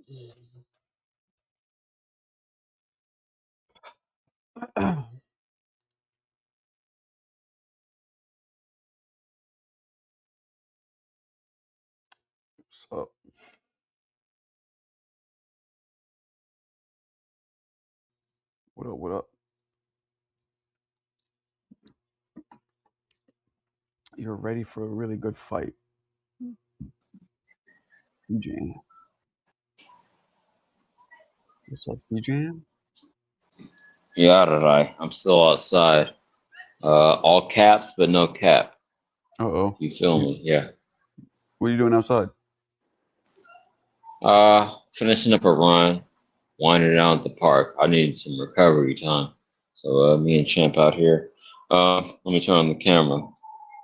So, what up? What up? You're ready for a really good fight, DJ. What's up, DJ? Yeah, right. I'm still outside. All caps, but no cap. Uh-oh. You feel me? Yeah. What are you doing outside? Finishing up a run, winding down at the park. I need some recovery time. So me and Champ out here. Let me turn on the camera.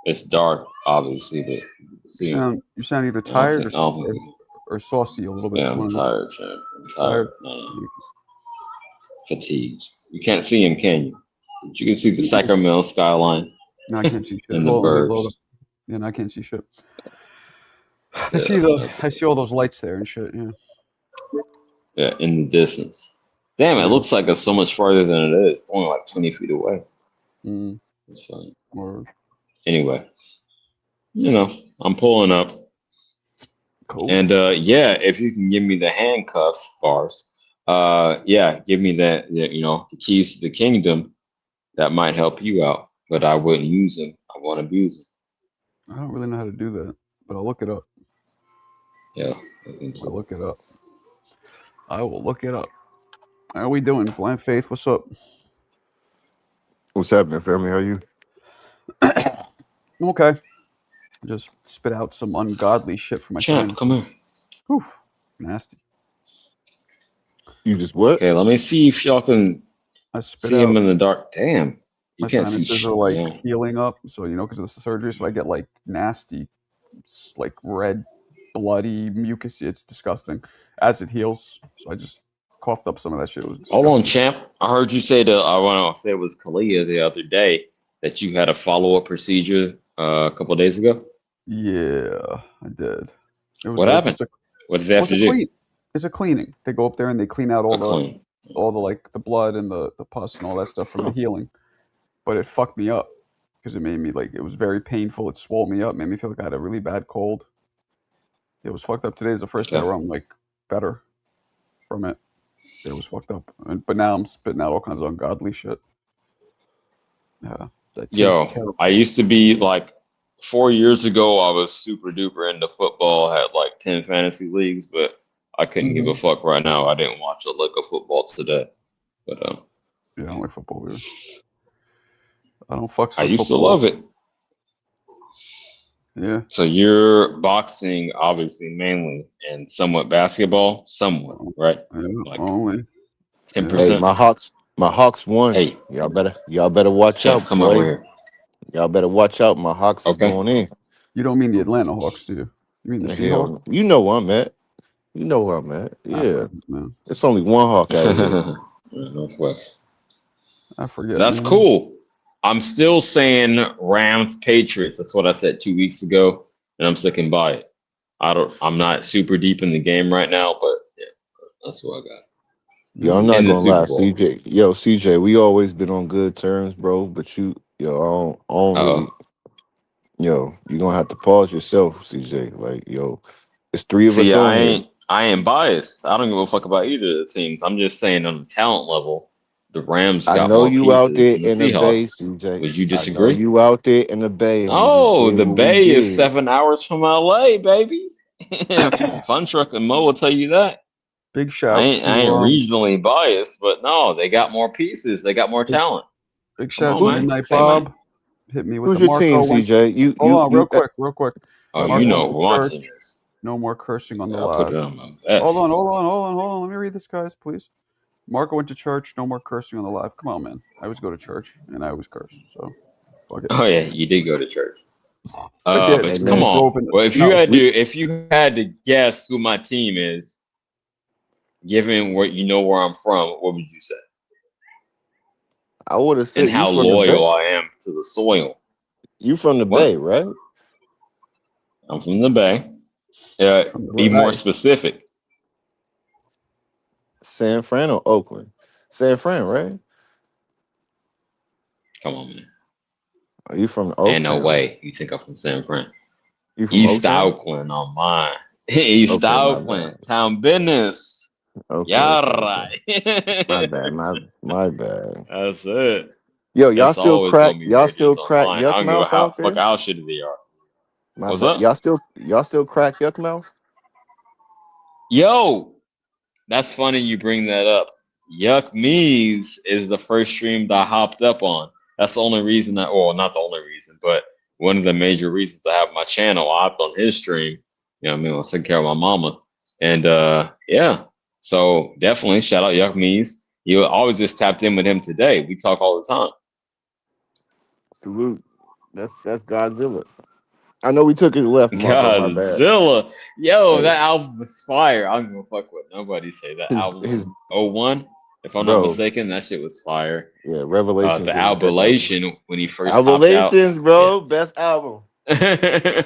It's dark, obviously, but see, You sound either I don't tired think. or saucy a little bit. Yeah, I'm One of tired, Champ. I'm tired. tired. No. Fatigued. You can't see him, can you? But you can see the Sacramento skyline No, I can't see shit. and the Hold on, let me load up. birds. Yeah, no, I can't see shit. I Yeah, see all those lights there and shit. Yeah. Yeah, in the distance. Damn, it looks like it's so much farther than it is. It's only like 20 feet away. Mm. It's fine. Or Anyway, I'm pulling up. cool. And yeah, if you can give me the handcuffs, bars, yeah, give me the keys to the kingdom. That might help you out, but I wouldn't use them. I won't abuse I don't really know how to do that, but I'll look it up. them. Yeah. I'll look it up. I will look it up. How are we doing? Blind Faith, what's up? What's happening, family? How you? Okay. Just spit out some ungodly shit for my Champ, son. come here. Whew. Nasty. You just what? Okay, let me see if y'all can I spit see him out. in the dark. Damn. You My can't see sinuses shit. are like Yeah. healing up, so because of the surgery, so I get like nasty, like red, bloody mucus. It's disgusting as it heals. So I just coughed up some of that shit. It was Hold on, disgusting. champ. I heard you say I want to say it was Kalia the other day that you had a follow-up procedure a couple of days ago. Yeah, I did. It was What happened? just a What did they have what's to a do? clean? It's a cleaning. They go up there and they clean out A clean. all the like the blood and the pus and all that stuff from the healing. But it fucked me up because it made me like it was very painful. It swole me up, made me feel like I had a really bad cold. It was fucked up. Today's the first day Okay. where I'm like better from it. It was fucked up, but now I'm spitting out all kinds of ungodly shit. Yeah, that tastes Yo, terrible. I used to be like 4 years ago. I was super duper into football. Had like 10 fantasy leagues, but I couldn't give a fuck right now. I didn't watch a lick of football today. But Yeah, I don't like football either. I don't fucks I with used to football. love it. Yeah. So you're boxing, obviously, mainly, and somewhat basketball, somewhat, right? Yeah, Like only. 10%. Hey, my Hawks won. Hey, Y'all better watch champ, out, come over boy. here. Y'all better watch out. My Hawks is Okay. going in. You don't mean the Atlanta Hawks, do you? You mean the Seahawks? Hell, you know where I'm at. You know where I'm at. I Yeah, forget, man. it's only one Hawk out here. Northwest. I forget, That's man. cool. I'm still saying Rams Patriots. That's what I said 2 weeks ago, and I'm sticking by it. I'm not super deep in the game right now, but yeah, that's what I got. Yo, I'm not In the gonna lie, Super Bowl. CJ. Yo, CJ, we always been on good terms, bro. But I don't really. Uh-oh. You gonna have to pause yourself, CJ. Like, it's three of us See, on here. I ain't biased. I don't give a fuck about either of the teams. I'm just saying on the talent level, the Rams I got know more you out pieces there than the in the bay, Seahawks. CJ. Would you I know disagree? you out there in the bay, and we just Oh, did the what we Bay is did. 7 hours from LA, baby. Fun Truck and Mo will tell you that. Big shout I ain't to regionally biased, but no, they got more pieces. They got more talent. big Come shout on, to man. Midnight Say money. Bob. Hit me with Who's the your team, Marco went. CJ? Hold on, real quick. Oh, my you bad. know Went to what my church. team is. No more cursing on the Yeah, I'll put it live. on my vest. Hold on. Let me read this, guys, please. Marco went to church. No more cursing on the live. Come on, man. I always go to church and I always curse. So fuck it. Oh yeah, you did go to church. I did. Hey But And come I man, on. drove in. Well, if No, you had to guess who my team is, given what you know where I'm from, what would you say? I would have And said you how from the bay. loyal I am to the soil. You from the What? bay, right? I'm from the Bay. from the Be more Bay. specific. San Fran or Oakland? San Fran, right? Come on, man. Are you from Ain't no Oaktown? way you think I'm from San Fran. You from East Oaktown? Oakland on mine. East Okay, my bad. Oakland. Town business. Okay, Yeah, okay, okay. My right. bad, my bad. That's it. Yo, y'all It's still always crack gonna be y'all still Raiders on crack mine. I yuck don't give a mouth how out fuck there? how shitty they are. My What's bad. up? Y'all still crack yuck mouth? Yo, that's funny you bring that up. Yuck Me's is the first stream that I hopped up on. That's the only reason that, well, not the only reason, but one of the major reasons I have my channel. I hopped on his stream. You know what I mean? I was taking care of my mama. And yeah. So definitely shout out Yuck Me's. You always just tapped in with him today. We talk all the time. Salute. That's Godzilla. I know we took it left, Marco. My bad. Godzilla. Yo, Hey, that album was fire. I'm gonna fuck with nobody say that album his from '01. If I'm not bro. mistaken, that shit was fire. Yeah, Revelations The was the best album. Albulation when he first hopped out. Revelations, bro, best album. Yeah.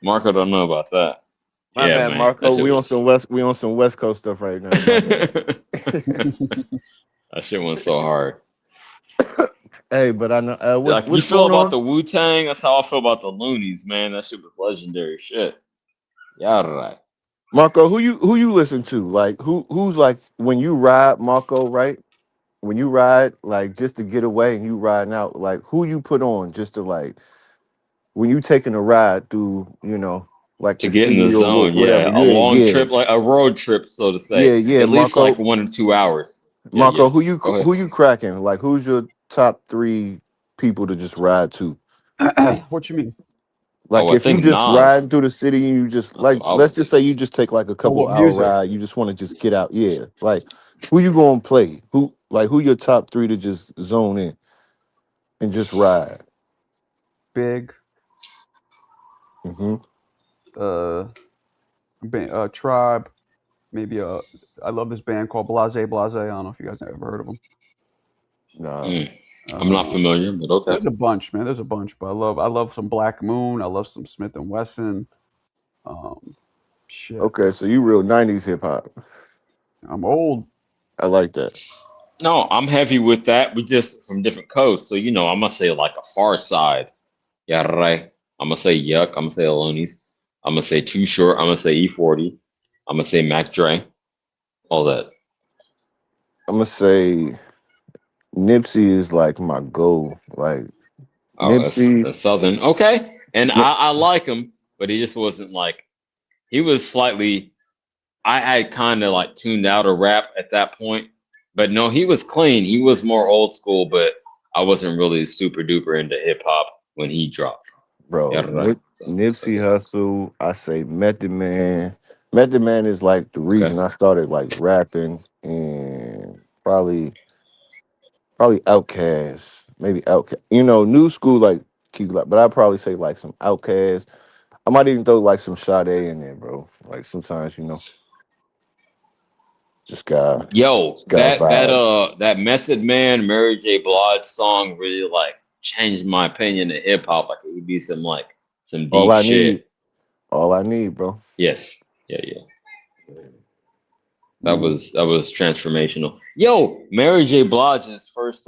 Marco don't know about that. My Yeah, bad, man. Marco. That shit We on some West Coast stuff right now. My bad. that shit went so hard. Hey, but I know Like you what's feel going about on, the Wu-Tang, that's how I feel about the Loonies, man. That shit was legendary shit. Yeah, right. Marco. Who you listen to? Like who's like when you ride, Marco? Right? When you ride, like just to get away and you riding out, like who you put on just to like when you taking a ride through, like To the get in the city or zone, whatever. yeah. A Yeah, long yeah, trip, like a road trip, so to say. yeah. At least like Marco, 1 to 2 hours. Yeah, Marco, yeah. Go ahead. who you cracking? Like who's your top 3 people to just ride to? What you mean? Like Oh, I if you think just riding Nas. through the city and you just That's like what I let's would just think. say you just take like a Oh, couple what hour music? ride, you just want to just get out. Yeah. Like who you gonna play? Who your top 3 to just zone in and just ride? Big. Hmm. Uh, Tribe. Maybe I love this band called Blase Blase. I don't know if you guys have ever heard of them. Nah. Mm. I'm not familiar, but okay. There's a bunch, man. There's a bunch, but I love some Black Moon. I love some Smith and Wesson. Shit, Okay, so you real 90s hip hop. I'm old. I like that. No, I'm heavy with that. We just from different coasts. So, I'm going to say like a Far Side. Yeah, right. I'm going to say Yuck. I'm going to say Aloni's. I'm going to say Too Short. I'm going to say E40. I'm going to say Mac Dre. All that. I'm gonna say Nipsey is like my goal. Like Oh, that's Nipsey, Southern. Okay. And Nip, I like him, but he just wasn't like, he was slightly, I had kind of like tuned out of rap at that point. But no, he was clean. He was more old school, but I wasn't really super duper into hip hop when he dropped. Yeah, bro. right. So that's Nipsey it. Hussle. I say Method Man. Method Man is like the reason Okay. I started like rapping, and probably Outkast. Maybe Outkast. New school like Keith, but I'd probably say like some Outkast. I might even throw like some Sade in there, bro. Like sometimes, just got Yo, just got that that vibe. uh that Method Man Mary J. Blige song really like changed my opinion of hip hop. Like it would be some All deep I need, shit. all I need, bro. Yes. Yeah, yeah. That Mm. was transformational. Yo, Mary J. Blige's first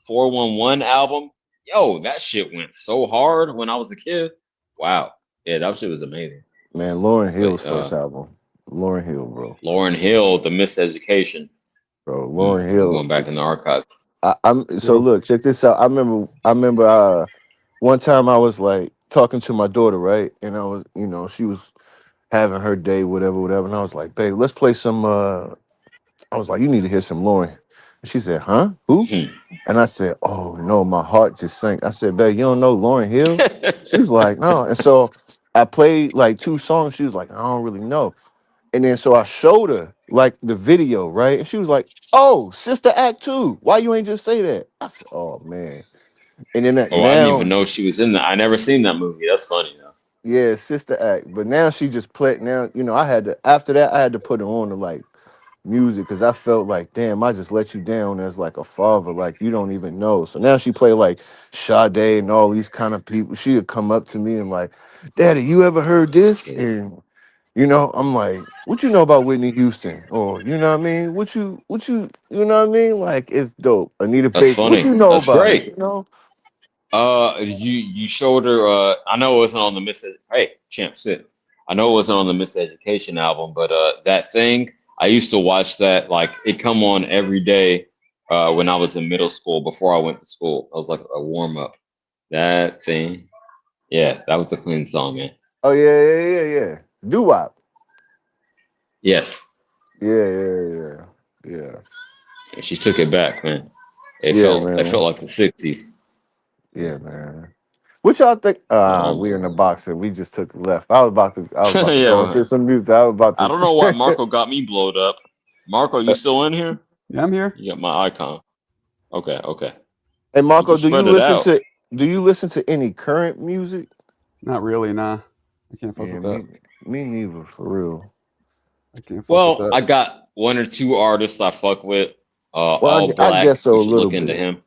411 album. Yo, that shit went so hard when I was a kid. Wow. Yeah, that shit was amazing. Man, Lauren But Hill's first album. Lauren Hill, bro. Lauren Hill, The Miseducation. Bro, Lauren I'm Hill. going back in the archives. I'm so True. look, check this out. I remember one time I was like talking to my daughter, right? And I was, she was having her day, whatever. And I was like, babe, let's play some I was like, you need to hear some Lauren. And she said, huh? Who? And I said, oh no, my heart just sank. I said, babe, you don't know Lauren Hill? She was like, no. And so I played like 2 songs. She was like, I don't really know. And then so I showed her like the video, right? And she was like, oh, Sister Act 2. Why you ain't just say that? I said, oh man. And then Oh, I didn't even now, know she was in that. I never seen that movie. That's funny though. yeah, Sister Act. But now she just played. Now, I had to, after that, I had to put her on to like music because I felt like, damn, I just let you down as like a father. Like you don't even know. So now she play like Sade and all these kind of people. She would come up to me and like, Daddy, you ever heard this? Yeah. And You know, I'm like, what you know about Whitney Houston? Or you know what I mean? You know what I mean? Like it's dope. Anita That's Baker, what funny. you know That's about it? You great. know? You showed her. I know it wasn't on the Hey, champ, sit. I know it wasn't on the Miseducation album, but that thing I used to watch that. Like it come on every day when I was in middle school before I went to school. It was like a warm up. That thing, yeah, that was a clean song, man. Oh yeah. Doo wop. Yes, Yeah. and she took it back, man. Yeah, It felt man. like the '60s. Yeah, man. What y'all think? Um, We in the boxing. We just took a left. I was about to yeah, go man. into some music. I was about I to don't know why Marco got me blowed up. Marco, you still in here? Yeah, I'm here. You got my icon. Okay. Hey You can Marco, spread it out. do you listen to any current music? Not really, nah. I can't fuck Yeah, with that. me neither, for real. I can't fuck with Well, that. I got one or two artists I fuck with. Well, All I Black. guess so You a should little look into bit. him.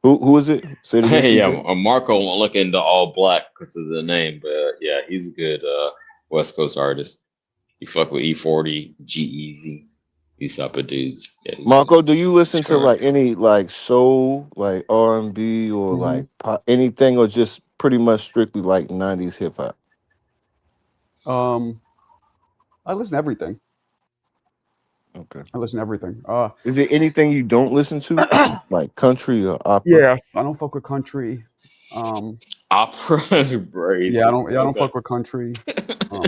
Who is it? Say it again, Hey, yeah, CJ. Marco won't look into All Black because of the name, but yeah, he's a good West Coast artist. You fuck with E40, G-Eazy, these type of dudes. Yeah, Marco, do you listen he's to current. like any like soul, like R&B, or hmm like pop, anything, or just pretty much strictly like '90s hip hop? I listen to everything. Okay. I listen to everything. Is there anything you don't listen to, like country or opera? Yeah, I don't fuck with country. Opera is Yeah, I crazy. don't. Yeah, I don't Okay. fuck with country.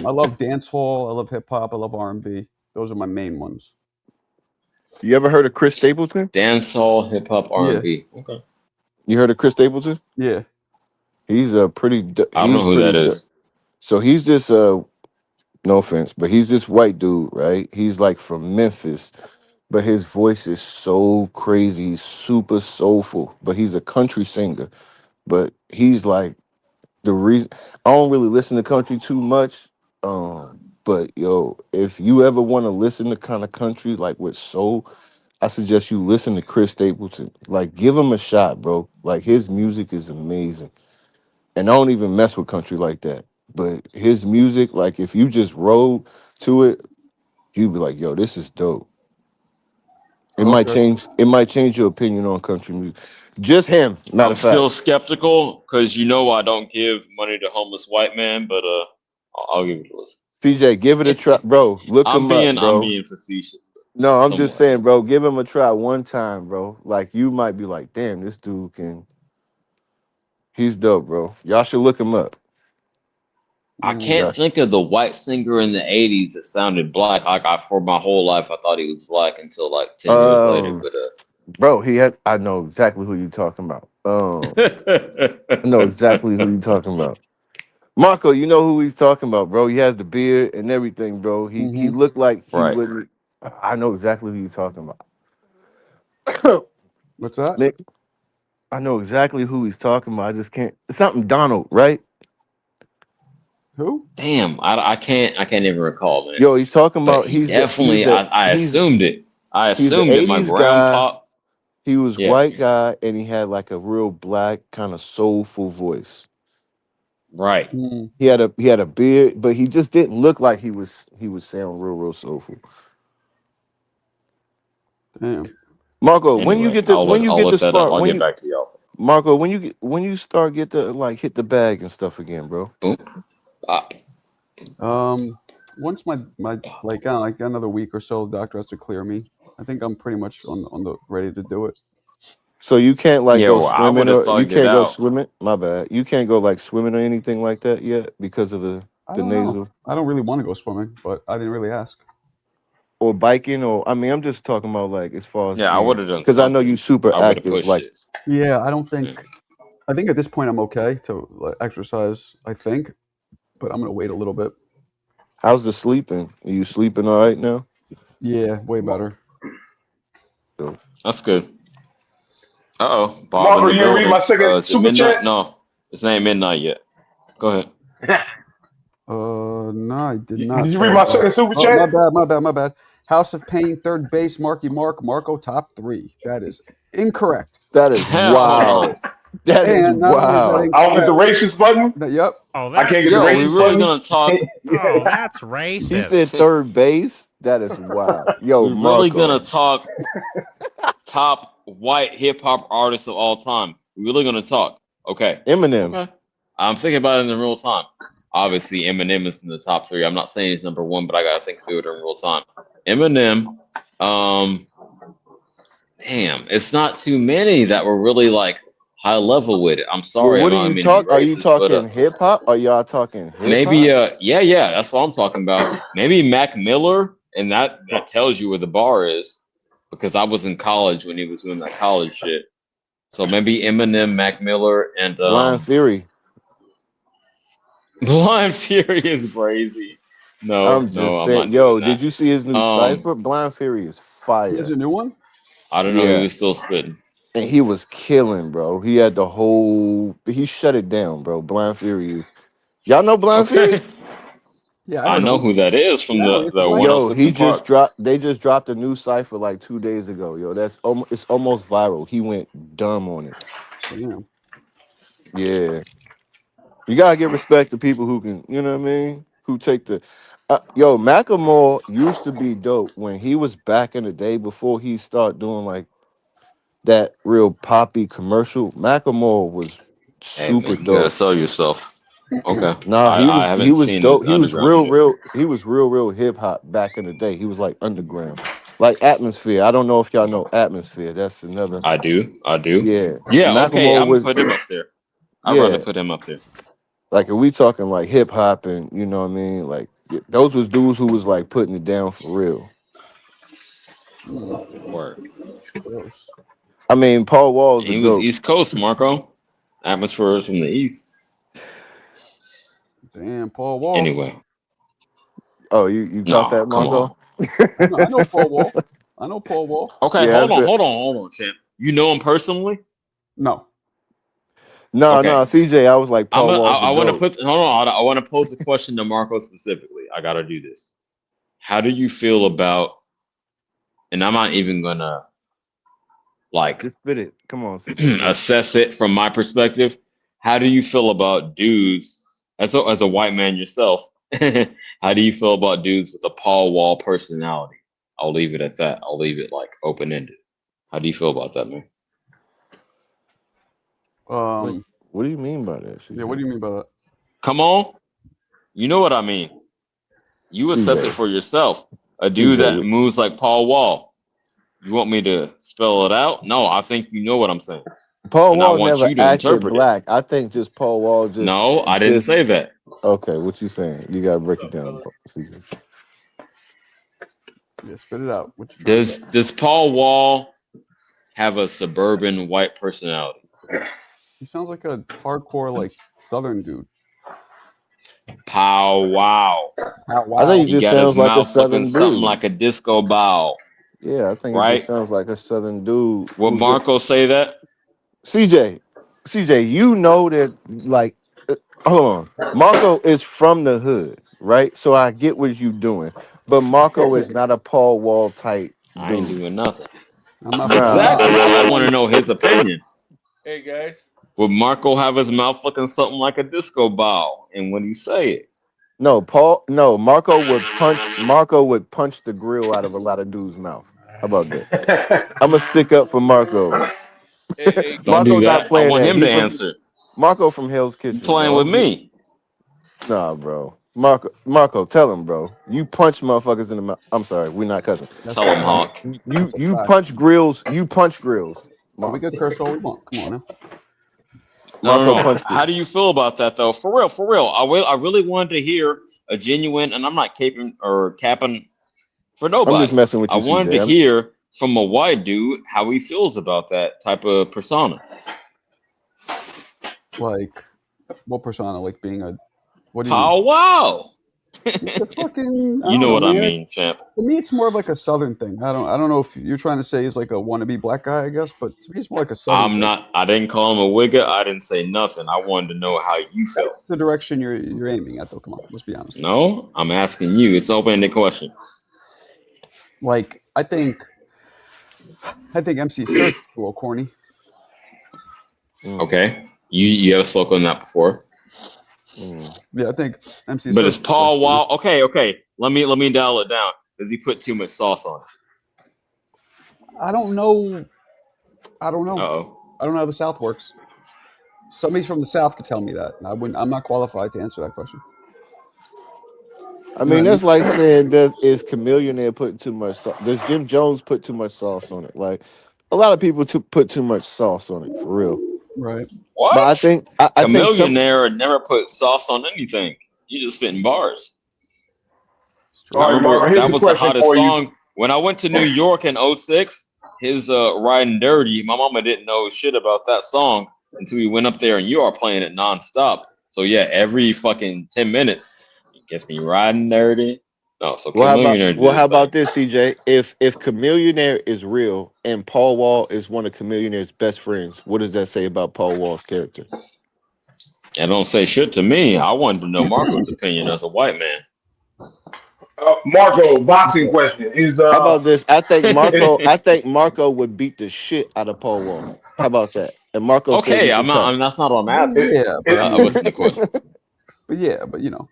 I love dance hall. I love hip hop. I love R&B. Those are my main ones. You ever heard of Chris Stapleton? Dancehall, hip hop, Yeah, R&B. Okay. You heard of Chris Stapleton? yeah. He's a pretty. I don't know He's who pretty. that is. So he's this. No offense, but he's this white dude, right? He's like from Memphis, but his voice is so crazy. He's super soulful, but he's a country singer. But he's like the reason I don't really listen to country too much. But yo, if you ever want to listen to kind of country like with soul, I suggest you listen to Chris Stapleton. Like, give him a shot, bro. Like his music is amazing. And I don't even mess with country like that. But his music, like if you just roll to it, you'd be like, yo, this is dope. Okay. It might change your opinion on country music. Just him, matter I'm of fact. still skeptical because I don't give money to homeless white man, but I'll give it a listen. CJ, give it a try. Bro, look him up, I'm bro. being facetious, No, I'm just somewhat. saying, bro, give him a try one time, bro. Like you might be like, damn, this dude he's dope, bro. Y'all should look him up. I Mm, can't Yeah. think of the white singer in the '80s that sounded black. Like for my whole life, I thought he was black until like 10 years later. Um, bro, I know exactly who you're talking about. I know exactly who you're talking about. Marco, you know who he's talking about, bro. He has the beard and everything, bro. He hmm looked like he Right. wouldn't. I know exactly who you're talking about. What's that? Nick, I know exactly who he's talking about. I just can't. It's something Donald, right? Who? Damn, I can't even recall, man. Yo, he's talking But about he definitely, I he's assumed it. I he's the assumed it. My '80s guy. grandpa, He was yeah, white guy, and he had like a real black kind of soulful voice. right. Mm, He had a beard, but he just didn't look like he would sound real soulful. damn. Marco, Anyway, when you I'll get the look that up. spark, I'll get back to y'all. Marco, when you start get to like hit the bag and stuff again, bro. Boom. Bop, Once my bop. like like another week or so, the doctor has to clear me. I think I'm pretty much on the ready to do it. So you can't like Yeah, go well, I would swimming, have or you thugged it can't go out. swimming. My bad. You can't go like swimming or anything like that yet because of I the don't know. nasal, I don't really want to go swimming, but I didn't really ask. or biking, or I mean, I'm just talking about like as far as Yeah, I would have done because I know you something. super I would have active. pushed Like, it. Yeah, I don't Yeah. think. I think at this point I'm okay to like, exercise. I think, but I'm gonna wait a little bit. how's the sleeping? Are you sleeping all right now? Yeah, way better. So, That's good. Oh, Bob in Marco, the you didn't read my building. second Is it super midnight? chat? No, it's ain't midnight yet. Go ahead. No, I did Did not. you read Sorry, my Bob. second super Oh, chat? my bad. House of Pain, third base, Marco, top three. That is incorrect. that is Hell no. wild. That is And not only is that wild. I don't get the incorrect, racist button. yep. Oh, I can't get the Yo, we racist really ones. gonna talk? Oh, that's He racist. said third base. That is wild. Yo, We really Marco. gonna talk top white hip hop artists of all time? We really gonna talk? Okay. Eminem. Okay. I'm thinking about it in real time. Obviously, Eminem is in the top 3. I'm not saying he's number 1, but I gotta think through it in real time. Eminem. Damn, it's not too many that were really like high level with it. I'm sorry, Well, what I'm are not you meaning to be talking? Are you racist, but talking hip hop? Are y'all talking hip maybe hop? yeah, that's what I'm talking about. Maybe Mac Miller, and that tells you where the bar is, because I was in college when he was doing that college shit. So maybe Eminem, Mac Miller, and Blind Fury. Blind Fury is crazy. I'm No, just I'm saying. not Yo, doing did that. you see his new cipher? Blind Fury is He has fire. a new one. I don't know. He Yeah, was still spitting. and he was killing, bro. He had the whole. He shut it down, bro. Blind Fury is. Y'all know Blind Fury? Okay, Yeah, I I heard of know him. who that is from Yeah, I the listen to Blind Fury. Yo, 106 he in just Park. dropped. They just dropped a new cipher like 2 days ago. Yo, it's almost viral. He went dumb on it. Damn. Yeah, you gotta give respect to people who can. You know what I mean? Who take the. Yo, Macklemore used to be dope when he was back in the day before he started doing like that real poppy commercial. Macklemore was Hey super man, you gotta dope. sell yourself. Okay, Nah, I he haven't was seen dope. this He was underground real, shit. real hip hop back in the day. He was like underground, like Atmosphere. I don't know if y'all know Atmosphere. That's another. I do. Yeah, Yeah, okay, Macklemore I'm gonna was. put him up there. I'd rather Yeah, put him up there. like are we talking like hip hop and you know what I mean? Like those was dudes who was like putting it down for real. Word. Gross. I mean, Paul Wall's And a he was goat. East Coast, Marco. Atmosphere is from the East. Damn, Paul Wall. Anyway, Oh, you caught no, that, come on. Marco? I know Paul Wall. I know Paul Wall. Okay, Yeah, that's it. hold on, champ. You know him personally? No. No, Okay. CJ, I was like Paul Wall's the I want to goat. put hold on. I want to pose a question to Marco specifically. I gotta do this. How do you feel about? And I'm not even gonna like Just spit it. Come on, CJ. assess it from my perspective. How do you feel about dudes as a white man yourself? How do you feel about dudes with a Paul Wall personality? I'll leave it at that. I'll leave it like open ended. How do you feel about that, man? What do you mean by that, CJ? Yeah, what do you mean by that? Come on, you know what I mean. You assess CJ. it for yourself. A dude that moves like Paul Wall. You want me to spell it out? No, I think you know what I'm saying. Paul And I Wall want never you to acted interpret it. black. I think just Paul Wall just. No, I didn't say that. Okay, what you saying? You gotta break it down, CJ. Yeah, spit it out. What you trying to say? Does Paul Wall have a suburban white personality? He sounds like a hardcore, like Southern dude. Pow wow. I think he He just got his sounds like a mouth looking Southern something dude. like a disco ball. Yeah, I think he Right? just sounds like a Southern dude. Would Marco say that? CJ, you know that like hold on. Marco is from the hood, right? So I get what you doing. But Marco is not a Paul Wall type I ain't dude. doing nothing. I'm not Exactly. So I want to know his opinion. Hey guys. Would Marco have his mouth looking something like a disco ball? And when he say it? No, Marco would punch the grill out of a lot of dudes' mouth. How about that? I'm gonna stick up for Marco. Hey, Don't do Marco not that. I playing want that. him to He from answer. Marco from Hell's You Kitchen, playing bro. with me. Nah, bro. Marco, tell him, bro. You punch motherfuckers in the mouth. I'm sorry, we're not cousins. Tell him, Hawk. You punch grills. You punch grills. Oh, we could curse all we want. Come on now. Marco No. punched How do you feel about that though? For real. I really wanted to hear a genuine, and I'm not capping for nobody. I'm just messing with you, I wanted to CJ. hear from a white dude how he feels about that type of persona. Like, what persona? Like being a. What do you mean? Wow. It's a fucking. You know what I mean, champ. To me, it's more of like a Southern thing. I don't know if you're trying to say he's like a wannabe black guy, I guess, but to me, it's more like a Southern. I'm not. I didn't call him a wigger. I didn't say nothing. I wanted to know how you felt. That's the direction you're aiming at, though. Come on, let's be honest. No, I'm asking you. It's open-ended question. Like, I think MC Serk's a little corny. Okay, you have spoken on that before. Yeah, I think MC. But Serv- it's Paul Wall. Okay. Let me dial it down. Does he put too much sauce on it? I don't know. I don't know. Uh-oh. I don't know how the South works. Somebody from the South could tell me that. And I wouldn't. I'm not qualified to answer that question. I You know mean, what I mean? that's like saying, is Chameleonaire putting too much sauce? Does Jim Jones put too much sauce on it? Like, a lot of people put too much sauce on it, for real. Right. But I What? think I think some. Chameleonaire never put sauce on anything. You just spitting bars. It's true. I All right, remember Marco, here's that a was the question hottest for you. song when I went to New York in 06. His Riding Dirty. My mama didn't know shit about that song until we went up there and you are playing it nonstop. So yeah, every fucking 10 minutes, it gets me riding dirty. No, so Well, Chameleonaire did how his thing. about this, CJ? If Chameleonaire is real and Paul Wall is one of Chameleonaire's best friends, what does that say about Paul Wall's character? And don't say shit to me. I wanted to know Marco's opinion as a white man. Marco, boxing question is How about this? I think Okay, Marco would beat the shit out of Paul Wall. How about that? And Marco said he can I'm not. I mean, tough. that's not what I'm Well, asking. yeah, but I mean, What's in the question? but you know,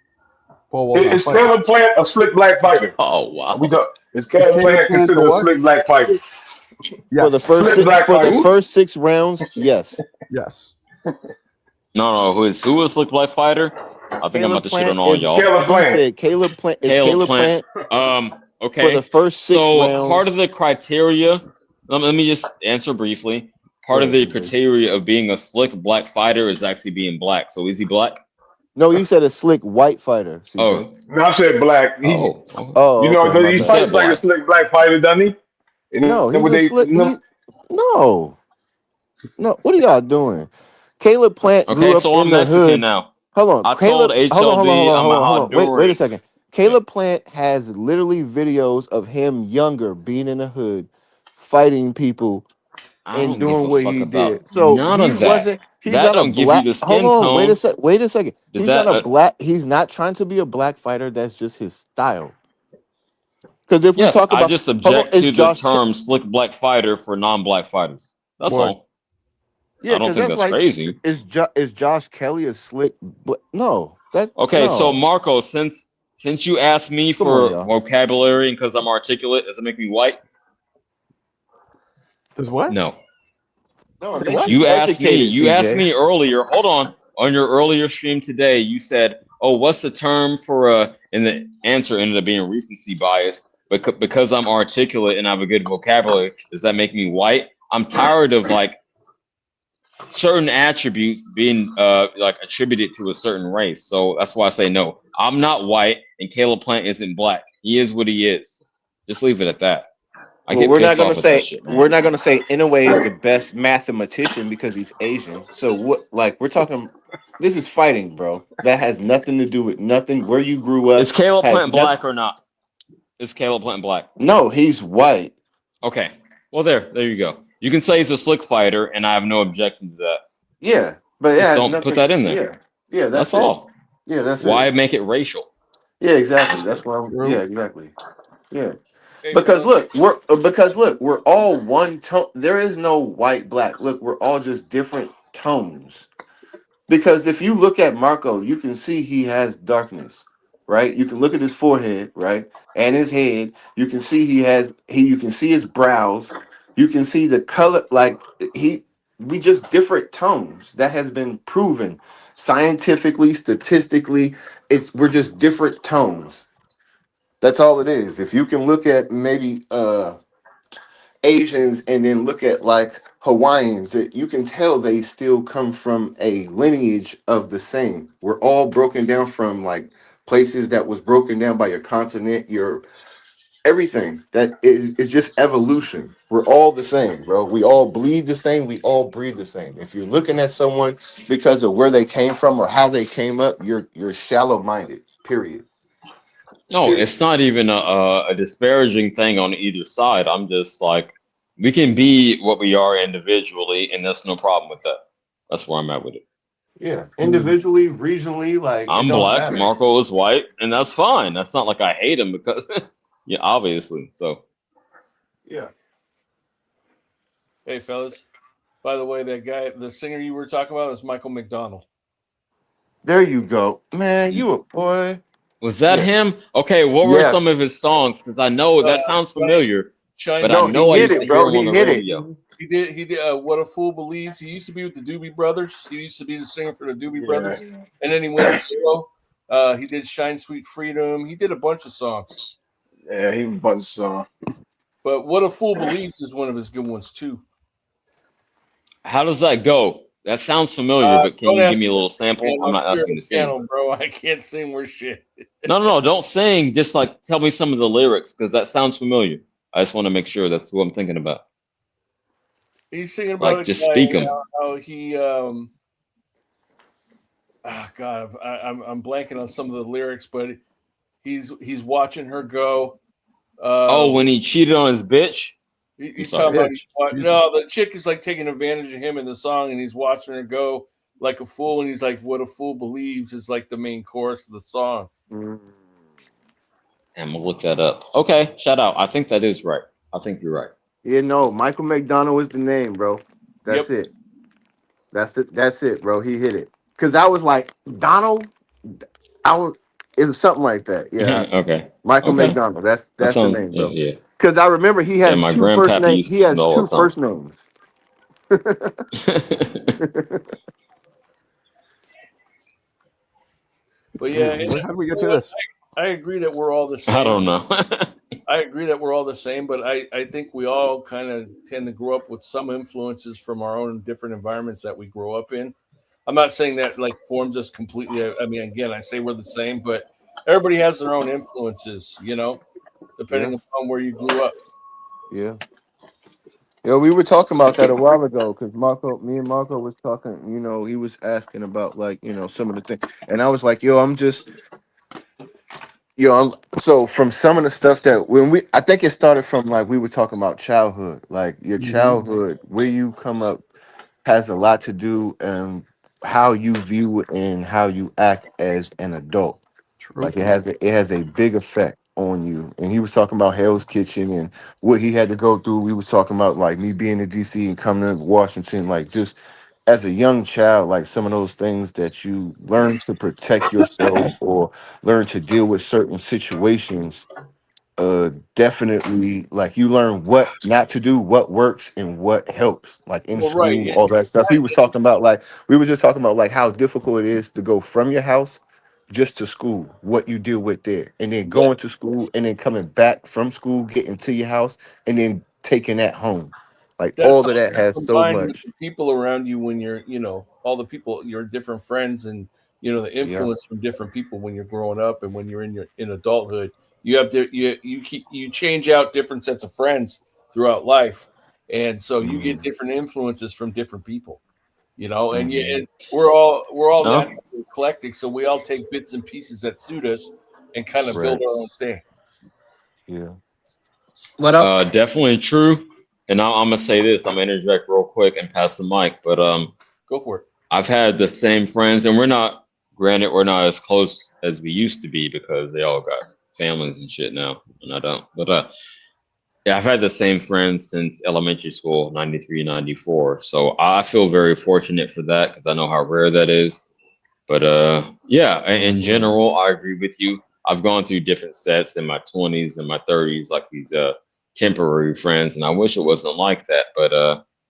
Paul Wall's not a is fighter. Caleb Plant a slick black fighter? Oh Are we wow. talk, is Is Caleb Caleb Plant Plant a considered a what? slick black fighter? For the Yes. first Slick black for the fighter. first 6 rounds, yes. Yes. No. Who was Slick Black Fighter? I think I'm about to shit on all is y'all. Caleb he Plant. said Caleb Plant is Caleb Caleb Plant Plant. for Okay. the first 6 So rounds. part of the criteria. Let me just answer briefly. Part of the criteria of being a slick black fighter is actually being black. So is he black? No, he said a slick white fighter. CJ. Oh. No, I said black. Oh, You know, okay, my he You bad. fights said like a black. slick black fighter, doesn't he? And No, then he's a slick. No. What are y'all doing? Caleb Plant Okay, grew up so in I'm the Mexican hood. now. Hold on, I Caleb. told Hold HLB I'm a on. Wait a Honduran. second. Caleb Plant has literally videos of him younger, being in the hood, fighting people I and don't give doing a what fuck he about did. So none he of that. wasn't. He's That not a don't give you black. the Hold skin on. tone. Wait a second. Did He's not that a black. He's not trying to be a black fighter. That's just his style. Because if we Yes, talk I about, just hold on, object to the term slick black fighter for non-black fighters. That's Why? all. Yeah, I don't because think that's that's like, crazy. is Josh Kelly a slick? No, Okay, so no. Marco, since you asked me Come on, for y'all. vocabulary and because I'm articulate, does it make me white? Does what? No. No, it Say makes what? you You asked me. educated, You asked CJ. me earlier. Hold on your earlier stream today. You said, "Oh, what's the term for And the answer ended up being recency bias. But because I'm articulate and I have a good vocabulary, does that make me white? I'm tired of like certain attributes being like attributed to a certain race. So that's why I say no. I'm not white, and Caleb Plant isn't black. He is what he is. Just leave it at that. I Well, get we're not pissed gonna off at that say shit, man. Inouye is the best mathematician because he's Asian. So what? Like we're talking, this is fighting, bro. That has nothing to do with nothing. Where you grew up Is Caleb has Plant nothing. black or not? Is Caleb Plant black? No, he's white. Okay. Well, there you go. You can say he's a slick fighter, and I have no objection to that. Yeah, but it Just has don't nothing. put that in there. Yeah, That's it. all. Yeah, that's Why it. make it racial? Yeah, exactly. That's why. True. Yeah, exactly. Yeah. Hey, Because fellas. look, we're all one tone. There is no white black. Look, we're all just different tones. Because if you look at Marco, you can see he has darkness, right? You can look at his forehead, right, and his head. You can see You can see his brows. You can see the color. Like we just different tones. That has been proven scientifically, statistically. We're just different tones. That's all it is. If you can look at maybe Asians and then look at like Hawaiians, that you can tell they still come from a lineage of the same. We're all broken down from like places that was broken down by your continent, your everything. That is just evolution. We're all the same, bro. We all bleed the same. We all breathe the same. If you're looking at someone because of where they came from or how they came up, you're shallow minded. Period. No, it's not even a disparaging thing on either side. I'm just like, we can be what we are individually, and there's no problem with that. That's where I'm at with it. Yeah, individually, regionally, like it I'm don't black, matter. Marco is white, and that's fine. That's not like I hate him because, yeah, obviously. So, Yeah. Hey, fellas. By the way, that guy, the singer you were talking about, is Michael McDonald. There you go, man. You a boy. Was that Yeah. him? Okay, what were some Yes. of his songs? Because I know that sounds familiar, Shine but I No, Sweet. he know I hit used to it, hear bro. him on He the hit it. radio. He did. What a Fool Believes. He used to be with the Doobie Brothers. He used to be the singer for the Doobie Brothers, and then he went solo. He did Shine Sweet Freedom. He did a bunch of songs. Yeah, he was a bunch of songs. But What a Fool Believes is one of his good ones too. How does that go? That sounds familiar, but can Don't you ask give me a me little that, sample? man. I'm I'm not sure asking the to sing. piano, bro. I can't sing worth shit. No, don't sing. Just like tell me some of the lyrics because that sounds familiar. I just want to make sure that's what I'm thinking about. He's singing about Like, a just guy speak them. how he God, I'm blanking on some of the lyrics, but he's watching her go. Oh, when he cheated on his bitch. He's sorry. talking about Bitch, Jesus. no, the chick is like taking advantage of him in the song, and he's watching her go like a fool, and he's like, "What a fool believes" is like the main chorus of the song. I'm gonna look that up. Okay, shout out. I think that is right. I think you're right. Yeah, no, Michael McDonald is the name, bro. That's Yep. it. That's it, bro. He hit it. Cause I was like, Donald? It was something like that. Yeah. Okay. Michael Okay. McDonald. That That's the sounds name, bro. yeah. Cause I remember he Yeah, has my two first grandpappy names. used He to has know all two the song. first names. But yeah, Man, how do we get to this? I agree that we're all the same. I don't know. I agree that we're all the same, but I think we all kind of tend to grow up with some influences from our own different environments that we grow up in. I'm not saying that like forms us completely. I mean, again, I say we're the same, but everybody has their own influences, depending Yeah. upon where you grew up. Yeah. Yeah, we were talking about that a while ago because me and Marco was talking, he was asking about like, some of the things. And I was like, so from some of the stuff that I think it started from like we were talking about childhood, like your childhood, where you come up has a lot to do and how you view and how you act as an adult. True. Like it has a big effect on you. And he was talking about Hell's Kitchen and what he had to go through. We was talking about like me being in DC and coming to Washington, like just as a young child, like some of those things that you learn to protect yourself or learn to deal with certain situations. Definitely, like you learn what not to do, what works and what helps, like in Well, right, school, all that stuff. He was talking about like we were just talking about like how difficult it is to go from your house just to school, what you deal with there, and then yeah, going to school and then coming back from school, getting to your house, and then taking that home. Like that's all of all that has so combined with much. the people around you when you're, all the people, your different friends, and the Yeah. influence from different people when you're growing up and when you're in adulthood. You have to you change out different sets of friends throughout life, and so you get different influences from different people. Mhm. And we're all No? naturally eclectic, so we all take bits and pieces that suit us and kind of build Right. our own thing. Yeah. What up? Definitely true. And I'm gonna say this. I'm gonna interject real quick and pass the mic. But Go for it. I've had the same friends, and granted, we're not as close as we used to be because they all got families and shit now, and I don't. But yeah, I've had the same friends since elementary school, 93, 94. So I feel very fortunate for that because I know how rare that is. But yeah, in general, I agree with you. I've gone through different sets in my 20s and my 30s, like these temporary friends, and I wish it wasn't like that. But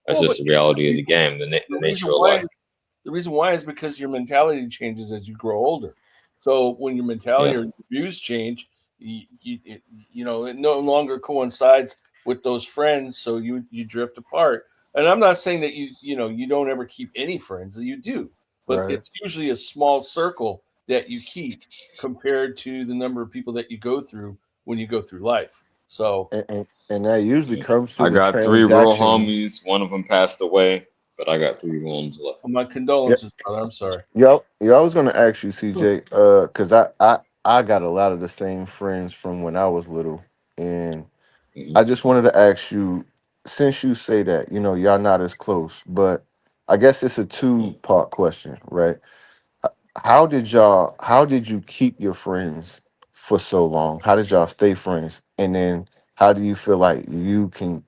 that's Well, but just the reality of the game, the the nature reason of why life. the reason why is because your mentality changes as you grow older. So when your mentality Yeah. or your views change, it no longer coincides with those friends, so you drift apart. And I'm not saying that you don't ever keep any friends. You do, but Right. it's usually a small circle that you keep compared to the number of people that you go through when you go through life. So And that usually Yeah. comes I through the got 3 real transactions. homies. One of them passed away, but I got 3 ones left. my condolences, brother. I'm sorry. Yep. Yeah, I was gonna ask you, CJ, because I got a lot of the same friends from when I was little, and Mhm. I just wanted to ask you, since you say that, y'all not as close, but I guess it's a two-part question, right? How did you keep your friends for so long? How did y'all stay friends? And then how do you feel like you can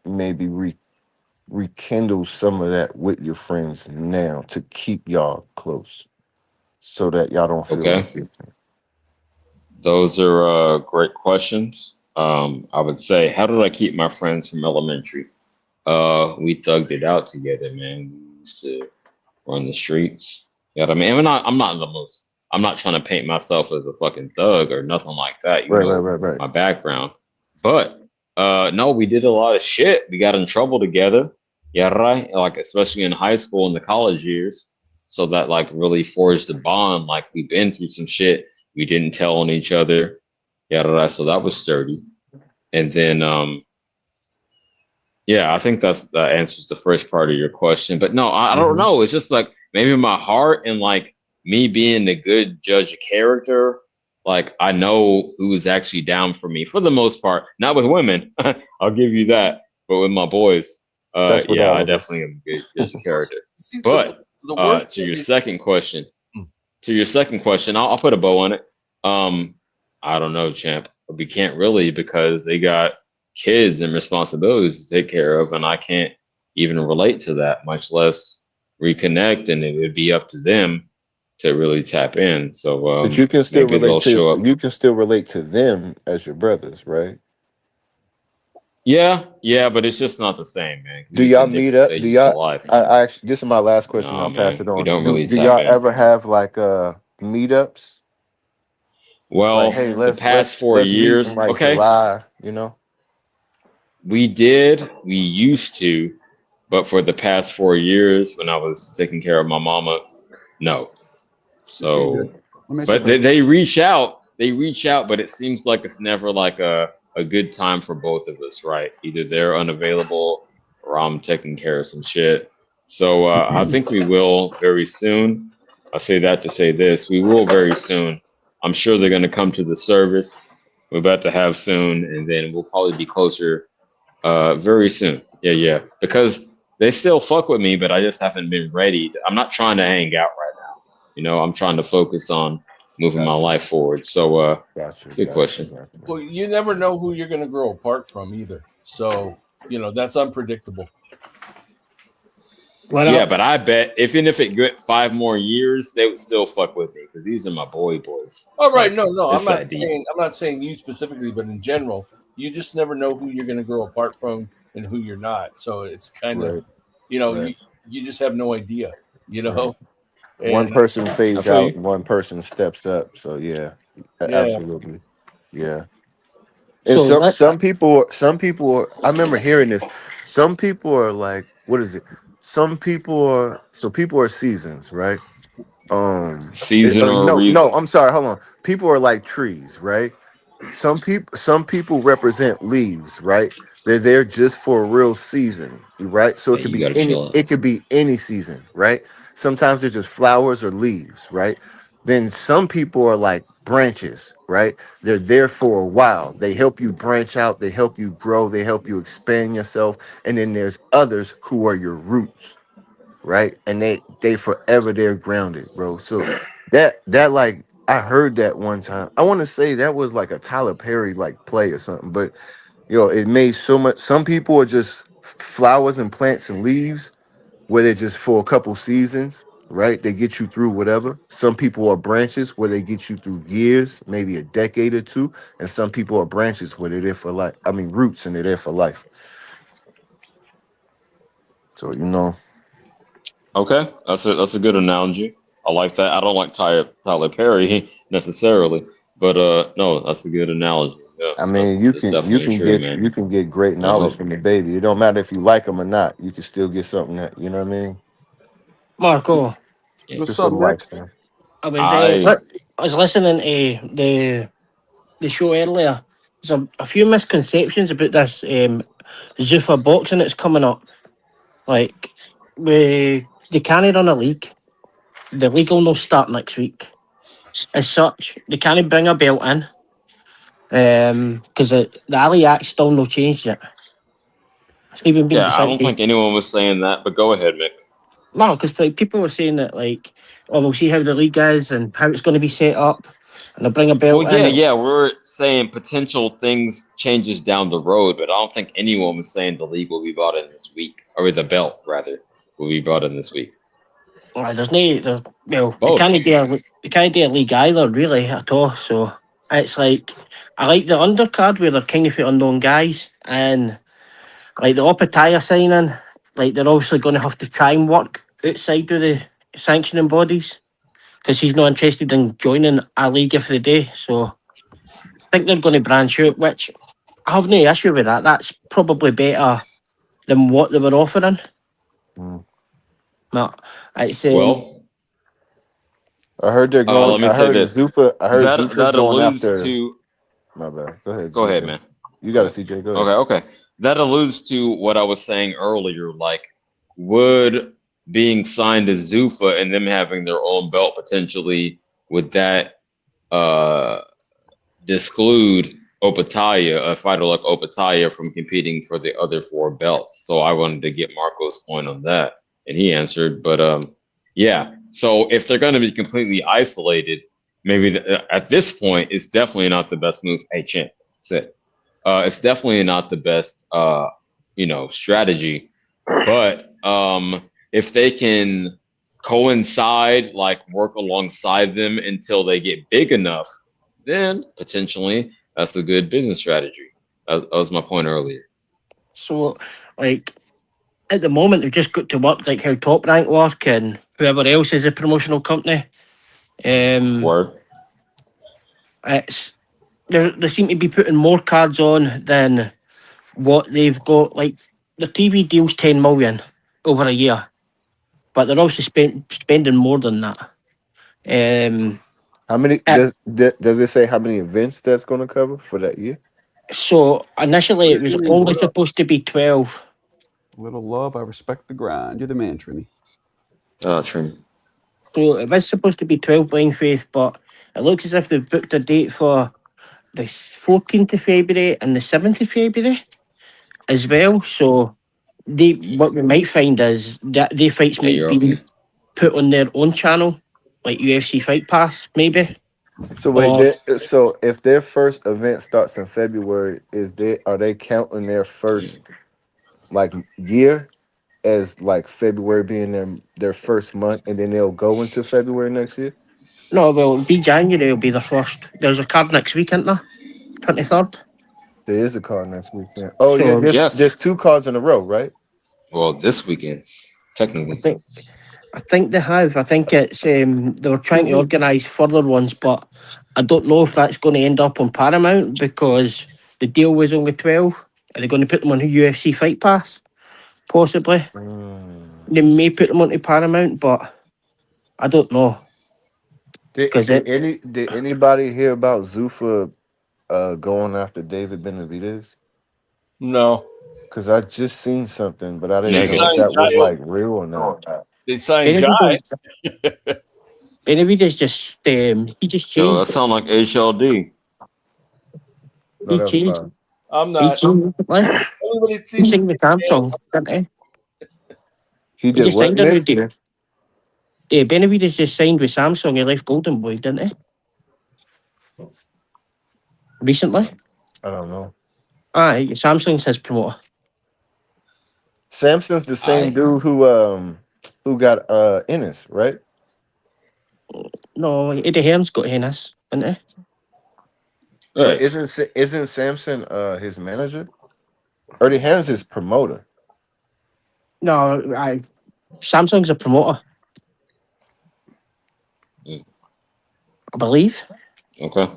maybe rekindle some of that with your friends now to keep y'all close? so that y'all don't feel Okay. like it? Those are great questions. I would say, how did I keep my friends from elementary? We thugged it out together, man. We used to run the streets. You know what I mean? I'm not trying to paint myself as a fucking thug or nothing like that. You Right, know right. my background. But no, we did a lot of shit. We got in trouble together. Yeah, right. Like especially in high school and the college years. So that like really forged a bond. Like we've been through some shit. We didn't tell on each other. Yeah, right. So that was sturdy. And then yeah, I think that answers the first part of your question. But no, I don't know. It's just like maybe my heart and like me being a good judge of character. Like I know who's actually down for me for the most part. Not with women, I'll give you that. But with my boys, That's what yeah, all I of us. definitely am a good judge of character. See, But the worst to thing your is- second question, Hmm. I'll put a bow on it. I don't know, champ. We can't really because they got kids and responsibilities to take care of, and I can't even relate to that, much less reconnect. And it would be up to them to really tap in. So But you can still maybe they'll show up. relate to them as your brothers, right? Yeah, but it's just not the same, man. Do We're just y'all in meet different up? Do stages of y'all? life. I actually, this is my last question. Nah, I'll pass man, it we on. don't really Do tap y'all in. ever have like meetups? Like, Well, hey, the past four let's meet in years, like okay, July. You know? we used to, but for the past 4 years when I was taking care of my mama, no. CJ, So, let me ask you a but question. they reach out, but it seems like it's never like a good time for both of us, right? Either they're unavailable or I'm taking care of some shit. So I think we will very soon. I say that to say this: we will very soon. I'm sure they're going to come to the service we're about to have soon, and then we'll probably be closer very soon. Yeah, because they still fuck with me, but I just haven't been ready. I'm not trying to hang out right now. You know, I'm trying to focus on moving my Gotcha. life forward. So, Gotcha. good question. Well, you never know who you're going to grow apart from either. So, that's unpredictable. What Yeah, up? but I bet even if it get 5 more years, they would still fuck with me because these are my boys. All right, Like, no, it's that deep. I'm not saying you specifically, but in general, you just never know who you're going to grow apart from and who you're not. So it's kind of, Right. you just have no idea, Right. And One person I fades feel out, you. and one person steps up. So yeah, yeah, absolutely, yeah. And So that some people. I remember hearing this. Some people are like, what is it? Some people are people are seasons, right? Season or a No, reason. I'm sorry. Hold on. People are like trees, right? Some people represent leaves, right? They're there just for a real season, right? So Hey, you gotta chill out. it could be any season, right? Sometimes they're just flowers or leaves, right? Then some people are like branches, right? They're there for a while. They help you branch out, they help you grow, they help you expand yourself. And then there's others who are your roots, right? And they forever they're grounded, bro. So that like I heard that one time. I want to say that was like a Tyler Perry like play or something, but it made so much. Some people are just flowers and plants and leaves where they're just for a couple seasons, right? They get you through whatever. Some people are branches where they get you through years, maybe a decade or two, and some people are branches where they're there for life. I mean roots and they're there for life. So Okay, that's a good analogy. I like that. I don't like Tyler Perry necessarily, but no, that's a good analogy. Yeah, I mean, that's definitely true, man. you can get great And I knowledge hope. from the baby. It don't matter if you like them or not. You can still get something that you know what I mean. Marco, Yeah. What's Just a up, Nick? lifestyle. I I was listening to the show earlier. There's a few misconceptions about this Zuffa boxing that's coming up. Like, they can't run a league. The league will not start next week. As such, they can't bring a belt in because the Ali Act's still no changed yet. It's not even been yeah, I don't decided. think anyone was saying that, but go ahead, Mick. No, because like, people were saying that like, oh, we'll see how the league is and how it's going to be set up, and they'll bring a Well, belt yeah, in. yeah, we're saying potential things changes down the road, but I don't think anyone was saying the league will be brought in this week, or the belt rather will be brought in this week. There's no, well, Both. they can't do a league either, really, at all. So it's like, I like the undercard where they're kind of unknown guys, and like the Opataya signing, like they're obviously going to have to try and work outside of the sanctioning bodies because he's not interested in joining a league of the day. So I think they're going to branch out, which I have no issue with that. That's probably better than what they were offering. Mm. But it's Well, I heard they're going. let me I say heard this. Zuffa. I heard That Zuffa's going alludes after. to. My bad. Go ahead. Go ahead, CJ. man. You got it, CJ. Go ahead. Okay. That alludes to what I was saying earlier. Like, would being signed to Zuffa and them having their own belt potentially, would that disclude Opataya, a fighter like Opataya, from competing for the other 4 belts? So I wanted to get Marco's point on that, and he answered. But yeah. So if they're going to be completely isolated, maybe at this point, it's definitely not the best move. Hey, champ, sit. It's definitely not the best, strategy. But if they can coincide, like work alongside them until they get big enough, then potentially that's a good business strategy. That was my point earlier. so like at the moment they've just got to work like how Top Rank work and whoever else is a promotional company. Word. It's they seem to be putting more cards on than what they've got. Like the TV deal's 10 million over a year, but they're also spending more than that. How many does it say how many events that's going to cover for that year? So initially it was only supposed to be 12. Little love, I respect the grind. You're the man, Trini. Trini. So it was supposed to be 12 Blind Faith, but it looks as if they've booked a date for the 14th of February and the 7th of February as well. So what we might find is that their fights might be put on their own channel, like UFC Fight Pass, maybe. So wait, so if their first event starts in February, are they counting their first like year as like February being their first month, and then they'll go into February next year? No, well, it'll be January. Will be the first. There's a card next week, isn't there? 23rd. There is a card next weekend. Oh So, yeah, there's 2 cards in a row, right? Well, this weekend, technically. I think they have. I think it's they were trying to organise further ones, but I don't know if that's going to end up on Paramount because the deal was only 12. Are they going to put them on UFC Fight Pass? Possibly. They may put them onto Paramount, but I don't know. Did anybody hear about Zuffa going after David Benavidez? No. Because I just seen something, but I didn't know if that was like real or not. They signed Jai. Benavidez just he just changed. Yo, that sound like HLD. No, he changed. I'm not. He signed with Samsung, didn't he? He did just what? Signed a new deal. Yeah, Benavidez just signed with Samsung. He left Golden Boy, didn't he? Recently? I don't know. Samsung's his promoter. Samson's the same dude who got Ennis, right? No, Eddie Hearn's got Ennis, isn't he? Right. Isn't Samson his manager? Eddie Hearn's his promoter. No, Samsung's a promoter. I believe. Okay.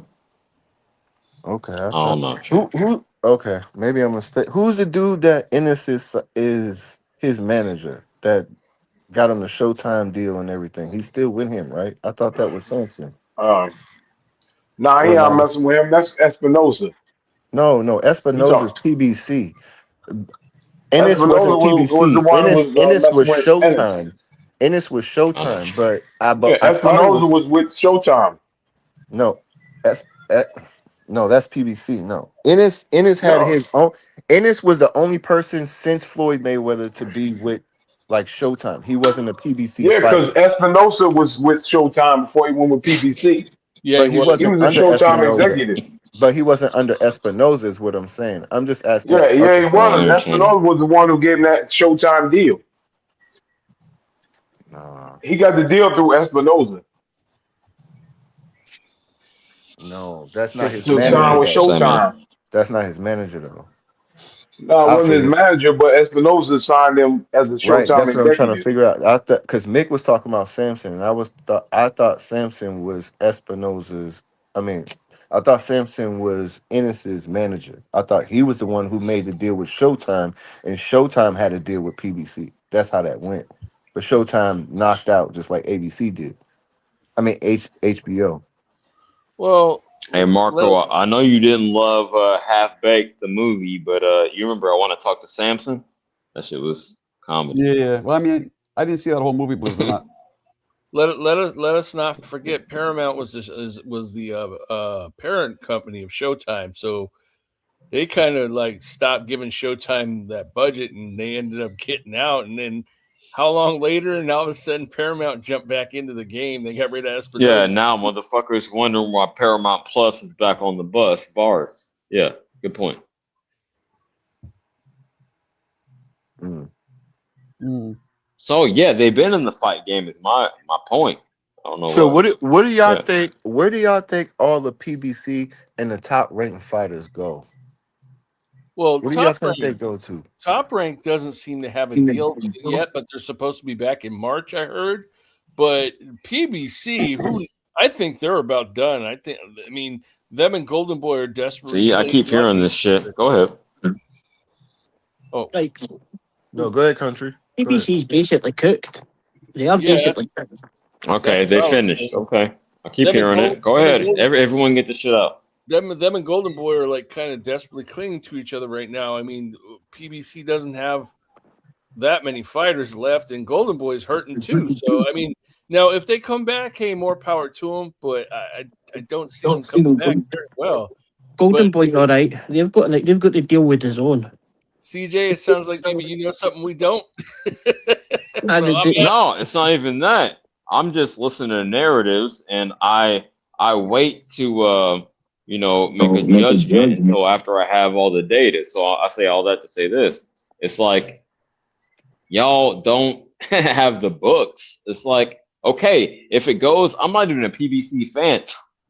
I don't know. Who? Okay, maybe I'm mistaken. Who's the dude that Ennis is his manager that got him the Showtime deal and everything? He's still with him, right? I thought that was Samson. Nah, he not messing with him. That's Espinosa. No, Espinosa's PBC. Ennis wasn't PBC. Ennis was Showtime. Ennis was Showtime, but Espinosa was with Showtime. No, no, that's PBC. No, Ennis had his own. Ennis was the only person since Floyd Mayweather to be with like Showtime. He wasn't a PBC. Yeah, because Espinosa was with Showtime before he went with PBC. Yeah, but he was a Showtime executive. But he wasn't under Espinosa, is what I'm saying. I'm just asking. Yeah, he was. Espinosa was the one who gave him that Showtime deal. He got the deal through Espinoza No, that's not his to Yeah, manager sign with what you though. say, man. Showtime. That's not his manager though. No, it I wasn't his figured. manager, but Espinoza signed him as a Right, Showtime that's what I'm trying to executive. figure out. I thought because Mick was talking about Samson, and I thought Samson was Espinoza's. I mean, I thought Samson was Ennis's manager. I thought he was the one who made the deal with Showtime, and Showtime had a deal with PBC. That's how that went. But Showtime knocked out just like ABC did. I mean HBO. Well, Hey let Marco, us, I know you didn't love Half Baked the movie, but you remember I Want to Talk to Samson? That shit was comedy. Yeah. Well, I mean, I didn't see that whole movie, believe it or not. let us not forget Paramount was the parent company of Showtime, so they kind of like stopped giving Showtime that budget, and they ended up getting out. And then how long later, and all of a sudden Paramount jumped back into the game. They got rid of Yeah, Espinosa. now motherfuckers wondering why Paramount Plus is back on the bars. Yeah, good point. Mm. Mm. So yeah, they've been in the fight game. Is my point. I don't know So what. what do y'all Yeah. think? Where do y'all think all the PBC and the top ranked fighters go? Well, Where do y'all think they go to? Top Rank doesn't seem to have a deal yet, but they're supposed to be back in March, I heard. But PBC, who I think they're about done. I mean, them and Golden Boy are desperately. See, I keep hearing this shit. Go ahead. Oh, Like No, go ahead, country. Go ahead. PBC's basically cooked. They are Yeah, basically cooked. Okay, That's they what I was finished. saying. Okay, I keep Them and hearing Gold- it. Go them and ahead. Gold- Everyone get the shit out. them and Golden Boy are like kind of desperately clinging to each other right now. I mean, PBC doesn't have that many fighters left, and Golden Boy's hurting too. So I mean, now if they come back, hey, more power to them. But I don't see them coming back very well. Golden But- Boy's all right. They've got to deal with his own. CJ, it sounds like maybe you know something we don't. And No, it's not even that. I'm just listening to narratives, and I wait to make a judgment until after I have all the data. So I say all that to say this: it's like y'all don't have the books. It's like, okay, if it goes, I'm not even a PBC fan.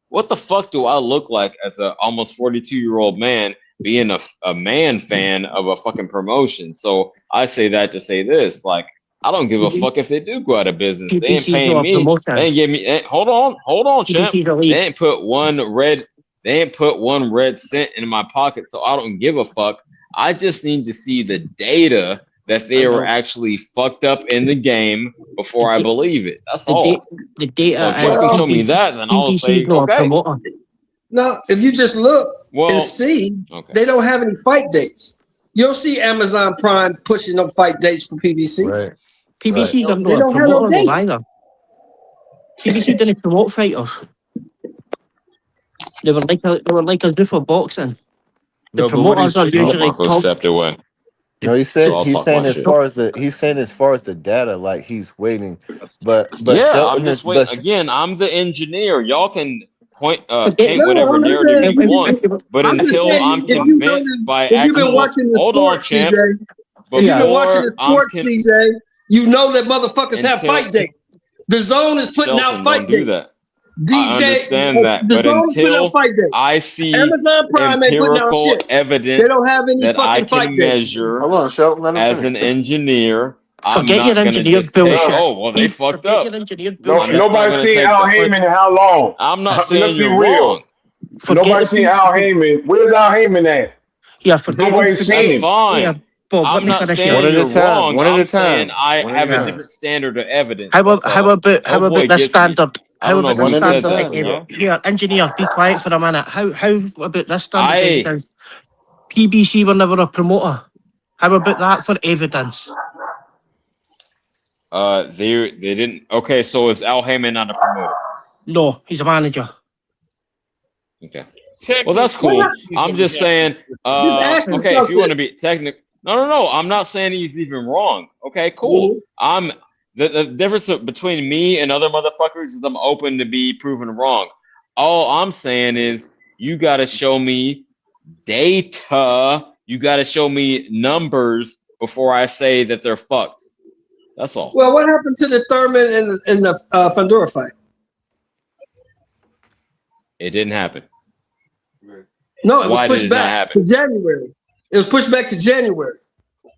What the fuck do I look like as a almost 42-year-old man being a man fan of a fucking promotion? So I say that to say this, like, I don't give a fuck if they do go out of business. They ain't PBC's paying not a me. promoter. They ain't give me. Hold on, champ. PBC's a They league. ain't put one red. They ain't put one red cent in my pocket, so I don't give a fuck. I just need to see the data that they I were know. actually fucked up in the game before I believe it. That's The, all. the data So if you is can show me that, then I'll say PBC's not a okay. promoter. No, if you just look Well, and see, okay. they don't have any fight dates. You don't see Amazon Prime pushing up fight dates for PBC. Right. PBC Right. are They not a don't have no promoter dates. either. PBC didn't promote fighters. They were like a do for boxing. The No, but what promoters are he's, usually Marco top. stepped away. no, he So said I'll he's talk saying my as shit. far as the data, like he's waiting, but Yeah, Shelton I'm just is, waiting. but Again, I'm the engineer. Y'all can Forget- paint No, whatever I'm just narrative saying, you want, but I'm just until saying, I'm if you know convinced by if you've been actual, watching the hold on, sports, champ. CJ, if you've been watching the Before I'm sports, CJ, you know that motherfuckers have Until- fight dates. The Zone is putting Shelton, out fight don't do dates. I understand that, The but Zone is putting out until fight dates. I see Amazon Prime ain't putting out empirical shit. evidence They don't have any that I fucking fight can dates. measure hold on, Shelton, let him as finish. an engineer, I'm Forget not your gonna engineered just take. bullshit. Oh well, they fucked Forget up. your engineered No, bullshit. I'm just not nobody's gonna seen take Al the. Heyman in how long? I'm not Let's saying be you're real. wrong. Nobody's seen Al Heyman. Where's Al Heyman at? Yeah, forget Nobody's forget- seen That's him. fine. Yeah, Bob, let I'm me not finish saying here. One at a you're time, wrong. one at a I'm saying time, I one at a have a time. different standard of evidence. How That's about all. how Oh boy, about this gets me. standard? I How don't know about who this One at a said standard? that time, y'all. Here, engineer, be quiet for a minute. How about this standard I evidence? PBC were never a promoter. How about that for evidence? they didn't. Okay, so is Al Heyman not a promoter? No, he's a manager. Okay. Well, that's Technically, cool. he's I'm a just saying. Just ask him Okay, if you want to something. be technical, no. I'm not saying he's even wrong. Okay, cool. I'm the difference between me and other motherfuckers is I'm open to be proven wrong. All I'm saying is you got to show me data. You got to show me numbers before I say that they're fucked. That's all. Well, what happened to the Thurman and the Fundora fight? It didn't happen. No, it was Why did pushed it not back happen? to January. It was pushed back to January.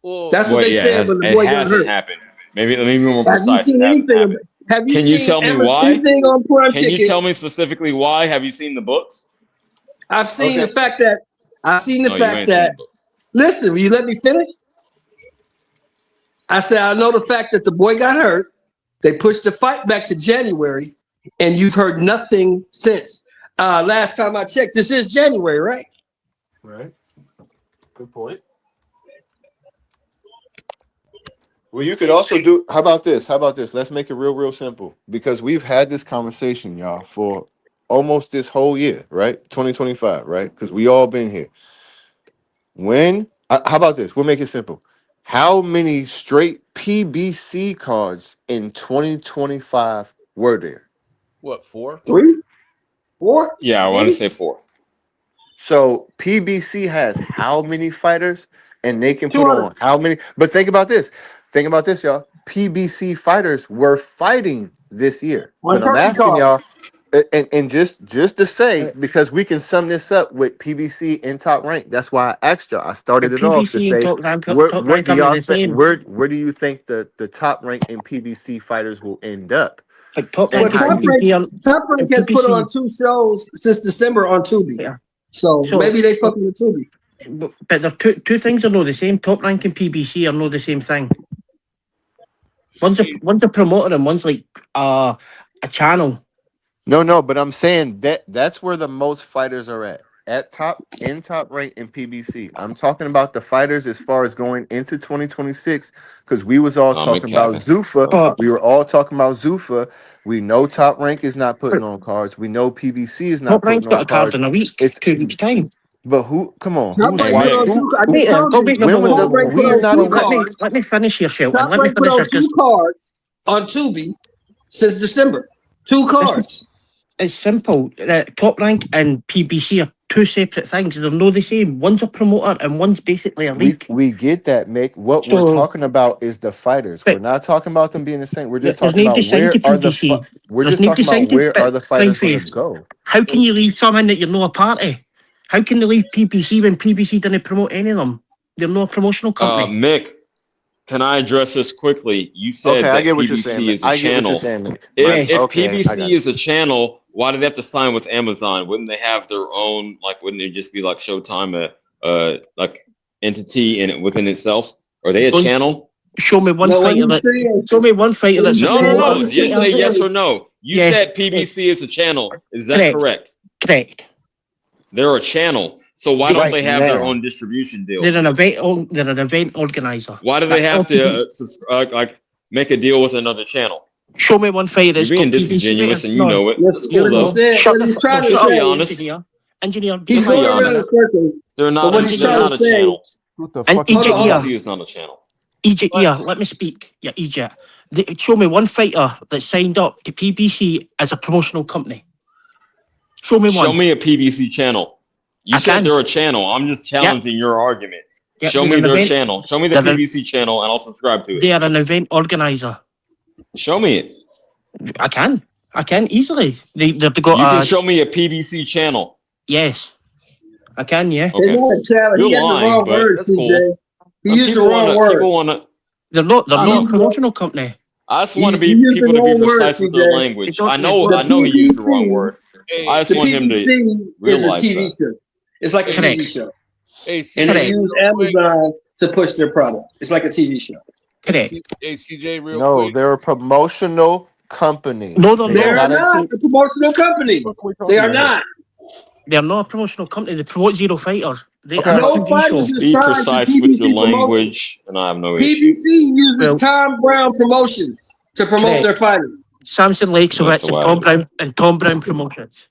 Well, That's what Well, they yeah, said when the it boy got hasn't hurt. happened. Maybe let me be more Have you precise. seen It hasn't anything? happened. Have you Can seen you tell me why? anything on Prime Can Ticket? you tell me specifically why? Have you seen the books? I've seen Okay. the fact that No, you ain't seen the books. listen, will you let me finish? I said I know the fact that the boy got hurt. They pushed the fight back to January, and you've heard nothing since. Last time I checked, this is January, right? Right. Good point. Well, you could also do. How about this? How about this? Let's make it real simple, because we've had this conversation, y'all, for almost this whole year, right? 2025, right? Because we all been here. How about this? We'll make it simple. How many straight PBC cards in 2025 were there? what, 4? 3, 4. Yeah, I want to say 4. So PBC has how many fighters, and they can put 200. on how many? But think about this. Think about this, y'all. PBC fighters were fighting this year. One But I'm turkey asking card. y'all, and just to say, because we can sum this up with PBC in Top Rank. That's why I asked y'all. I started it off to PBC and say, top rank what are do y'all the think? same. Where do you think the Top Rank and PBC fighters will end up? But top Well, rank and Top Top Rank has put PBC. on 2 shows since December on Tubi. Yeah. So So- maybe they fucking with Tubi. But they're two things are not the same. Top rank and PBC are not the same thing. One's a promoter and one's like a channel. No, but I'm saying that's where the most fighters are at Top Rank and PBC. I'm talking about the fighters as far as going into 2026, because we was all talking about Zuffa. But- We were all talking about Zuffa. We know Top Rank is not putting on cards. We know PBC is not Top rank's putting on got a card cards. in a week, It's 2 weeks time. But who? Come on, Top who's Rank Hey, put on Mick. 2. I Wait, just told go you. make When was Top Rank we put on not 2 even- cards. Let me finish here, Shelton. Top Let me Rank put finish on this. 2 cards on Tubi since December. 2 cards. It's simple. Top rank and PBC are two separate things. They're not the same. One's a promoter and one's basically a league. we get that, Mick. What we're So- talking about is the fighters. But- We're not talking about them being the same. We're just There's talking no about design where to are the PBC. we're There's just no talking design about to- where are the fighters going Faith. to go. How can you leave someone that you're not a party? How can they leave PBC when PBC didn't promote any of them? They're not a promotional company. Mick, can I address this quickly? You said Okay, I that get what you're PBC saying. is a I get what channel. you're saying. Mick. If Okay, I got PBC it. is a channel, why do they have to sign with Amazon? Wouldn't they have their own? Like, wouldn't it just be like Showtime, like entity within itself? Are they a Don't- channel? Show me one No, what fighter he's that. saying- Show me one fighter that's. No. Well, You say yes or no. You Yes. said PBC is a channel. Is that Correct. correct? Correct. They're a channel. So why don't Right they have their now. own distribution deal? They're an event. They're an event organizer. Why do they That's have all to PBC. like make a deal with another channel? Show me one fighter that's You're being got PBC. disingenuous and you No, know it. Yes, That's you're cool what he though. said. Shut What the he's fuck trying to up. Just be say. honest. Engineer. He's Be going around in honest. circles. They're not. what he's They're trying not to a say- channel. What the And fuck? is Egypt, going yeah. on? PBC is not a channel. Egypt, let me speak. Yeah, Egypt. Show me one fighter that signed up to PBC as a promotional company. Show me one. Show me a PBC channel. You I said can. they're a channel. I'm just challenging your argument. Yeah, Show there's me an their event- channel. Show me the there's a- PBC channel, and I'll subscribe to it. They are an event organizer. Show me it. I can easily. They've got You can a show me a PBC channel. yes. I can, yeah. Okay. They're not a channel. He You're used the lying, wrong but word, that's CJ. cool. He used the wrong People word. wanna. They're not Uh-huh. a promotional company. I just want to You be used people the to be wrong word, precise with their CJ. language. They don't- I know The he used the wrong PBC word. Hey, I just The want him to PBC is a realize TV that. show. It's like a Correct. TV show. hey, And they Correct. use Amazon to push their product. It's like a TV show. Correct. Hey, CJ, real No, quick. they're a promotional company. No, they're They are not. not a promotional company. They are not. They're not a promotional company. They promote zero fighters. They Okay. are a No TV fighters show. is Be signed to precise PBC with your Promotions. language, and I have no issue. PBC uses Well- Tom Brown Promotions to promote Correct. their fighters. Samson Lakes That's and wild. Tom Brown Promotions.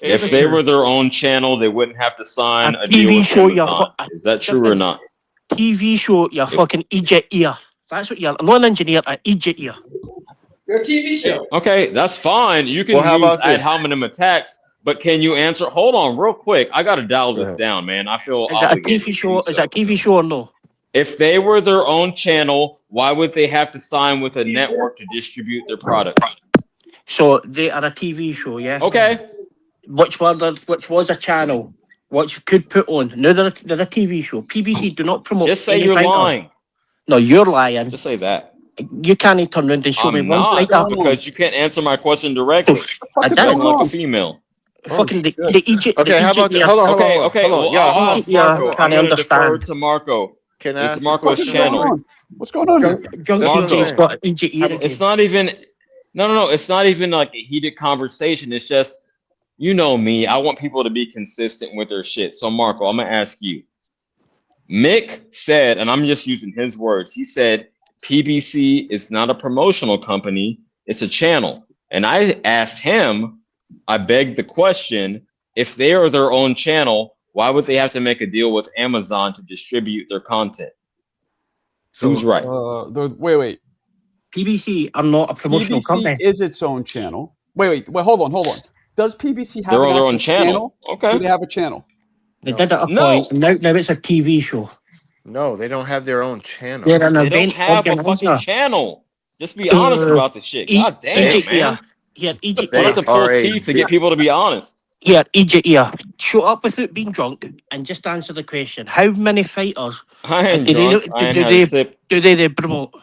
If they were their own channel, they wouldn't have to sign A a deal TV with show, you're Amazon. Is that true or not? TV show, you're fucking Egypt ear. That's what you're. I'm not an engineer, an Egypt ear. They're a TV show. Okay, that's fine. You can Well, how use about ad this? hominem attacks, but can you answer? Hold on, real quick. I got to dial Go this ahead. down, man. I feel Is that a obligated TV to show? do Is so. that a TV show or no? If they were their own channel, why would they have to sign with a network to distribute their product? So they are a TV show, yeah. Okay. Which was a channel, which you could put on. Now they're a TV show. PBC do not promote. Just say any you're fighter. lying. No, you're lying. Just say that. You can't turn around and show me I'm one not fighter. because you can't answer my question directly. I is did. Acting going like a on? female. Fucking shit. the Egypt. Okay, the how about Egypt that? Hold on, hold on, Okay, hold on. okay. Hold on. Well, Y'all, I'll hold on. ask Yeah, Marco. I'm can't going to defer understand. to Marco. Can I It's ask a Marco's What is question? going channel. on? What's going on here? Drunk That's what I'm CJ's saying. got Egypt ear. It's not even no. It's not even like a heated conversation. It's just, you know me. I want people to be consistent with their shit. So Marco, I'm gonna ask you. Mick said, and I'm just using his words. He said PBC is not a promotional company. It's a channel. And I asked him. I begged the question: if they are their own channel, why would they have to make a deal with Amazon to distribute their content? Who's right? Wait. PBC are not a promotional PBC company. is its own channel. Wait. Hold on. Does PBC have They're an on their own actual channel. Do Okay. they have a channel? They No. did at a No. point. Now it's a TV show. No, they don't have their own channel. They're an They don't event have a organizer. fucking channel. Just be honest about the shit. God damn, Egypt man. ear. Here, Egypt Why They have ear. to pull are a teeth to get people to be honest? Here, Egypt ear. Shut up without being drunk and just answer the question. How many fighters I ain't do drunk. I ain't had a sip. they promote?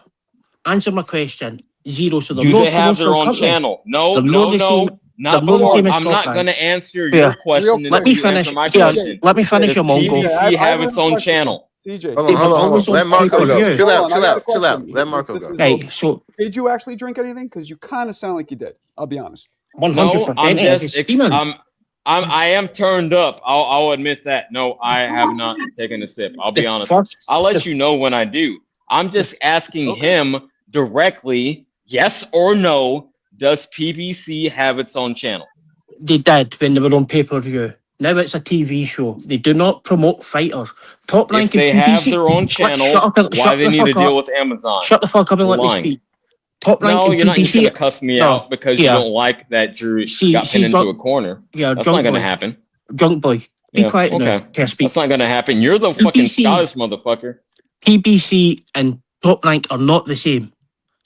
Answer my question. Zero. So they're Do no they have their promotional own company. channel? No, They're no, not the no. same. Not They're not the before. same as I'm not Scotland. going to answer Yeah. your question Real Let until me you finish. answer my Yeah, question. let me finish Does your Mongo. PBC I have have its a own question. channel? CJ. Hold They on, were hold on, always hold on. on Let Marco go. pay-per-view. Chill Hold out, on, I chill got a out, chill out. question. Let Marco This go. is Hey, so Did you actually drink anything? Because you kind of sound like you did. I'll be honest. 100%. No, I'm It's just steaming. I am turned up. I'll admit that. No, I have not taken a sip. I'll be The honest. first, I'll let the, you know when I do. I'm just asking Okay. him directly, yes or no, does PBC have its own channel? they did when they were on pay-per-view. Now it's a TV show. They do not promote fighters. Top If rank they is have PBC. their own Shut channel, up and why shut they the need to fuck deal up. with Amazon? Shut the fuck up and You're let me lying. speak. Top rank No, is you're not just PBC. gonna cuss me No, out because you yeah. don't like that Drew See, got pinned into a drunk, corner. yeah, That's not drunk gonna boy, happen. drunk boy. Be Yeah, quiet now. okay. Can I speak? That's not gonna happen. You're the fucking PBC, Scottish motherfucker. PBC and Top Rank are not the same.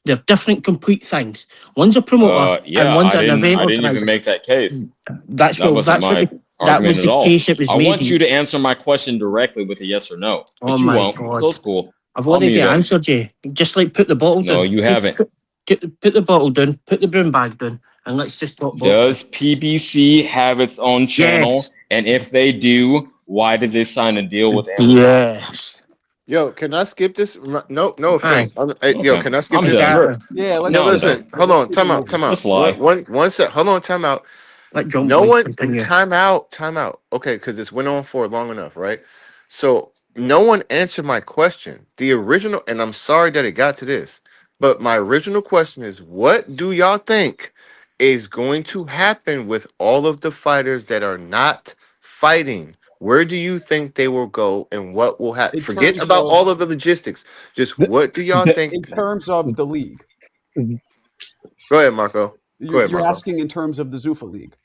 They're different, complete things. One's a promoter and Yeah, one's I an didn't event even organizer. make that case. That's That well, wasn't that's what my that argument was at the all. case it was I made. want you to answer my question directly with a yes or no, Oh but you my won't. god! So it's cool. I've I'll already mute up. answered you. Just like put the bottle No, down. you haven't. Put the bottle down. Put the broom bag down, and let's just talk boxing. Does PBC have its own channel? Yes. And if they do, why did they sign a deal with Amazon? Yes. Yo, can I skip this? No Aye. offense. Yo, Okay. can I skip I'm this? done. Look, Yeah, let's No, I'm listen. done. Hold on. keep Time it out. moving. Time out. Just lie. One sec. Hold on. Time out. Let John No Boy one. continue. Time out. Time out. Okay, because this went on for long enough, right? So no one answered my question. The original, and I'm sorry that it got to this, but my original question is, what do y'all think is going to happen with all of the fighters that are not fighting? Where do you think they will go, and what will happen? In Forget terms about of all of the logistics. Just what do y'all think? in terms of the league, Go ahead, Marco. Go ahead, you're Marco. asking in terms of the Zuffa League.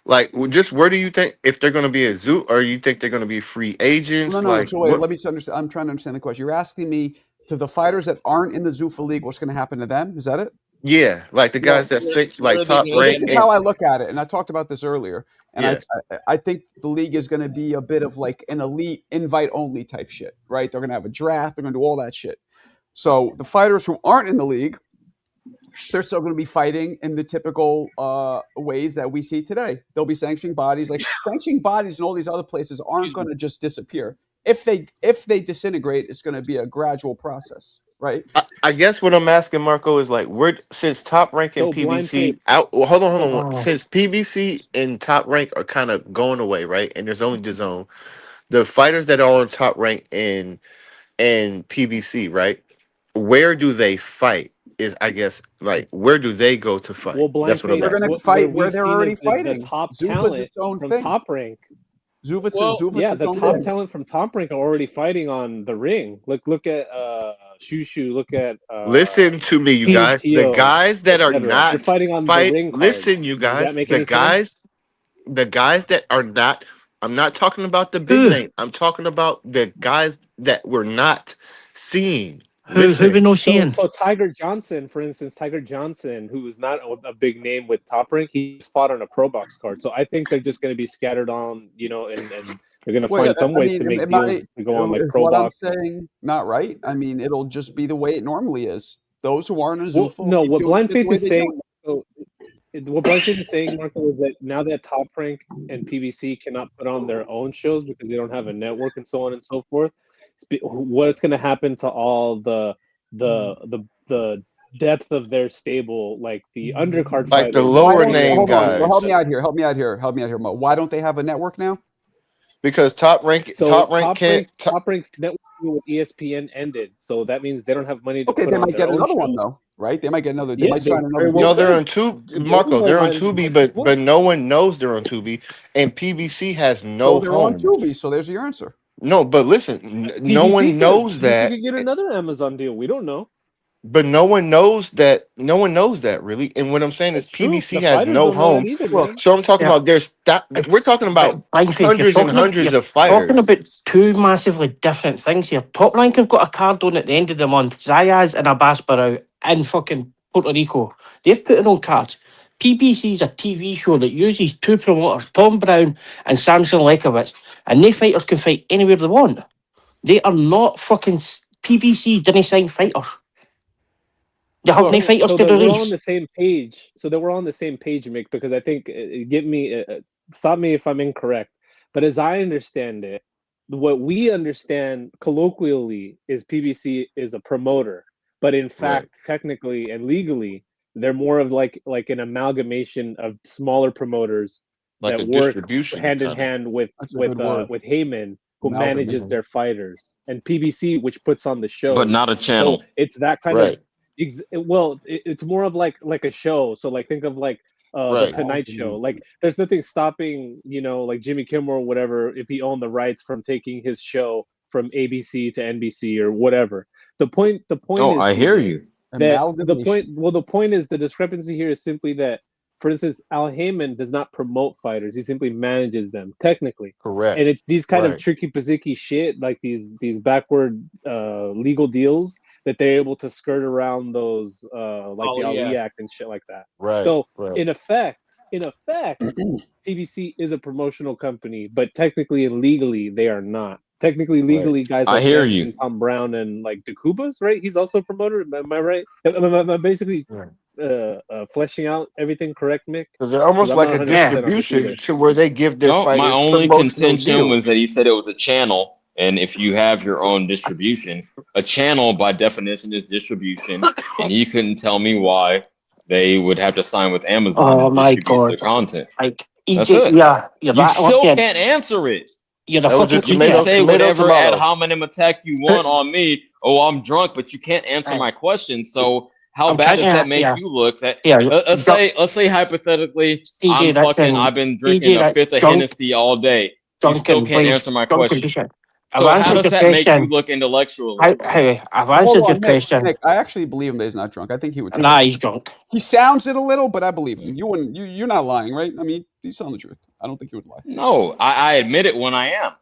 Like, just where do you think, if they're going to be a zoo, or you think they're going to be free agents? No. Like, So wait, what- let me just understand. I'm trying to understand the question. You're asking me to the fighters that aren't in the Zuffa League, what's going to happen to them? Is that it? yeah, like the guys that sit where like are they top gonna rank. This is get how I look at it, and I talked about this earlier. And Yeah. I think the league is going to be a bit of like an elite invite only type shit, right? They're going to have a draft. They're going to do all that shit. So the fighters who aren't in the league, they're still going to be fighting in the typical ways that we see today. They'll be sanctioning bodies. Like sanctioning bodies and all these other places aren't going to just disappear. If they disintegrate, it's going to be a gradual process, right? I guess what I'm asking Marco is like, where since Top Rank and So blind PBC tape. out. Well, hold on. Oh. Since PBC and Top Rank are kind of going away, right? And there's only DAZN. The fighters that are on Top Rank and PBC, right? Where do they fight? Is I guess like where do they go to fight? Well, blind That's what I'm tape. They're asking. going to What fight where we've they're seen already is the fighting. top Zuffa's talent its own from thing. Top Rank. Zuffa's Yeah, its the own top thing. talent from Top Rank are already fighting on the ring. Look at Shushu. Look at Listen to me, you guys. The Tio, guys that are etc. They're not fighting on the ring cards. Listen, you Does that guys. make The any sense? guys that are not I'm not talking about the big Who? name. I'm talking about the guys that we're not seeing. Who we Listen, no So, seeing? so Tiger Johnson, for instance, Tiger Johnson, who is not a big name with Top Rank, he's fought on a Pro Box card. So I think they're just going to be scattered on, and they're going to Wait, find some I ways mean, to make am I deals to go on like is Pro what I'm Box. saying not right? I mean, it'll just be the way it normally is. Those who aren't a Well, Zuffa will no, keep what doing Blind shit the Faith way is they do saying, it. what Blind Faith is saying, Marco, is that now that Top Rank and PBC cannot put on their own shows because they don't have a network and so on and so forth, what's going to happen to all the depth of their stable, like the undercard like the fighters? Why lower don't name hold on? Well, help guys, me out here. Help me out here. Help me out here, Mo. Why don't they have a network now? because So top rank can't. Top Rank's network deal with ESPN ended, so that means they don't have money to Okay, put they on might their get own another show. one though, right? They might get another. They Yeah, might they sign another very well deal. No, they're could. on Tubi, They Marco. very They're on well Tubi, might as but well. no one knows they're on Tubi, and PBC has So no they're on home. Tubi. So there's your answer. No, but listen, no PBC one knows could that. get another Amazon deal. We don't know. But no one knows that. No one knows that really. And what I'm saying is That's true. PBC The has fighters no don't know that home. either, Look, man. So I'm talking Yeah. about we're talking about Blind Faith, hundreds and hundreds of you're talking fighters. about two massively different things here. Top Rank have got a card on at the end of the month. Zayas and Abbas Barrow in fucking Puerto Rico. They're putting on cards. PBC is a TV show that uses two promoters, Tom Brown and Samson Lekowitz, and they fighters can fight anywhere they want. They are not fucking PBC didn't sign fighters. They have no So, fighters so to that we're on release. the same page. So that we're on the same page, Mick, because I think get me, stop me if I'm incorrect. But as I understand it, what we understand colloquially is PBC is a promoter, but in Right. fact, technically and legally, they're more of like an amalgamation of smaller promoters Like that a work distribution hand in kinda. hand with that's a good word. Heyman, who Amalgamation. manages their fighters, and PBC, which puts on the show. but not a channel. So it's that kind Right. of it's more of like a show. So like think of like the Right. Tonight Show. Like there's nothing stopping, like Jimmy Kimmel or whatever, if he owned the rights from taking his show from ABC to NBC or whatever. The point Oh, is, I hear CJ, you. that the Amalgamation. point is the discrepancy here is simply that, for instance, Al Heyman does not promote fighters; he simply manages them technically. Correct. And it's these kind of Right. tricky pizzicky shit, like these backward legal deals that they're able to skirt around those like the Ali Act and shit like that. Right. So Right. in effect, PBC is a promotional company, but technically and legally they are not. Technically, legally, guys I like hear Samson, you. Tom Brown, and like Decubas, right? He's also a promoter. Am I right? Am I basically fleshing out everything correct, Mick? Because they're almost 'Cause I'm like not a 100% on this distribution either. to where they give their No, my fighters only promotional contention deals. was that he said it was a channel, and if you have your own distribution, a channel by definition is distribution, and he couldn't tell me why they would have to sign with Amazon Oh to my distribute their God. content. Like That's EJ, it. yeah, you're You that still lucky. can't answer it. You're the That was fucking just You tomato- can say tomato, whatever ad tomato. hominem attack you want on me. Oh, I'm drunk, but you can't answer my question. So how I'm bad trying does to- that make yeah. you look? That Yeah, let's say hypothetically, CJ, I'm that's fucking. in- I've been drinking CJ, a that's fifth of drunk- Hennessy all day. You Duncan, still can't please. answer my Duncan, question. listen. So I've how answered does your that make question. you look intellectually? I've Hold answered your on, question. Nick, I actually believe him that he's not drunk. I think he would tell Nah, you. he's drunk. He sounds it a little, but I believe him. You wouldn't. You're not lying, right? I mean, he's telling the truth. I don't think he would lie. No, I admit it when I am.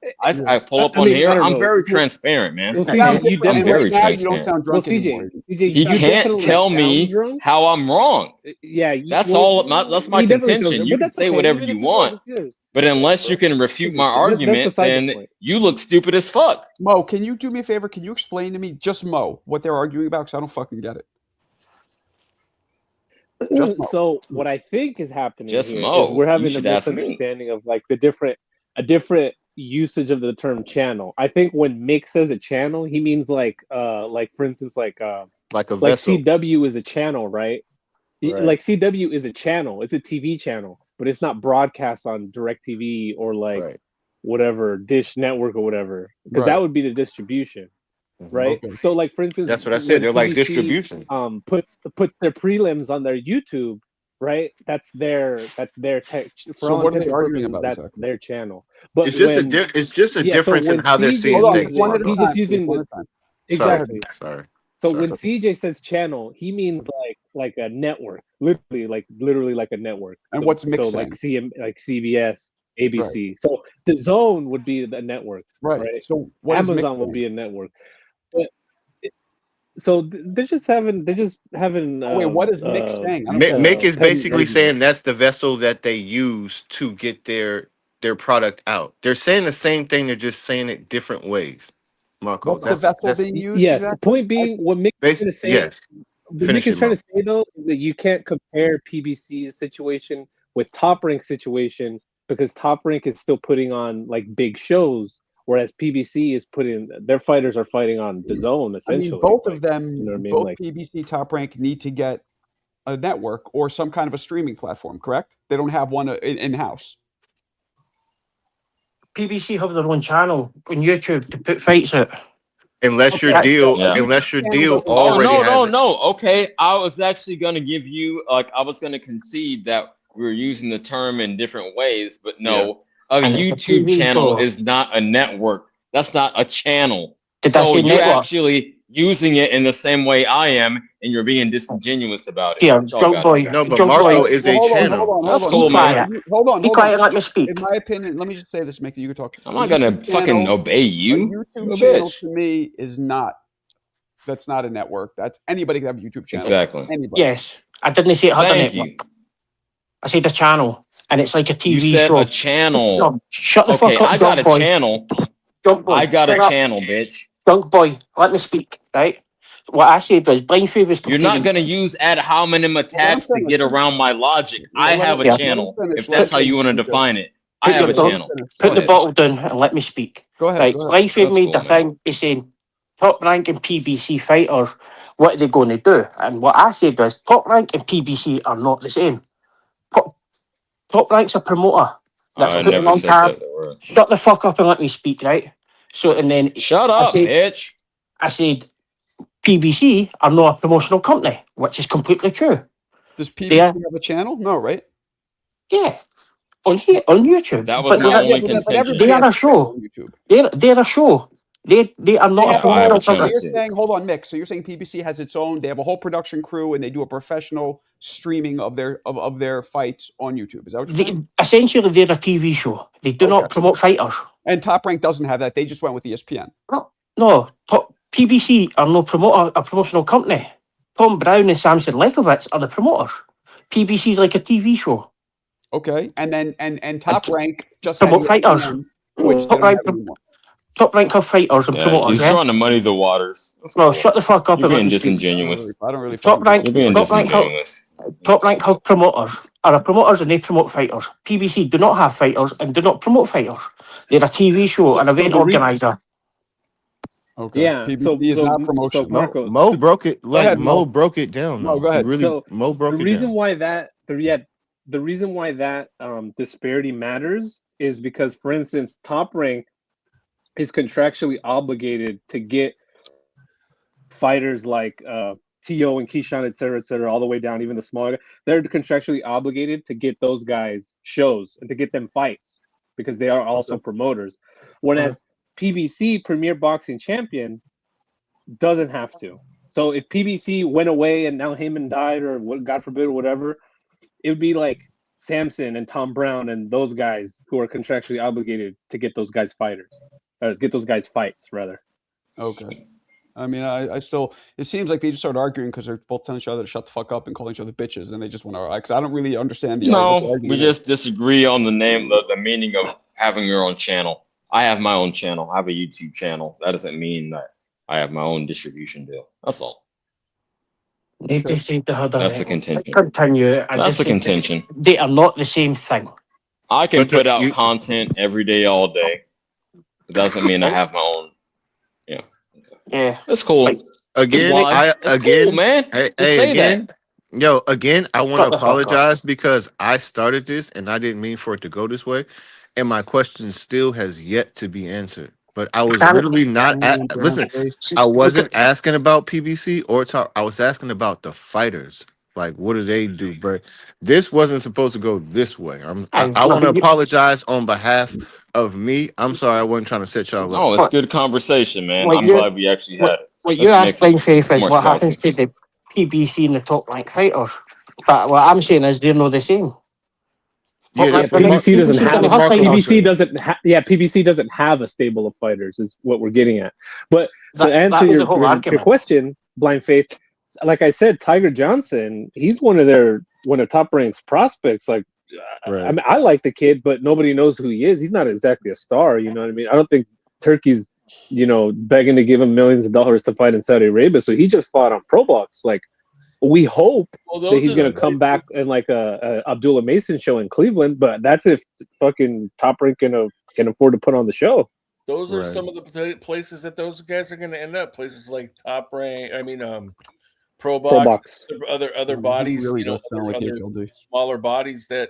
I pull up I on mean, here. I don't I'm know. very Well, transparent, man. Well, You sound CJ, you different, and very right now you don't transparent. sound Well, drunk anymore. CJ, He you can't definitely tell sound me drunk. how I'm wrong. Yeah, That's all. That's my he definitely sounds contention. drunk, You but can that's say okay, whatever even you if he was, want, who cares? but unless you can refute my That's argument, beside the then point. you look stupid as fuck. Mo, can you do me a favor? Can you explain to me, just Mo, what they're arguing about? Because I don't fucking get it. Just Mo. So what I think is happening Just here Mo. is we're You having a should ask me. misunderstanding of like a different usage of the term channel. I think when Mick says a channel, he means like for instance Like a like vessel. CW is a channel, right? Right. Like CW is a channel. It's a TV channel, but it's not broadcast on DirecTV or like Right. whatever Dish Network or whatever, because Right. that would be the distribution, right? Okay. So like for instance, That's what I when said. They're like PBC, distribution. puts their prelims on their YouTube, right? That's their tech. For So all what are intents they and arguing purposes, about that's exactly? their channel. But It's just when, it's just a yeah, so difference in when how they're CJ seeing Hold on, things. one at a he's Marco. just time. using One the at a time. exactly. Sorry. So Sorry. when CJ says channel, he means like a network, literally like a network. And so, what's Mick so like saying? CBS, ABC. So the Zone would be the network, Right. right? So what is Mick Amazon would saying? be a network. But they're just having Wait, what is Mick saying? I don't Mick, get Mick is petty basically arguments. saying that's the vessel that they use to get their product out. They're saying the same thing. They're just saying it different ways. Marco, What's the vessel being used Yes. exactly? Point being, what Mick is trying to say. yes. What Finish Mick is it, trying Mo. to say though is that you can't compare PBC's situation with Top Rank situation because Top Rank is still putting on like big shows, whereas PBC is putting their fighters are fighting on the Zone I essentially. mean, both like, of them, you know what I mean? both Like, PBC, Top Rank need to get a network or some kind of a streaming platform, correct? They don't have one in-house. PBC have their own channel on YouTube to put fights out. Unless your Okay, deal, Yeah. unless your channel deal doesn't- Oh already no, has no, it. no. Okay, I was actually gonna give you I was gonna concede that we were using the term in different ways, but no, a And it's a YouTube TV channel show. is not a network. That's not a channel. Did I So say you're network? actually using it in the same way I am, and you're being disingenuous about it. Here, What y'all Drunk got Boy. there? No, but Drunk Marco Boy. is Well, a hold on, channel. hold on, That's hold cool, on. man. Hold on, Be hold quiet and on. let me speak. In my opinion, let me just say this, Mickey, you can talk. I'm not gonna YouTube fucking channel- obey A you. YouTube You a channel bitch. to me is not. That's not a network. That's anybody can have a YouTube channel. Exactly. Anybody. Yes. I didn't say it had a Thank network. you. I said a channel. And it's like a You TV said show. a channel. No, shut the Okay, fuck up, I got Drunk a Boy. channel. Drunk Boy. I got a Shut up. channel, bitch. Drunk Boy. Let me speak, right? What I said was Blind Favors You're not gonna use ad hominem attacks to get around my logic. I have a Yeah. channel. Let him finish, If that's let how him you want to finish. define it, I Put have your a tongue- channel. Go Put the ahead. bottle down and let me speak. Go ahead. Right. Go ahead. Blind Favor That's made cool, the man. thing. He's saying Top Rank and PBC fighters, what are they going to do? And what I said was Top Rank and PBC are not the same. Top Rank's a promoter. That's I putting never on said cards. that word. Shut the fuck up and let me speak, right? So, and then Shut up, bitch. I said PBC are not a promotional company, which is completely true. Does PBC Yeah. have a channel? No, right? Yeah, on here on YouTube. That was my they're- only but contention. everybody They are has a show. on YouTube. They're a show. They are not a I have promotional a channel company. You're too. saying, hold on, Mick. So you're saying PBC has its own. They have a whole production crew, and they do a professional streaming of their fights on YouTube. Is that what you're saying? Essentially, they're a TV show. They do not Okay. promote fighters. And Top Rank doesn't have that. They just went with ESPN. No, PBC are no a promotional company. Tom Brown and Samson Lekovitz are the promoters. PBC is like a TV show. Okay, and then and Top It's- Rank just had promote fighters. ESPN, which they Top don't rank, have anymore. top rank have fighters and Yeah, promoters. he's Yeah? trying to muddy the waters. That's No, cool. shut the fuck up You're and let being me speak. disingenuous. I don't really. Top rank, You're being top rank, disingenuous. top rank have promoters. Are promoters and they promote fighters. PBC do not have fighters and do not promote fighters. They're a TV show and event the organizer. Okay. Yeah, PBC is not promotion. so Marco, Mo broke it like ahead, Mo Mo. broke it down. Mo, though. go ahead. He really, So, Mo broke the it reason down. why that the reason why that disparity matters is because, for instance, Top Rank is contractually obligated to get fighters like T.O. and Keyshawn, et cetera, all the way down, even the smaller guys. They're contractually obligated to get those guys shows and to get them fights because they are also promoters. Whereas PBC, Premier Boxing Champion, doesn't have to. So if PBC went away and now Heyman died or what, God forbid, or whatever, it would be like Samson and Tom Brown and those guys who are contractually obligated to get those guys fighters, or get those guys fights rather. Okay. I mean, I still. It seems like they just started arguing because they're both telling each other to shut the fuck up and calling each other bitches, and they just want to. Because I don't really understand the. what the No, argument we is. just disagree on the name, the meaning of having your own channel. I have my own channel. I have a YouTube channel. That doesn't mean that I have my own distribution deal. That's all. They seem to have That's the contention. Continue. That's the contention. They are not the same thing. I can But put out you- content every day, all day. It doesn't mean I have my own. Yeah, Yeah. that's cool. Like, Again, Why? That's cool, man. Hey, Just say again, yo, again, I want Shut to the fuck up. apologize because I started this and I didn't mean for it to go this way, and my question still has yet to be answered. But I was Damn it. literally not listen. I wasn't asking about PBC or talk. I was asking about the fighters. Like, what do they do? But this wasn't supposed to go this way. I no, want to but you- apologize on behalf of me. I'm sorry, I wasn't trying to set y'all No, up. it's good conversation, man. Well, I'm you're- glad we actually had it. What Let's you make asked Blind Faith is more what happens to spicy. the PBC and the top rank fighters. But what I'm saying is they're not the same. Yeah, that's that's what what PBC doesn't PBC have don't have fighters. PBC doesn't have a stable of fighters is what we're getting at. But to That answer was the your, whole your argument. question, Blind Faith, like I said, Tiger Johnson, he's one of Top Rank's prospects. Like, I Right. mean, I like the kid, but nobody knows who he is. He's not exactly a star. You know what I mean? I don't think Turkey's, begging to give him millions of dollars to fight in Saudi Arabia. So he just fought on Pro Box. Like, we hope Well, that those he's are going the to come places- back in like a Abdullah Mason show in Cleveland, but that's if fucking Top Rank can afford to put on the show. Those are Right. some of the places that those guys are going to end up. Places like Top Rank. I mean, Pro Pro Box. Box. Other He bodies. really does sound like other HLD. smaller bodies that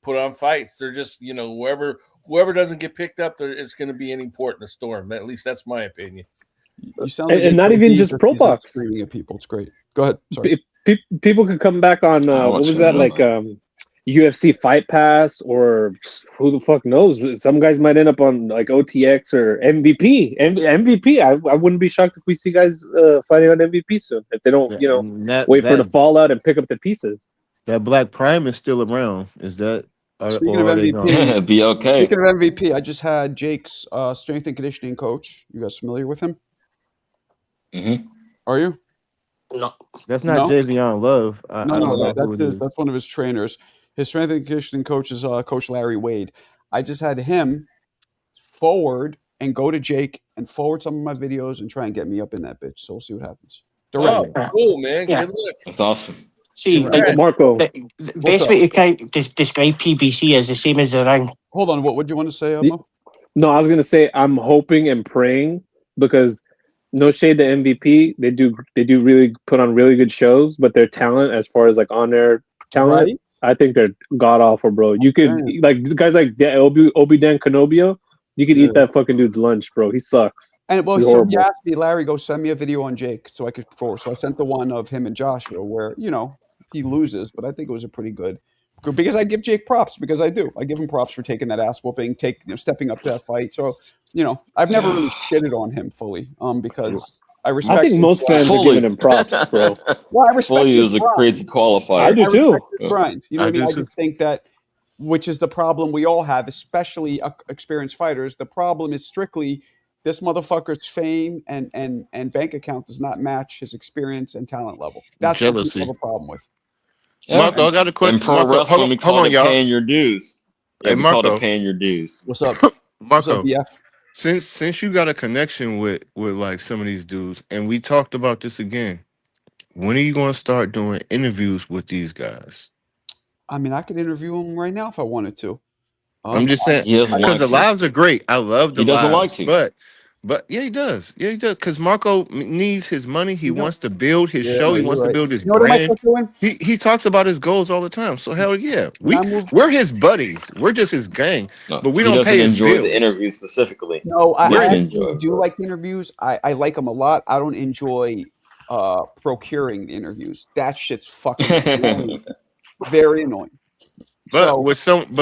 put on fights. They're just whoever doesn't get picked up, it's going to be any port in a storm. At least that's my opinion. You sound And like not even HLD, just Pro he's not Box. screaming at people. It's great. Go ahead. Sorry. People could come back on I what want was you that to know like UFC Fight Pass, or who the fuck knows? Some guys might end up on like OTX or MVP. MVP. I wouldn't be shocked if we see guys fighting on MVP soon if they don't And wait for the fallout and pick up the pieces. that Black Prime is still around. Is that? Speaking or of are they MVP, gone? Be okay. Speaking of MVP, I just had Jake's strength and conditioning coach. You guys familiar with him? Mhm. Are you? No. That's not No? Javion Love. I No, don't know who that's it his. is. That's one of his trainers. His strength and conditioning coach is Coach Larry Wade. I just had him forward and go to Jake and forward some of my videos and try and get me up in that bitch. So we'll see what happens. Direct. Oh, cool, man. Yeah. Good luck. That's awesome. See, Right. like, Marco, the best way to describe PBC is the same as the ring. Hold on. What would you want to say, Mo? no, I was gonna say I'm hoping and praying because no shade to MVP, they do really put on really good shows, but their talent as far as like on air talent, Right? I think they're god awful, bro. You could Damn. like guys like Obi Dan Canobio, you could Yeah. eat that fucking dude's lunch, bro. He sucks. And well, He's so horrible. he asked me, Larry, go send me a video on Jake so I could forward. So I sent the one of him and Joshua where, he loses, but I think it was a pretty good because I give Jake props because I do. I give him props for taking that ass whooping, stepping up to that fight. So, I've never really shitted on him fully because I respect I think his most grind. fans are giving him props, bro. Well, I respect Fully his is a grind. crazy qualifier. I do I too. respect his grind. You know what I I mean? do I too. just think that, which is the problem we all have, especially experienced fighters. The problem is strictly this motherfucker's fame and bank account does not match his experience and talent level. That's what Jealousy. people have a problem with. Yeah. Marco, I got a In question. pro Marco, wrestling, we hold call on, it y'all. paying your dues. Yeah, Hey, we call Marco. it paying your dues. What's up? What's Marco, up, BF? since you got a connection with like some of these dudes, and we talked about this again, when are you going to start doing interviews with these guys? I mean, I could interview him right now if I wanted to. I'm just saying He doesn't because like the to. lives are great. I love the He doesn't like lives, to. but yeah, he does. Yeah, he does. Because Marco needs his money. He You know- wants to build his Yeah, show. no, He you're wants to right. build his You know what I might brand. start doing? He talks about his goals all the time. So hell yeah, When I moved, we're his buddies. We're just his gang, No, but we he don't doesn't pay his enjoy the bills. interview specifically. no, I Doesn't actually enjoy it, do bro. like interviews. I like them a lot. I don't enjoy procuring the interviews. That shit's fucking annoying. Very annoying. But So with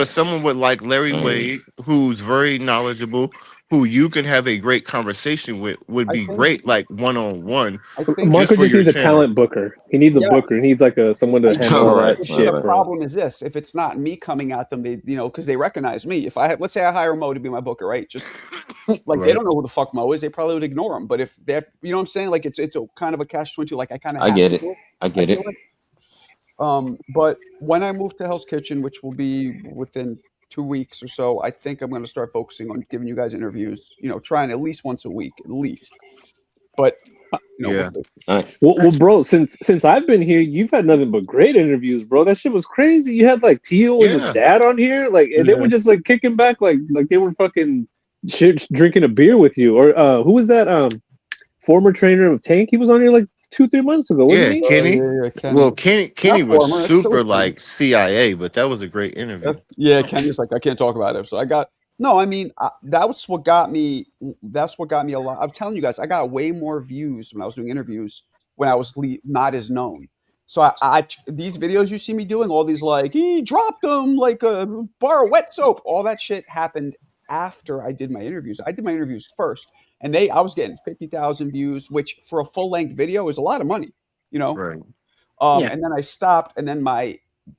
someone with like Larry Mm. Wade, who's very knowledgeable, who you can have a great conversation with, would I be think great, like one-on-one. I think Marco for just your needs a channel. talent booker. He needs a Yeah. booker. He needs like someone to I handle do, all Right, that but shit the for him. problem is this: if it's not me coming at them, they because they recognize me. If let's say I hire Mo to be my booker, right? Just like they Right. don't know who the fuck Mo is, they probably would ignore him. But if they have, you know what I'm saying? Like it's a kind of a catch-22. Like I kind of I have get to it. do it. I I get feel it. like. But when I move to Hell's Kitchen, which will be within 2 weeks or so, I think I'm going to start focusing on giving you guys interviews. Trying at least once a week, at least. But Yeah. we'll see. Nice. Well, bro, since I've been here, you've had nothing but great interviews, bro. That shit was crazy. You had like Tio and his Yeah. dad on here, like, and they Yeah. were just like kicking back, like they were fucking shit, drinking a beer with you. Or who was that? Former trainer of Tank. He was on here like 2-3 months ago, wasn't Yeah, he? Kenny. Yeah, Kenny. Well, Kenny Not was former, that's still super Kenny. like CIA, but that was a great interview. Kenny's like I can't talk about it. So I got no. I mean, that's what got me. That's what got me a lot. I'm telling you guys, I got way more views when I was doing interviews when I was not as known. So I these videos you see me doing, all these like he dropped them like a bar of wet soap. All that shit happened after I did my interviews. I did my interviews first, and I was getting 50,000 views, which for a full length video is a lot of money. Right. Yeah. And then I stopped, and then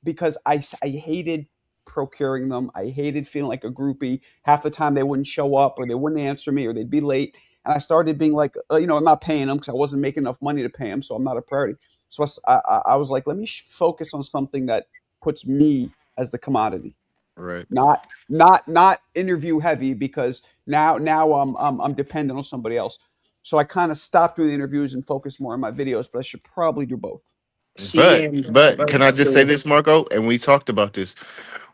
because I hated procuring them. I hated feeling like a groupie. Half the time they wouldn't show up, or they wouldn't answer me, or they'd be late. And I started being like, I'm not paying them because I wasn't making enough money to pay them, so I'm not a priority. So I was like, let me focus on something that puts me as the commodity, Right. not interview heavy, because now I'm dependent on somebody else. So I kind of stopped doing the interviews and focused more on my videos, but I should probably do both. See, But can I just say this, Marco? And we talked about this.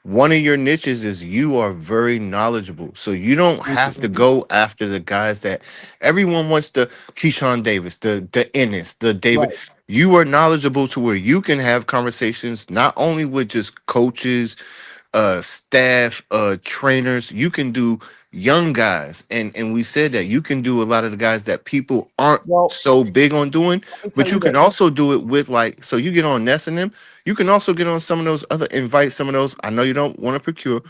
One of your niches is you are very knowledgeable. So you don't Thank you. have to go after the guys that everyone wants, the Keyshawn Davis, the Ennis, the David. Right. You are knowledgeable to where you can have conversations not only with just coaches, staff, trainers. You can do young guys, and we said that you can do a lot of the guys that people aren't Well, so big on doing, let me tell but you you can this. also do it with, like, so you get on Ness and them. You can also get on some of those other, invite some of those. I know you don't want to procure,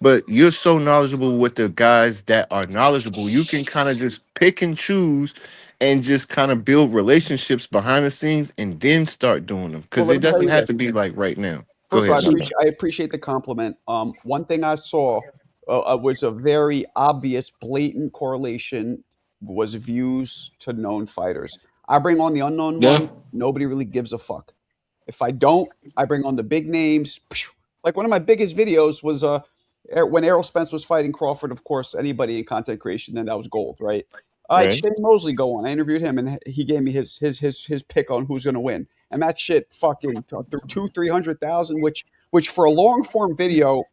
but you're so knowledgeable with the guys that are knowledgeable. You can kind of just pick and choose and just kind of build relationships behind the scenes and then start doing them, Well, because let it me tell doesn't you have this. to be like right now. Go First of all, ahead, Marco. I appreciate the compliment. One thing I saw was a very obvious, blatant correlation, was views to known fighters. I bring on the unknown Yeah. one. Nobody really gives a fuck. If I don't, I bring on the big names. Like one of my biggest videos was when Errol Spence was fighting Crawford. Of course, anybody in content creation, then that was gold, right? I had Right. Shane Mosley go on. I interviewed him, and he gave me his pick on who's going to win, and that shit fucking 300,000, which for a long form video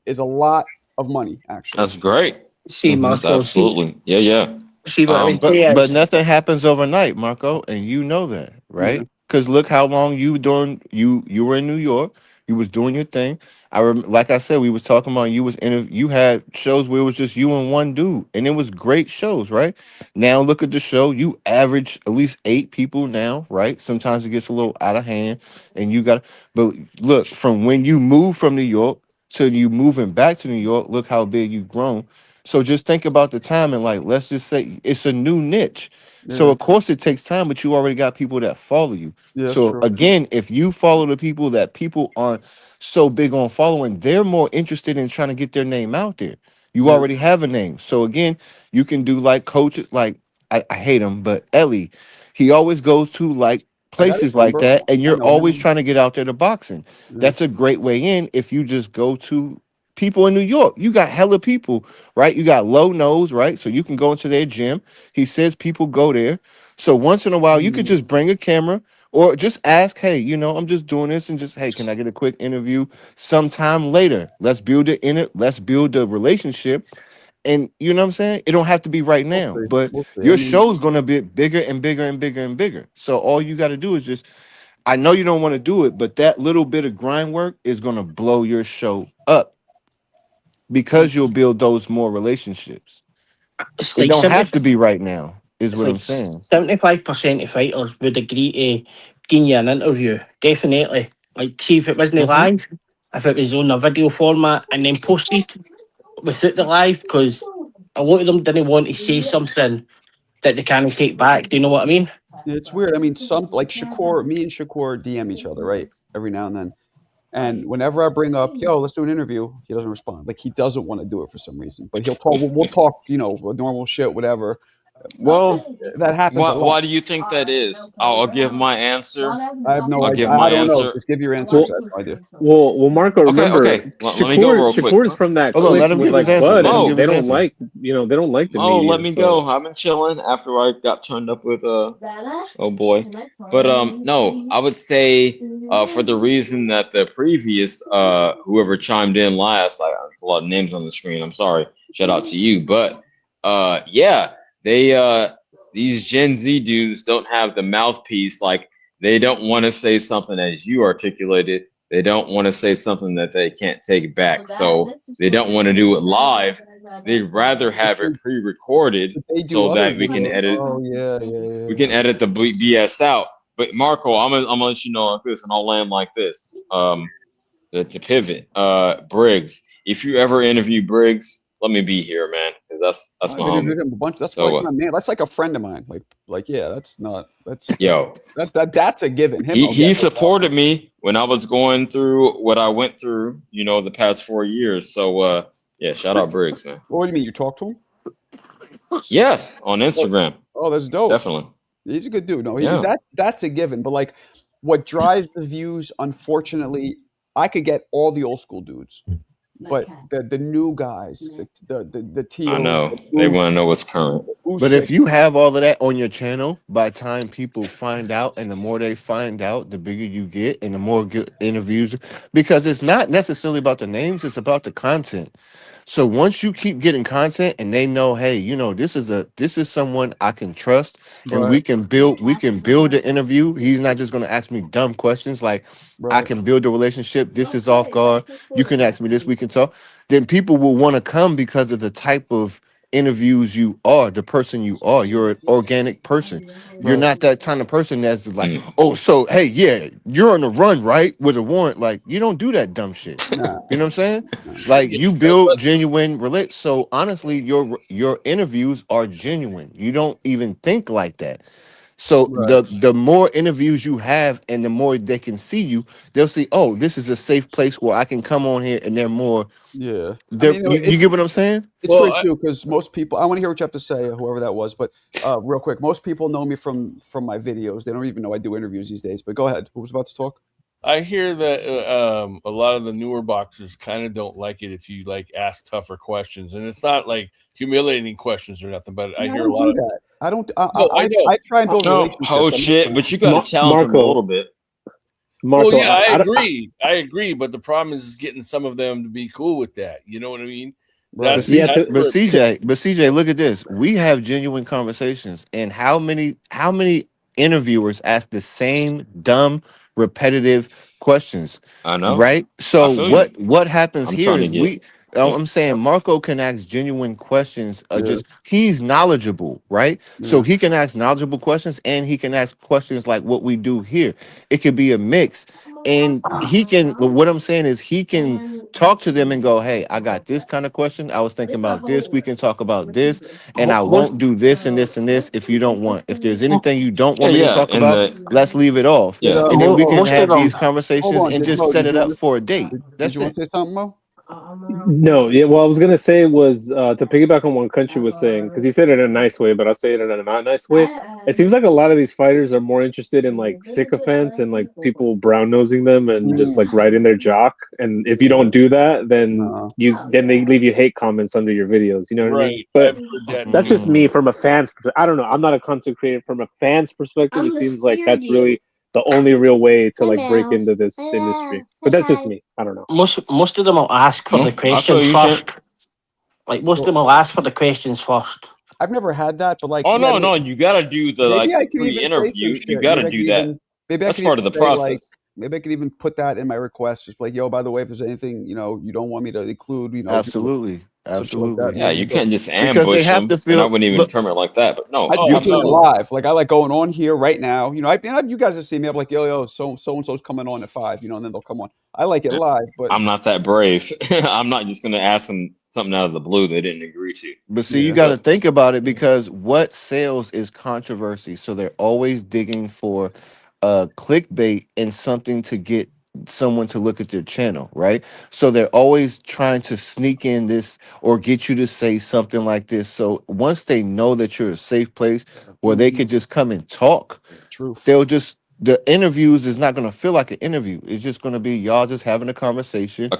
is a lot of money, actually. That's great. see, Mhm. That's Marco, see, absolutely. Yeah. see what I would But say but is, nothing happens overnight, Marco, and you know that, Yeah, right? Because look how long you were in New York. You was doing your thing. Like I said, we was talking about, you was in, you had shows where it was just you and one dude, and it was great shows, right? Now look at the show. You average at least 8 people now, right? Sometimes it gets a little out of hand, and you got. But look, from when you moved from New York to you moving back to New York, look how big you've grown. So just think about the time, and, like, let's just say it's a new niche. So yeah, of course it takes time, but you already got people that follow you. yeah, that's So true. again, if you follow the people that people aren't so big on following, they're more interested in trying to get their name out there. You Yeah, already have a name. So again, you can do like coaches, like, I hate him, but Ellie, he always goes to like I got his places like number. that, and I you're know always him. trying to get out there to boxing. Yeah, That's a great way in. If you just go to people in New York, you got hella people, right? You got Low Nose, right? So you can go into their gym. He says people go there. So once in a while, you could just bring a camera or just ask, hey, I'm just doing this, and just, hey, can I get a quick interview sometime later? Let's build it in it. Let's build a relationship. And you know what I'm saying? It don't have to be right we'll now, see. but We'll see. I your mean, show's gonna be bigger and bigger and bigger and bigger. So all you got to do is just, I know you don't want to do it, but that little bit of grind work is gonna blow your show up, because you'll build those more relationships. it's It like don't 70, have to be right now, is it's what like I'm saying. 75% of fighters would agree to giving you an interview. Definitely. Like, see if it wasn't Hmm. live, if it was on a video format and then posted without the live, because a lot of them didn't want to say something that they can't take back. Do you know what I mean? it's weird. I mean, some like Shakur, me and Shakur DM each other, right? Every now and then. And whenever I bring up, yo, let's do an interview, he doesn't respond. Like he doesn't want to do it for some reason. But he'll talk. We'll talk, normal shit, whatever. Well, That happens a why lot. do you think that is? I'll give my answer. I have no I'll idea. give I my don't know. answer. Just give your answer Well, because I have no idea. well, Marco, remember Okay. Let me go real quick. Shakur's from that Hold on, clique let him with give his like answer. Bud, Let him Mo, and give his answer. they don't like the Mo, media. let me So go. I've been chilling after I got turned up with oh boy. But no, I would say for the reason that the previous whoever chimed in last, it's a lot of names on the screen. I'm sorry. Shout out to you. But yeah, they these Gen Z dudes don't have the mouthpiece. Like they don't want to say something as you articulated. They don't want to say something that they can't take back. So they don't want to do it live. They'd rather have it pre-recorded But they do so other that we can videos. edit. Oh yeah. We can edit the BS out. But Marco, I'm gonna let you know like this, and I'll land like this. To pivot, Briggs. If you ever interview Briggs, let me be here, man, because that's I've my interviewed homie. him a bunch. That's So like my man. That's like a friend of mine. Like yeah, that's yo, that's a given. Him, he oh yeah, he no doubt. supported me when I was going through what I went through, the past 4 years. So yeah, shout out Briggs, man. What do you mean? You talk to him? Yes, on Instagram, Oh, that's dope. definitely. He's a good dude. No, Yeah. that's a given. But like, what drives the views? Unfortunately, I could get all the old school dudes, but the new guys, the I Tito's, know the they Boots, want to know what's current. But Usyk. if you have all of that on your channel, by the time people find out, and the more they find out, the bigger you get, and the more good interviews, because it's not necessarily about the names; it's about the content. So once you keep getting content, and they know, hey, this is someone I can trust, and Right, we can build the interview. He's not just going to ask me dumb questions. Like I right. can build a relationship. This is off guard. You can ask me this. We can talk. Then people will want to come because of the type of interviews you are, the person you are. You're an organic person. You're Right. not that kind of person that's like, Mm. oh, so hey, yeah, you're on the run, right? With a warrant. Like, you don't do that dumb shit. Nah, You know what I'm saying? nah. Like Yeah, you build genuine relate. So honestly, your interviews are genuine. You don't even think like that. So Right. the more interviews you have and the more they can see you, they'll see, oh, this is a safe place where I can come on here and they're more Yeah. I they're mean, you get what I'm saying? it's Well, great too because most people. I want to hear what you have to say, whoever that was. But real quick, most people know me from my videos. They don't even know I do interviews these days. But go ahead. Who was about to talk? I hear that a lot of the newer boxers kind of don't like it if you like ask tougher questions, and it's not like humiliating questions or nothing. But I No, I hear a don't lot do of that. I don't. no, I know. I try and build No, relationships. whole I'm not shit, trying. but you got to challenge them a Marco, little bit. Well, Marco, yeah, I I don't. agree. But the problem is getting some of them to be cool with that. You know what I mean? Right. But That's see, Yeah, that's but where CJ, look at this. We have genuine conversations, and how many interviewers ask the same dumb, repetitive questions, I know. right? I So feel you. what happens I'm here trying to is get. I'm saying Marco can ask genuine questions. Yeah. Just he's knowledgeable, right? So Yeah. he can ask knowledgeable questions, and he can ask questions like what we do here. It could be a mix, and he can. What I'm saying is he can talk to them and go, hey, I got this kind of question. I was thinking about this. We can talk about this, and I Most won't do this and this and this if you don't want. If there's anything you don't Yeah, want me to yeah, talk about, let's leave it off. Did yeah. And then we can most of have them. these hold conversations on? and Did just Mo? set Did it you up want for a date. did That's you want it. to say something, Mo? No, yeah. What I was gonna say was to piggyback on what Country was saying because he said it in a nice way, but I'll say it in a not nice way. It seems like a lot of these fighters are more interested in like sycophants and like people brown nosing them and just like riding their jock. And if you don't do that, then No. they leave you hate comments under your videos. You know what I mean? right. But I've heard that that's too. just me from a fan's perspective. I don't know. I'm not a content creator. From a fan's perspective, it seems like that's really the only real way to like break into this industry. But that's just me. I don't know. Most of them will ask for No, the I feel questions you, champ. first. Like most of Well, them will ask for the questions first. I've never had that, but like, Oh yeah, no, no, you gotta do the maybe I the could even say some pre-interview. You shit. gotta do that. Maybe I That's could part even of the say like, process. maybe I could even put that in my request, just like, yo, by the way, if there's anything you don't want me to include, Absolutely. some shit like that, Absolutely. Yeah, maybe. you But can't just Because they ambush have to them, and I feel wouldn't even look, term it like that. But no, I Oh, do doing it absolutely. live. Like I like going on here right now. You guys have seen me. I'm like, yo, so and so's coming on at 5. And then they'll come on. I like it live, but I'm not that brave. I'm not just gonna ask them something out of the blue they didn't agree to. but see, you yeah, got to But think about it because what sells is controversy. So they're always digging for clickbait and something to get someone to look at their channel, right? So they're always trying to sneak in this or get you to say something like this. So once they know that you're a safe place where they could just come and talk, truth. they'll just the interviews is not going to feel like an interview. It's just going to be y'all just having a conversation, a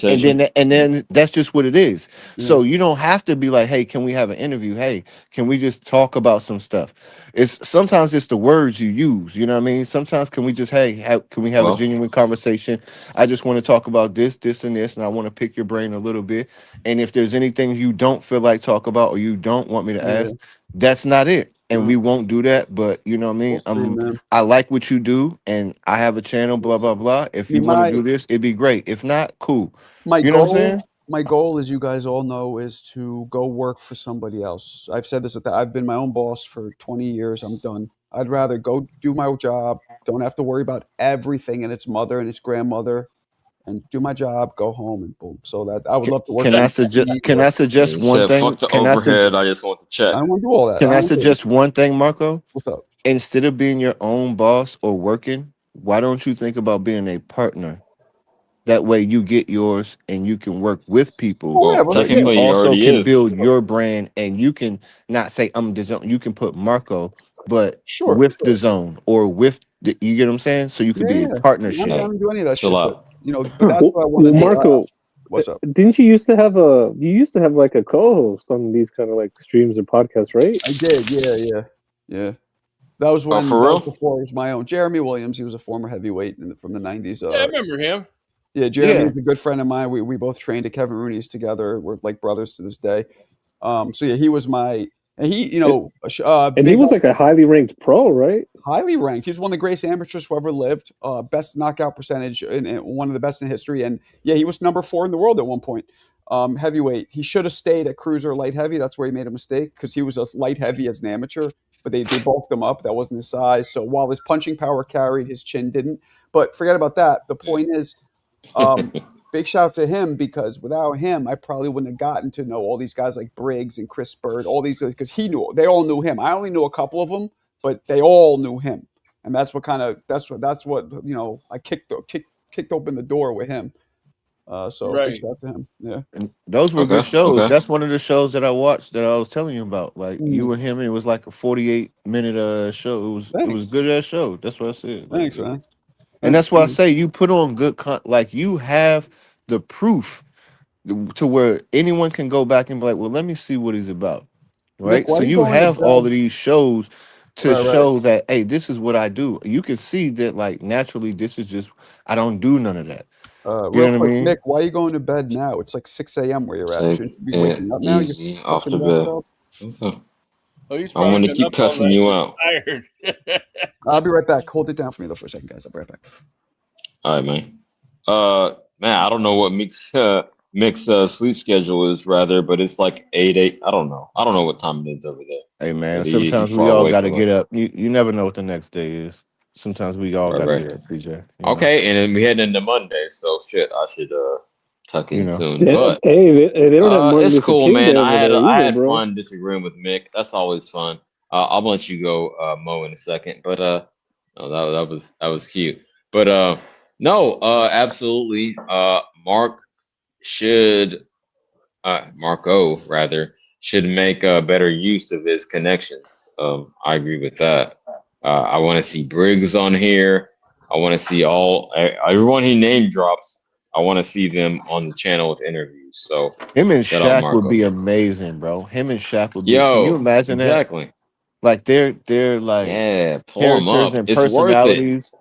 and conversation. then that's just what it is. Yeah, So you don't have to be like, hey, can we have an interview? Hey, can we just talk about some stuff? It's sometimes it's the words you use. You know what I mean? Sometimes can we just can we have a Well, genuine conversation? I just want to talk about this and this, and I want to pick your brain a little bit. And if there's anything you don't feel like talk about or you don't want me to yeah. ask, that's not it. And No, we won't do that. But you know what I we'll mean? see, man. I like what you do, and I have a channel. Blah blah blah. If See, you want to do this, it'd be great. If not, cool. my You know what I'm goal, saying? my goal, as you guys all know, is to go work for somebody else. I've said this I've been my own boss for 20 years. I'm done. I'd rather go do my job. Don't have to worry about everything and its mother and its grandmother and do my job, go home, and boom. So that I would love to work. Can for I NBC, suggest? Can I suggest He one said, thing? "Fuck the overhead. I just want the check." I don't want to do all that. Can I I don't do it. suggest one thing, Marco? What's up? Instead of being your own boss or working, why don't you think about being a partner? That way you get yours and you can work with people, Oh yeah, Well, but but you technically, he also already can is. build your brand and you can not say you can put Marco, but sure. with the zone or with the, you get what I'm saying? So you could be Yeah, a I'm partnership. down to do any of that Chill shit. out. But but that's what I want Well, to do. Marco, What's up? didn't you used to have like a co-host on these kind of like streams or podcasts, right? I did. Yeah. That was Oh, when for that was real? before it was my own. Jeremy Williams, he was a former heavyweight from the '90s. Yeah, I remember him. Yeah, Jeremy Yeah. is a good friend of mine. We both trained at Kevin Rooney's together. We're like brothers to this day. So yeah, he was my and he And he big was like a highly ranked pro, right? highly ranked. He's one of the greatest amateurs who ever lived. Best knockout percentage and one of the best in history. And yeah, he was number 4 in the world at one point. Heavyweight. He should have stayed at cruiser light heavy. That's where he made a mistake because he was a light heavy as an amateur. But they bulked him up. That wasn't his size. So while his punching power carried, his chin didn't. But forget about that. The point is, big shout out to him because without him, I probably wouldn't have gotten to know all these guys like Briggs and Chris Bird, all these because they all knew him. I only knew a couple of them, but they all knew him, and that's what I kicked open the door with him. So big Right. shout out to him. Yeah, And those were Okay, good shows. okay. That's one of the shows that I watched that I was telling you about. Like you and him, it was like a 48-minute show. It was Thanks. good as show. That's what I said. Like, Thanks, man. and that's why I say you put on good like you have the proof to where anyone can go back and be like, well, let me see what he's about. Right. Nick, why So are you you going to have all of bed? these shows to Right. show that, hey, this is what I do. You can see that like naturally this is just I don't do none of that. You Real know what I quick, mean? Nick, why are you going to bed now? It's like 6 a.m. where you're at. Take Shouldn't you be it waking up now? You easy off fucking the nut bed. job? Okay. Oh, he's I want probably to been keep up all cussing night. you He's out. tired. I'll be right back. Hold it down for me though for a second, guys. I'll be right back. All right, man. Man, I don't know what Mick's sleep schedule is rather, but it's like 8. I don't know. I don't know what time it is over there. Hey man, But sometimes he we far all away got to from get us. up. You never know what the next day is. Sometimes we all Right, got to right. get up, PJ. You know? Okay, and then we heading into Monday, so shit, I should tuck in You know. soon. Hey, But they don't have Martin it's Luther cool, King man. Day I over had there I either, had bro. fun disagreeing with Mick. That's always fun. I'll let you go, Mo, in a second. But no, that was cute. But no, absolutely. Marco rather should make a better use of his connections. I agree with that. I want to see Briggs on here. I want to see everyone he name drops. I want to see them on the channel with interviews. So Him and shout out Shaq would Marco. be amazing, bro. Him and Shaq would be. Yo, Can you imagine exactly. that? Like they're like Yeah, pull him characters up. and It's worth it. personalities,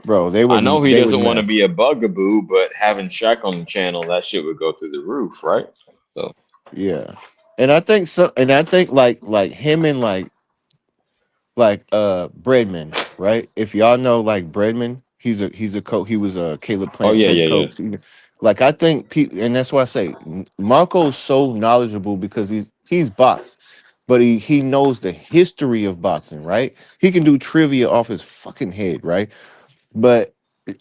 bro. I know he They would doesn't want to mess. be a bugaboo, but having Shaq on the channel, that shit would go through the roof, right? So Yeah, and I think so. And I think like him and like Breadman, right? If y'all know like Breadman, he's a coach. He was a Caleb oh Plant's yeah, head yeah, yeah. coach. Like I think people, and that's why I say Marco's so knowledgeable because he's boxed, but he knows the history of boxing, right? He can do trivia off his fucking head, right? But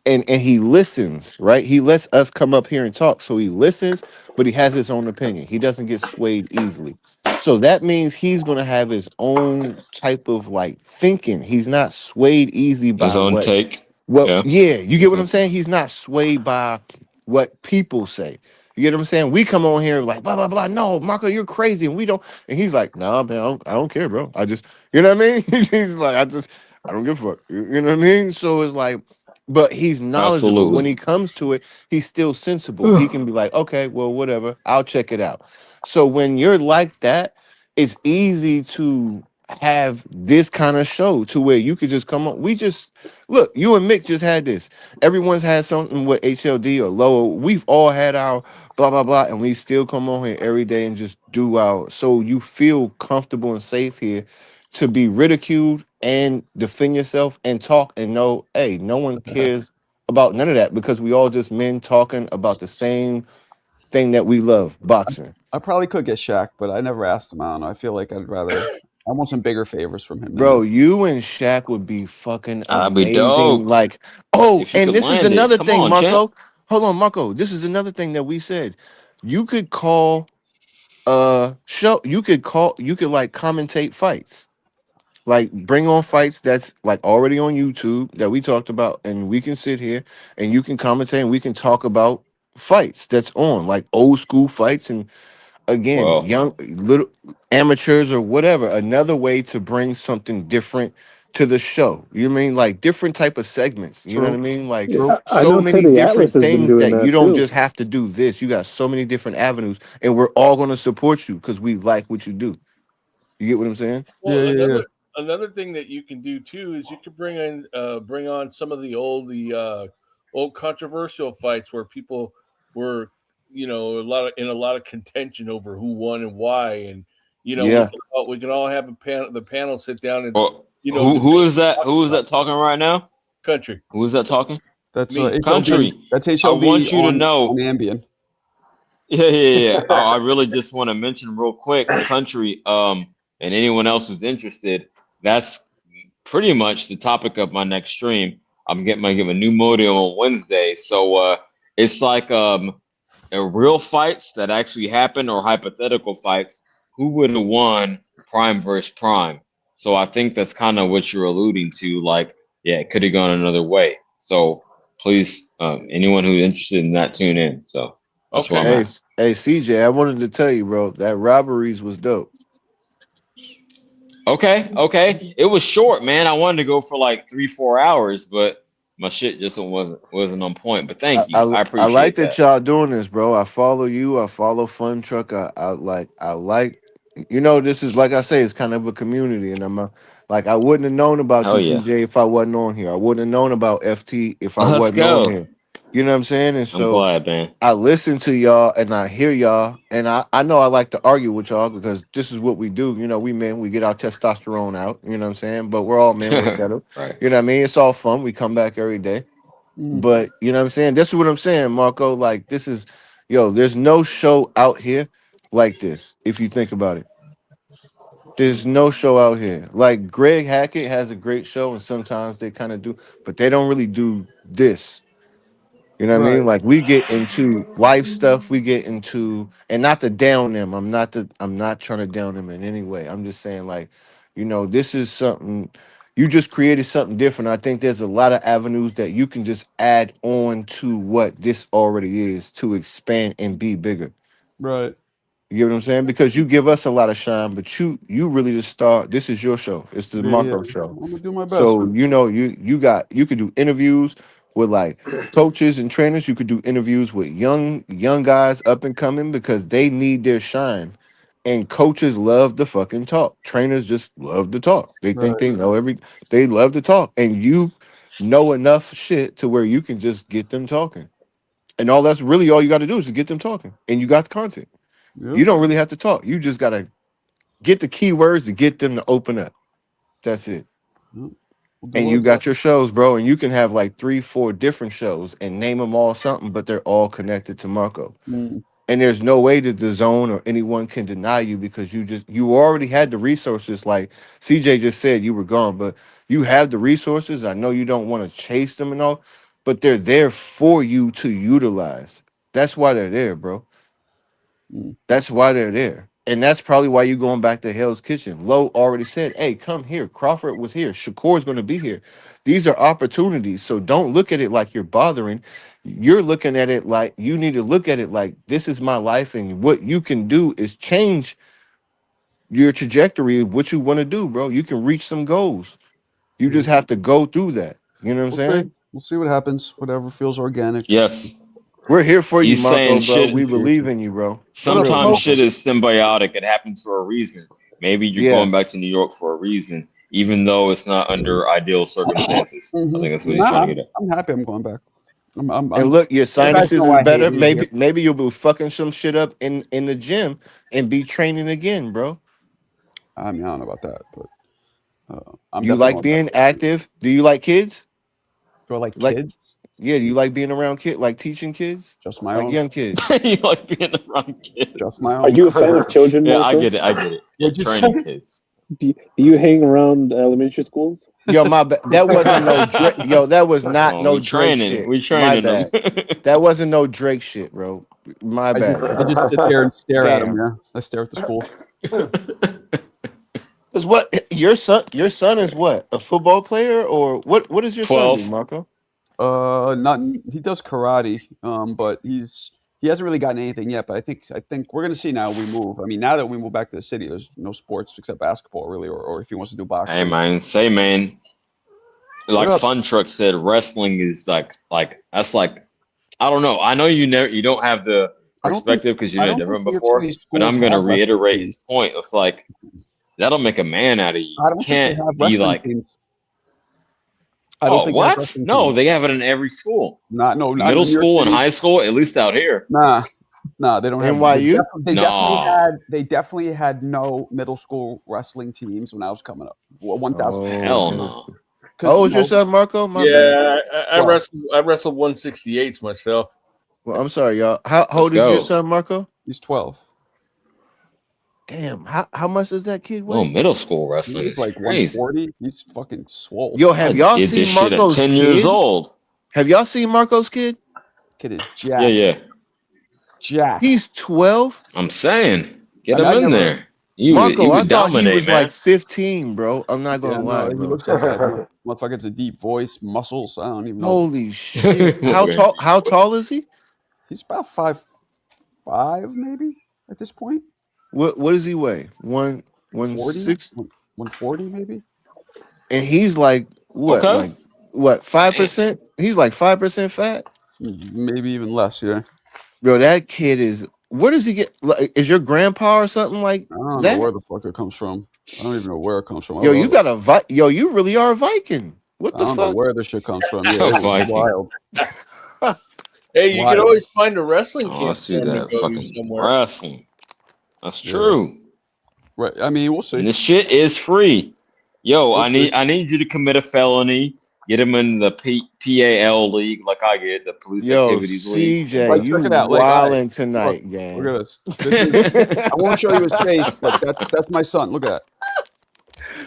and he listens, right? He lets us come up here and talk, so he listens, but he has his own opinion. He doesn't get swayed easily. So that means he's gonna have his own type of like thinking. He's not swayed easy His by own take. Yeah. yeah, you get what Okay. I'm saying? He's not swayed by what people say. You get what I'm saying? We come on here like blah blah blah. No, Marco, you're crazy, and we don't. And he's like, nah, man, I don't care, bro. I just, you know what I mean? He's like, I don't give a fuck. You know what I mean? So it's like, but he's knowledgeable. When Absolutely. he comes to it, he's still sensible. He can be like, okay, well, whatever. I'll check it out. So when you're like that, it's easy to have this kind of show to where you could just come on. We just look, you and Mick just had this. Everyone's had something with HLD or lower. We've all had our blah blah blah, and we still come on here every day and just do our. So you feel comfortable and safe here to be ridiculed and defend yourself and talk and know, hey, no one cares about none of that because we all just men talking about the same thing that we love, boxing. I probably could get Shaq, but I never asked him. I don't know. I feel like I want some bigger favors from him. Bro, you and Shaq would be fucking That'd be amazing. dope. Like, oh, If you and could this is land it. another Come thing, on, Marco. champ. hold on, Marco. This is another thing that we said. You could call show. You could like commentate fights. Like bring on fights that's like already on YouTube that we talked about, and we can sit here and you can commentate and we can talk about fights that's on, like old school fights, and again, Well, young little amateurs or whatever. Another way to bring something different to the show. You know what I mean? Like different type of segments. You know what I True. mean? Like True. I so know many Teddy Atlas different has been things doing that you that don't too. just have to do this. You got so many different avenues, and we're all going to support you because we like what you do. You get what I'm saying? Yeah, Well, yeah, yeah. another thing that you can do too is you could bring on some of the old controversial fights where people were, in a lot of contention over who won and why, and Yeah. we can all have the panel sit down and well, who debate is that? Who is that talking right now? country. Who is that talking? That's Me. HLD. Country. That's I HLD want you to on know. Ambien. Yeah. I really just want to mention real quick, Country, and anyone else who's interested, that's pretty much the topic of my next stream. I'm getting my new modem on Wednesday. So it's like real fights that actually happen or hypothetical fights. Who would have won Prime versus Prime? So I think that's kind of what you're alluding to. Like, yeah, it could have gone another way. So please, anyone who's interested in that, tune in. So that's where I'm Hey, at. hey, CJ, I wanted to tell you, bro, that robberies was dope. Okay. It was short, man. I wanted to go for like 3-4 hours, but my shit just wasn't on point. But I, thank you. I I I like appreciate that that. y'all doing this, bro. I follow you. I follow Fun Truck. I like, you know, this is like I say, it's kind of a community, and like I wouldn't have known about Hell you, yeah. CJ, if I wasn't on here. I wouldn't have known about FT if I Let's wasn't on go. here. You know what I'm saying? And I'm so glad, man. I listen to y'all and I hear y'all, and I know I like to argue with y'all because this is what we do. You know, we men, we get our testosterone out. You know what I'm saying? But we're all men. We're settled. Right. You know what I mean? It's all fun. We come back every day. Mm. But you know what I'm saying? This is what I'm saying, Marco. Like this is, yo, there's no show out here like this. If you think about it, there's no show out here. Like Greg Hackett has a great show, and sometimes they kind of do, but they don't really do this. You know what I Right. mean? Like we get into life stuff, we get into, and not to down them. I'm not trying to down them in any way. I'm just saying, like, you know, this is something you just created something different. I think there's a lot of avenues that you can just add on to what this already is to expand and be bigger. Right. You get what I'm saying? Because you give us a lot of shine, but you really just start. This is your show. It's the Yeah, yeah. Marco show. I'm gonna do my best. So you know you could do interviews with like coaches and trainers. You could do interviews with young guys up and coming because they need their shine. And coaches love to fucking talk. Trainers just love to talk. They think Right. they know they love to talk. And you know enough shit to where you can just get them talking. And that's really all you got to do is just get them talking. And you got the content. Yeah. You don't really have to talk. You just gotta get the keywords to get them to open up. That's it. Yeah. We'll do And our you got best. your shows, bro, and you can have like 3-4 different shows and name them all something, but they're all connected to Marco. Mm. And there's no way that the zone or anyone can deny you because you already had the resources. Like CJ just said, you were gone, but you have the resources. I know you don't want to chase them and all, but they're there for you to utilize. That's why they're there, bro. Mm. That's why they're there. And that's probably why you're going back to Hell's Kitchen. Lowe already said, hey, come here. Crawford was here. Shakur's going to be here. These are opportunities. So don't look at it like you're bothering. You're looking at it like you need to look at it like this is my life. And what you can do is change your trajectory of what you want to do, bro. You can reach some goals. You just have to go through that. You know what I'm We'll saying? see. We'll see what happens. Whatever feels organic. Yes. We're here for you, He's saying Marco, bro. shit. We believe in you, bro. What up, Really. Sometimes Smoke? shit is symbiotic. It happens for a reason. Maybe you're Yeah. going back to New York for a reason, even though it's not under ideal circumstances. I think that's what he's trying to get at. I'm happy I'm going back. I'm And look, your you guys sinuses know is I hate better. being here. Maybe you'll be fucking some shit up in the gym and be training again, bro. I mean, I don't know about that, but I'm You definitely like going being back. active? Do you like kids? Do I like Like, kids? yeah, do you like being around kids, like teaching kids, Just my like own. young kids? You like being around kids. Just my Are own. you a fan of children, Yeah, Marco? I get it. Yeah, What'd you training say? kids. Do you hang around elementary schools? Yo, my bad. That wasn't no Drake. Yo, that was not Oh, no we Drake training. shit. We My training them. bad. That wasn't no Drake shit, bro. My bad. I Yo. just sit there and stare at him. Damn. Yeah, I stare at the school. Cause what your son is what, a football player or what? What does your son do, 12. Marco? Not he does karate, but he hasn't really gotten anything yet. But I think we're gonna see now. We move. I mean, now that we move back to the city, there's no sports except basketball, really, or if he wants to do Hey boxing. man, say man. What Like up? Fun Truck said, wrestling is like that's like I don't know. I know you don't have the I don't think perspective because you I didn't don't never think been New York before, City but schools I'm gonna have wrestling reiterate his teams. point. It's like that'll make a man out of you. I You don't think they can't have be wrestling like, teams. I don't oh think they have what? wrestling No, teams. they have it in every school. Not Middle in New York school and City. high school, at least out here. Nah, they don't have. NYU? They definitely had no middle school wrestling teams when I was coming up. 1,000%. Hell middle no. school. 'Cause, How you old's your know, son, Marco? My bad. Yeah, I Well- wrestled 168s myself. Well, I'm sorry, y'all. How Let's old is your go. son, Marco? he's 12. Damn, how much does that kid No, weigh? middle school wrestling He's is like crazy. 140. He's fucking swole. Yo, have I y'all did seen this shit at Marco's 10 kid? years old. Have y'all seen Marco's kid? Kid is Yeah, jacked. yeah. Jacked. He's 12. I'm saying, get I him in never- there. You Marco, I would thought he dominate, was man. like 15, bro. I'm not Yeah, gonna no, lie, he bro. looks like that. Motherfucker's a deep voice, muscles. I don't even know. Holy shit! How Okay. tall? How tall is he? He's about 5'5", maybe at this point. What does he weigh? 40, 160, 140 maybe. and he's like what? Okay. Like what? 5%? He's like 5% fat. Maybe even less. Yeah, Bro, that kid is. Where does he get? Like, is your grandpa or something like I don't that? know where the fuck it comes from. I don't even know where it comes from. Yo, you got a Yo, you really are a Viking. What I the don't know fuck? where this shit comes from. Yeah, A it was Viking. wild. Hey, you Wild. can always find a wrestling Oh, I camp see for him to that go to fucking somewhere. wrestling. That's Yeah. true. Right. I mean, we'll And see. this shit is free. Yo, We'll I need you to commit a felony. Get him in the PAL league like I get, the police Yo, activities league. CJ, Like, you check it out. Like, wilding tonight, gang. Look at this. I won't show you his face, but that's my son. Look at that.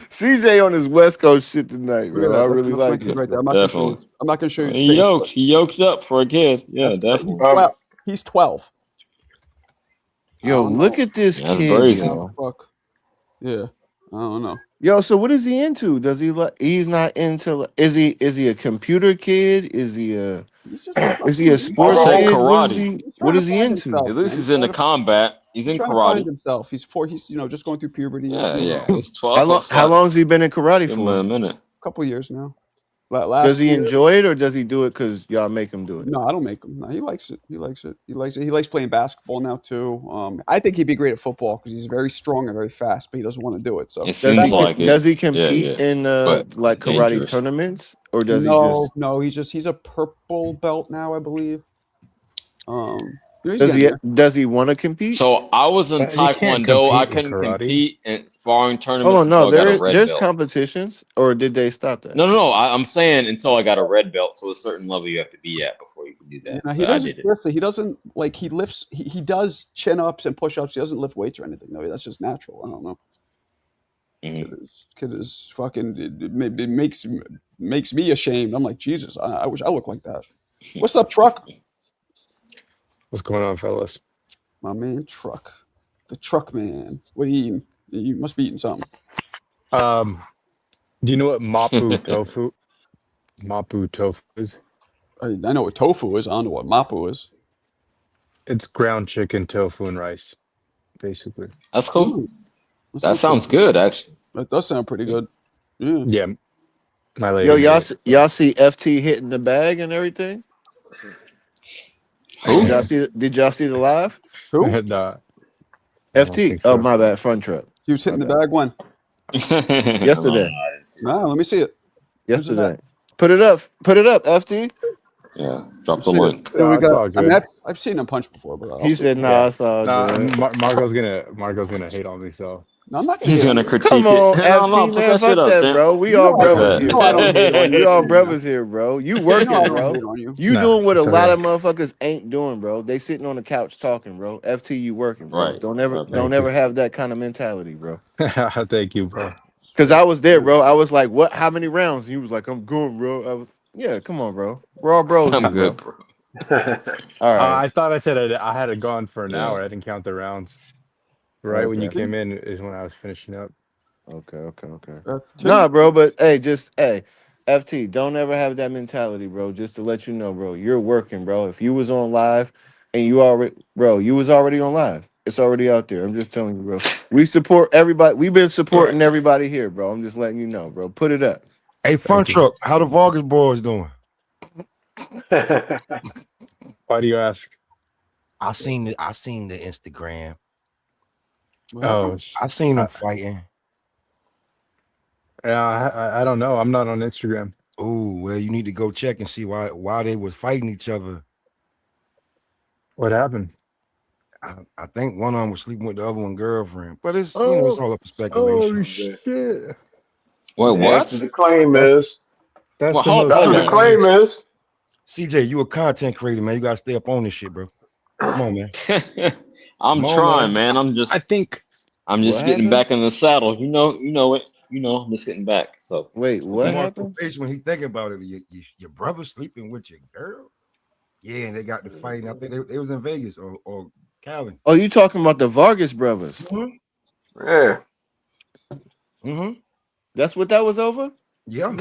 CJ on his West Coast shit tonight, Look at bro. that. I That's really my like kid it. right there. Definitely. I'm not gonna show you his He face. yokes. He yokes up for a kid. Yeah, definitely. He's 12. Yo, I don't look know. at this That's kid, brazen. yo. Fuck. Yeah. I don't know. Yo, so what is he into? Does he like? He's not into. Is he a computer kid? Is he a He's just a is he a fucking- sports said kid? What karate. is he? He's What trying is to he find into? himself. At least man. he's in the combat. He's in trying to find karate. himself. He's just going through puberty. Yeah, He's, yeah. He's 12. How long? How long's he been in karate Give him a for? minute. A couple years now. Does he enjoy it or does he do it because y'all make him do it? No, I don't make him. No, he likes it. He likes it. He likes playing basketball now too. I think he'd be great at football because he's very strong and very fast, but he doesn't want to do it. So It Does seems he, like it. does he compete yeah. in But like karate dangerous. tournaments or does no, he's a purple belt now, I believe. He's does getting there. does he want to compete? So I was in You can't Taekwondo. I compete in couldn't karate. compete in sparring tournaments Hold on, no, until I got a red there's belt. competitions or did they stop that? No. I'm saying until I got a red belt. So a certain level you have to be at before you can do that. Yeah, he But I doesn't. did it. Seriously, he doesn't like. He lifts. He does chin ups and push ups. He doesn't lift weights or anything. No, that's just natural. I don't know. Mhm. Kid is fucking. It makes me ashamed. I'm like, Jesus. I wish I looked like that. What's up, Truck? What's going on, fellas? My man, Truck. The Truck Man. What are you eating? You must be eating something. Do you know what mapu tofu is? I know what tofu is. I don't know what mapu is. It's ground chicken, tofu, and rice, basically. That's cool. Ooh, That sounds good, actually. That does sound pretty good. Yeah. Yeah, my lady. Yo, made y'all, it. y'all see FT hitting the bag and everything? Who? Did y'all see the live? Who? Nah, FT. think so. Oh, my bad. Fun truck. He was hitting My the bag when? Yesterday. Nah, let me see it. Yesterday. Put it up. Put it up, FT. Yeah, drop the See it. link. So we It's all got. I mean, good. I've seen him punch before, but I'll He see said, it. "Nah, it's all Nah, good." Marco's gonna hate on me. So No, I'm not gonna He's hate on gonna you. critique Come it. on, No, FT, put man, that shit fuck up, that, champ. bro. We You all know I don't. brothers You here, know I don't bro. hate on We you. all Come on now. brothers here, bro. You You know working, I don't bro. hate on you. You Nah, doing what a it's lot of okay. motherfuckers ain't doing, bro. They sitting on the couch talking, bro. FT, you working, bro. Right. Don't ever, Right, don't Thank ever you. have that kind of mentality, bro. Thank you, bro. Cause I Straight. was there, bro. I was like, "What? How many rounds?" And he was like, "I'm going, bro." I was, yeah, come on, bro. We're all bros I'm here, good, bro. bro. All right. I thought I said I had it gone for an Yeah. hour. I didn't count the rounds. Right when you Okay. came in is when I was finishing up. Okay. FT. Nah, bro, but hey, FT, don't ever have that mentality, bro. Just to let you know, bro, you're working, bro. If you was on live and you was already on live. It's already out there. I'm just telling you, bro. We support everybody. We've been supporting everybody here, bro. I'm just letting you know, bro. Put it up. Hey, Fun Thank you. Truck, how the Vargas boys doing? Why do you ask? I seen the Instagram. Oh, I seen them fighting. I don't know. I'm not on Instagram. Oh, well, you need to go check and see why they was fighting each other. What happened? I think one of them was sleeping with the other one girlfriend, but it's it's all up for speculation. Oh shit! Wait, That's what what? the claim That's is. that's Well, the hold, most That's hold what the on. claim strange. is. CJ, you a content creator, man. You gotta stay up on this shit, bro. Come on, man. I'm Come on, trying, man. man. I think I'm What just getting happened? back in the saddle. You know it. I'm just getting back. So Wait, Look what at Marco's happened? face when he thinking about it. Your brother sleeping with your girl? Yeah, and they got the fight. And I think they was in Vegas or Cali. Oh, you talking about the Vargas brothers? Yeah. That's what that was over? Yeah.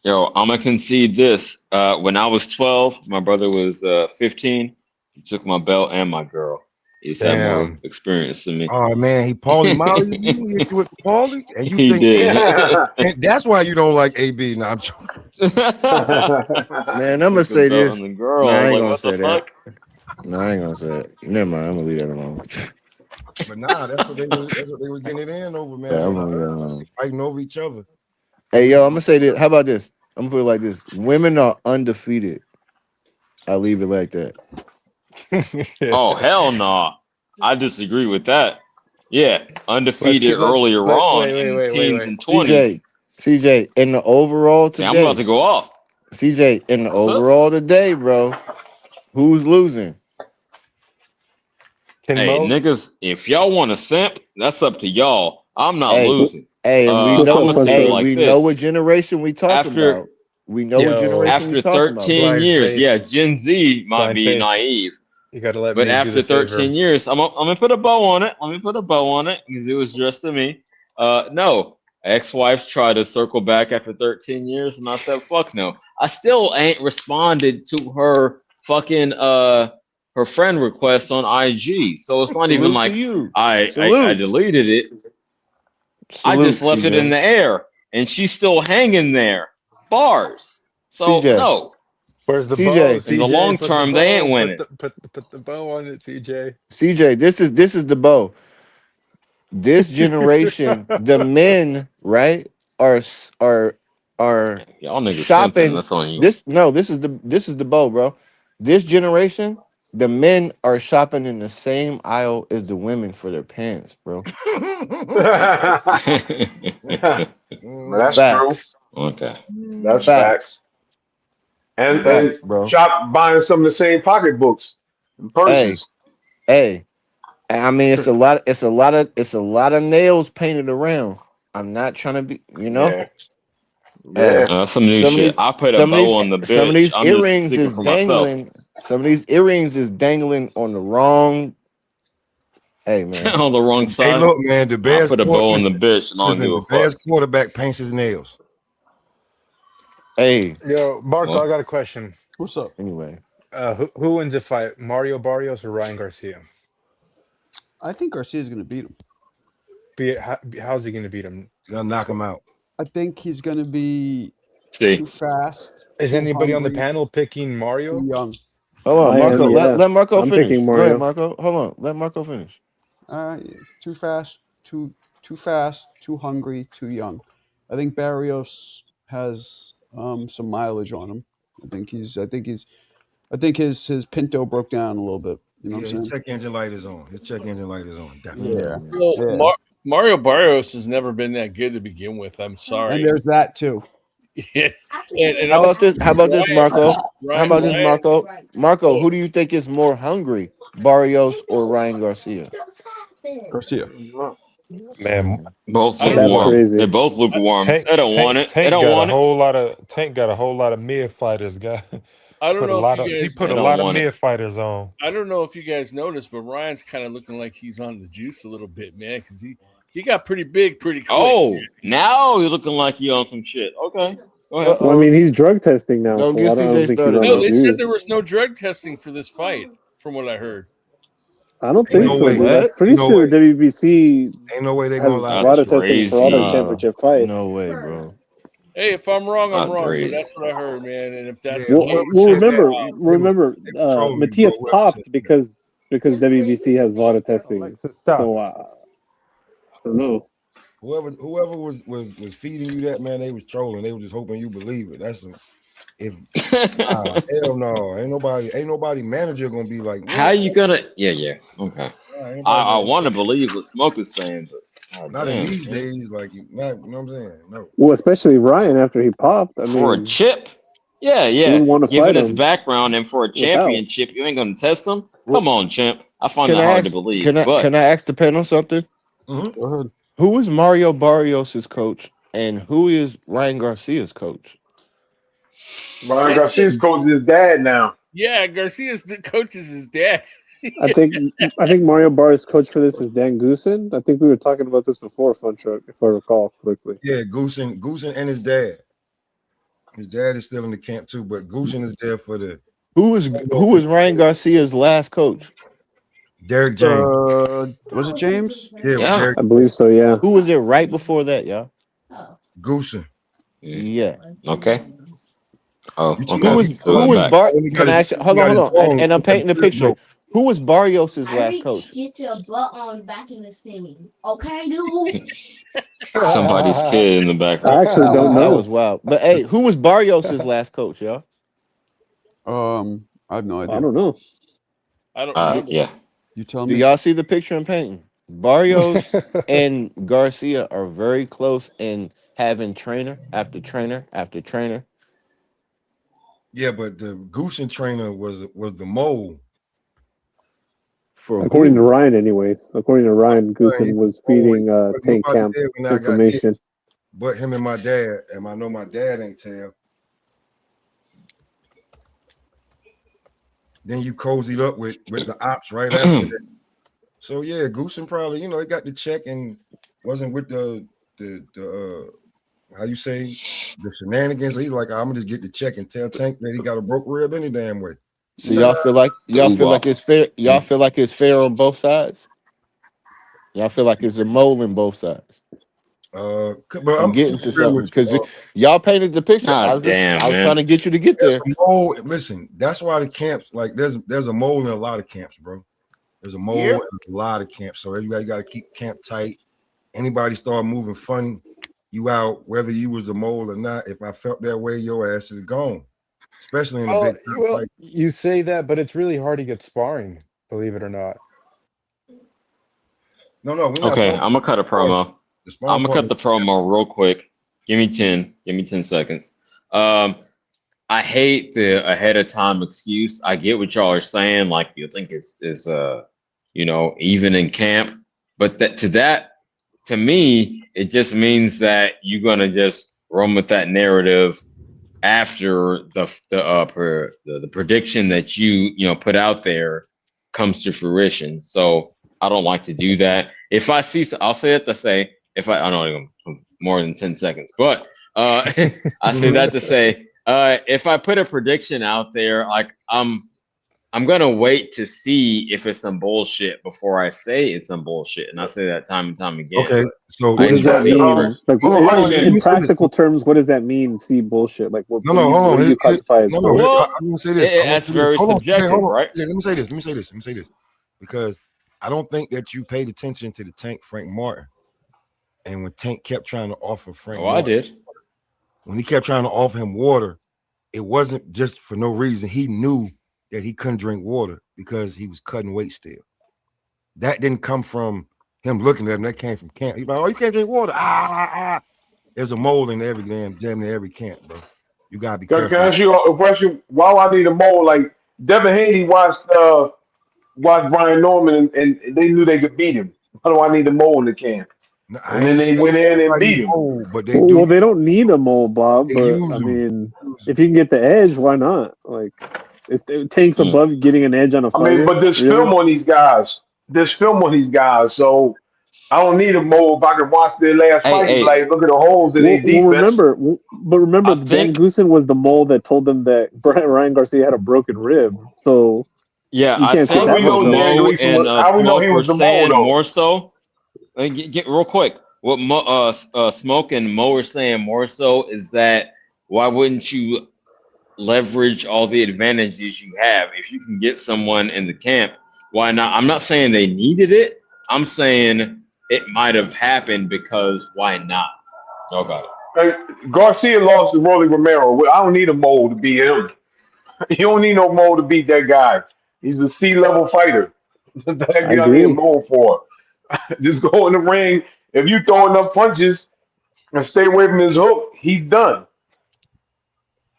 yo, I'm gonna concede this. When I was 12, my brother was 15. He took my belt and my girl. He's had more damn. experience than me. Oh man, he Paulie Molly you hit you with Paulie, and you He think did. and that's why you don't like AB. Now I'm joking. Man, I'm gonna Took the say belt this. and the girl. No, I I was ain't like, gonna what the say that. fuck? No, I ain't gonna say that. Never mind. I'm gonna leave that alone. But nah, that's what they was getting it in over, man. Yeah, I'm And gonna leave that alone. they fighting over each other. Hey, yo, I'm gonna say this. How about this? I'm gonna put it like this: women are undefeated. I'll leave it like that. Oh hell no! I disagree with that. Yeah, undefeated Let earlier wait on wait wait in wait wait teens wait. and CJ, 20s. CJ, in the overall See, I'm about today, to go off. CJ, in the What's up? overall today, bro, who's losing? Can Hey, Mo? niggas, if y'all want to simp, that's up to y'all. I'm not Hey, losing. hey, and we I'm know, gonna say it like we know what this. generation we talking After about. We know what Yo, generation we after talking about, bro. 13 blind years, faith, yeah, Gen Z might blind be faith. naive, You gotta let but me do after the favor 13 of. years, I'm gonna put a bow on it. Let me put a bow on it because it was just to me. No, ex-wife tried to circle back after 13 years, and I said, "Fuck no." I still ain't responded to her fucking her friend request on IG, so it's not even Salute to like you. I Salute. deleted it. I Salute, just left it in CJ. the air, and she's still hanging there. Bars. So CJ. no, Where's the bow, CJ. in the CJ? long Put the term, they ain't bow. winning. Put the bow on it, CJ. CJ, this is the bow. This generation, the men, right, are Y'all niggas simping. shopping. That's on you. This is the bow, bro. This generation, the men are shopping in the same aisle as the women for their pants, bro. That's true. Facts. Okay. That's facts. Facts. And Facts, bro. shop buying some of the same pocketbooks and Hey, purses. hey. I mean, it's a lot of nails painted around. I'm not trying to be, Yeah. Hey, Yeah. That's some new shit. I put a bow on the some of bitch. these I'm just earrings speaking is for myself. dangling. Some of these earrings is dangling on the wrong. Hey, man. On the wrong Hey, side. look, man, I put a bow on the bitch, and I don't listen, give a the fuck. best quarterback paints his nails. Hey. Yo, Marco, Well, I got a question. What's up? Anyway, Who wins the fight, Mario Barrios or Ryan Garcia? I think Garcia's gonna beat him. How's he gonna beat him? He's gonna knock him out. I think he's gonna be see, too fast, Is too anybody on the hungry, panel picking too Mario? young. hold on, I am, Marco. yeah. Let Marco I'm finish. picking Go ahead, Mario. Marco. Hold on. Let Marco finish. Too fast, too fast, too hungry, too young. I think Barrios has some mileage on him. I think his Pinto broke down a little bit. You know what his I'm saying? check engine light is on. His check engine light is on. Definitely. Yeah. Well, Yeah. Mario Barrios has never been that good to begin with. I'm sorry. And there's that too. Yeah. And How about also, this? How about this, Ryan- Marco? How Ryan- about this, Ryan- Marco? Marco, who do you think is more hungry, Barrios or Ryan Garcia? Garcia. Man, Both I don't That's lukewarm. crazy. They both lukewarm. Tank They don't want Tank it. They Tank don't got a want it. whole lot of Tank got a whole lot of mid fighters. Guy I don't put a know lot if of you he guys. put a They lot don't of want it. mid fighters on. I don't know if you guys noticed, but Ryan's kind of looking like he's on the juice a little bit, man, because he got pretty big pretty quick. Oh, now you're looking like you on some shit. Okay, go ahead. Well, I mean, he's drug testing now, Don't so get I don't CJ think he's started, on No, bro. the they said juice. there was no drug testing for this fight, from what I heard. I don't Ain't think no so, way. dude. I'm What? pretty No sure way. WBC Ain't no way they has gonna a allow lot that of shit. testing for all their crazy. championship fights. No way, bro. Hey, if I'm wrong, I'm Not wrong, crazy. but that's what I heard, man. And if that's Yeah, the whoever case, Well, said that, remember, they was trolling you, Matthias bro. Whoever popped said that. because WBC has VADA testing. Alexa, stop. So I don't know. Whoever was feeding you that, man, they was trolling. They was just hoping you believe it. That's if hell no, ain't nobody manager gonna be like, How what? you gonna? Yeah. Okay. Ain't nobody I gonna- want to believe what Smoke is saying, but not in damn, these man. days, like you know what I'm saying? No. Well, especially Ryan after he popped. I For a mean, chip. Yeah. who would want to Given fight his him background and for a without? championship, you ain't gonna test him. Well, Come on, champ. I find Can that I hard to ask? believe. Can I But ask the panel something? Mhm. Go ahead. Who is Mario Barrios' coach, and who is Ryan Garcia's coach? Ryan Garcia's coach is his dad now. yeah, Garcia's the coach is his dad. I think Mario Barr's coach for this is Dan Goosen. I think we were talking about this before, Fun Truck, if I recall correctly. Yeah, Goosen and his dad. His dad is still in the camp too, but Goosen is there for the Who was Ryan Garcia's last coach? Derek James. Was it James? Yeah, Yeah. Derek I believe so, yeah. Who was it right before that, y'all? Goosen. Yeah. okay. Oh, You okay. Who was Bar? When he got Can I his- ask? Hold he on, got hold his on. phone, And I'm he got painting the his picture. phone. Who was Barrios' last coach? Get your butt on back in this thing, okay, dude? Somebody's kid in the I background. actually don't That know. was wild. But hey, who was Barrios' last coach, y'all? I have no idea. I don't know. I don't remember. Yeah. You tell Do me. y'all see the picture I'm painting? Barrios and Garcia are very close in having trainer after trainer after trainer. Yeah, but the Goosen trainer was the mole. For According who? to Ryan, anyways. According to Ryan, Goosen was feeding Tank Nobody Camp there when I got hit, information. but him and my dad, and I know my dad ain't tell. Then you cozied up with the ops right after that. So yeah, Goosen probably, he got the check and wasn't with the how you say the shenanigans. He's like, I'm gonna just get the check and tell Tank that he got a broke rib any damn way. So y'all feel like it's fair. Y'all feel like it's fair on both sides. Y'all feel like it's a mole in both sides. But I'm getting to something because y'all painted the picture. I was trying to get you to get there. Listen, that's why the camps, like there's a mole in a lot of camps, bro. There's a mole in a lot of camps. So everybody got to keep camp tight. Anybody start moving funny, you out, whether you was the mole or not. If I felt that way, your ass is gone. Especially in a big time fight. You say that, but it's really hard to get sparring, believe it or not. No, we're not Okay, talking I'm gonna cut a promo. I'm gonna cut the promo real quick. Give me 10 seconds. I hate the ahead of time excuse. I get what y'all are saying, like you think is even in camp, but to me, it just means that you're gonna just run with that narrative after the prediction that you put out there comes to fruition. So I don't like to do that. If I see, I'll say it to say, if I don't even more than 10 seconds, but I say that to say, if I put a prediction out there, like I'm gonna wait to see if it's some bullshit before I say it's some bullshit, and I say that time and time again. Okay, so what does that mean? In practical terms, what does that mean? See bullshit? Like what? Hold on. What do you classify as bullshit? I'm gonna say this. That's very subjective, right? Yeah, let me say this, because I don't think that you paid attention to the Tank Frank Martin, and when Tank kept trying to offer Frank, I did. When he kept trying to offer him water, it wasn't just for no reason. He knew that he couldn't drink water because he was cutting weight still. That didn't come from him looking at him. That came from camp. He's like, "Oh, you can't drink water." There's a mole in every damn near every camp, bro. You gotta be Can I careful. ask you a question? Why do I need a mole? Like Devin Haney watched Brian Norman and they knew they could beat him. Why do I need a mole in the camp? No, I And then ain't they saying went in and everybody beat him. mole, but they do. Well, they don't need a mole, Bob. They But use I them. mean, if you can get the edge, why not? Like, it takes above getting an edge on a I fighter. mean, but there's really? film on these guys. There's film on these guys, so I don't need a mole if I can watch their last fight and be like, look at the holes in their defense. Remember, I Dan think- Goosen was the mole that told them that Ryan Garcia had a broken rib. So Yeah, you I can't think take that we know much Dan Mo Gleason and was- how we know Smoke he were was the mole, saying though? more so. Get real quick. What Smoke and Mo are saying more so is that why wouldn't you leverage all the advantages you have if you can get someone in the camp? Why not? I'm not saying they needed it. I'm saying it might have happened because why not? Y'all got it. Like, Garcia lost to Rolly Romero. I don't need a mole to beat him. You don't need no mole to beat that guy. He's a C-level fighter. That guy I need a mole for. Just go in the ring. If you throw enough punches and stay away from his hook, he's done.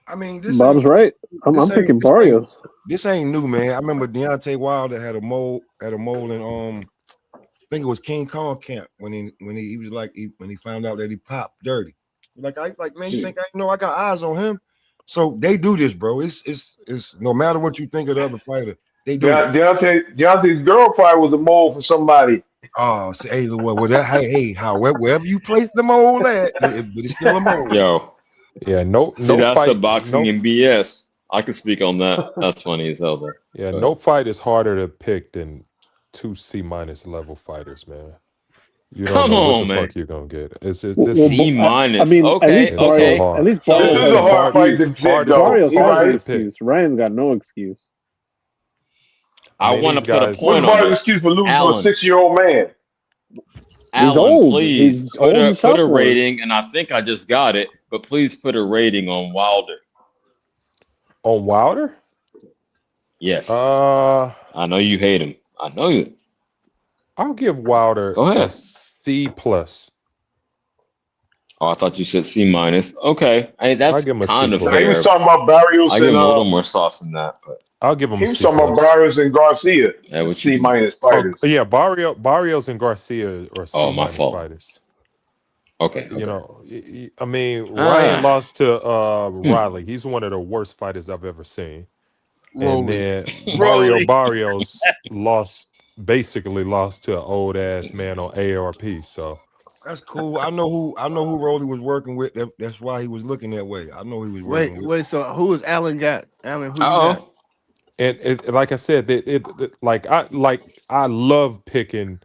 I mean, this Bob's ain't- right. I'm this picking ain't- this Barrios. This ain't new, man. I remember Deontay Wilder had a mole in I think it was King Kong camp when he was like when he found out that he popped dirty. Like man, you think I know I got eyes on him? So they do this, bro. It's no matter what you think of the other fighter, they do it. Deontay's girl probably was a mole for somebody. Oh, say, hey, well, wherever you place the mole at, but it's still a mole. Yo. Yeah, no that's fight. the boxing and BS. I can speak on that. That's funny as hell, though. Yeah, Go no ahead. fight is harder to pick than 2 C- level fighters, man. You don't Come know what on, the man. fuck you're gonna get. It's Well, C minus. I mean, Okay, at least It's so Barrios, hard. at least So Barrios This is has a an hard fight to excuse. pick, hardest- though. Barrios He has right. an hardest to pick. excuse. Ryan's got no excuse. I mean, want to these put a guys- point What's on Bart's it. excuse for losing to a Alan. 6-year-old man? He's Alan, old. please He's put old a and shuffling. rating, and I think I just got it, but please put a rating on Wilder. On Wilder? Yes. Uh, I know you hate him. I know you. I'll give Wilder Go ahead. a C plus. Oh, I thought you said C minus. Okay. Hey, I'll that's give him a kind C of plus. Now, he fair. was talking about Barrios I give him a little and more sauce than that, but I'll give him he a was C talking about plus. Barrios and Garcia. Yeah, what you C do? minus Oh, fighters. yeah, Barrios and Garcia are C Oh, my minus fault. fighters. Okay. You know, I mean, Ryan lost to Riley. He's one of the worst fighters I've ever seen. And then Rolly. Barrios basically lost to an old ass man on ARP. So That's cool. I know who Rolly was working with. That's why he was looking that way. I know he was working with. Wait. So who is Allen got? Allen, who you got? Uh-oh. and it, like I said, I love picking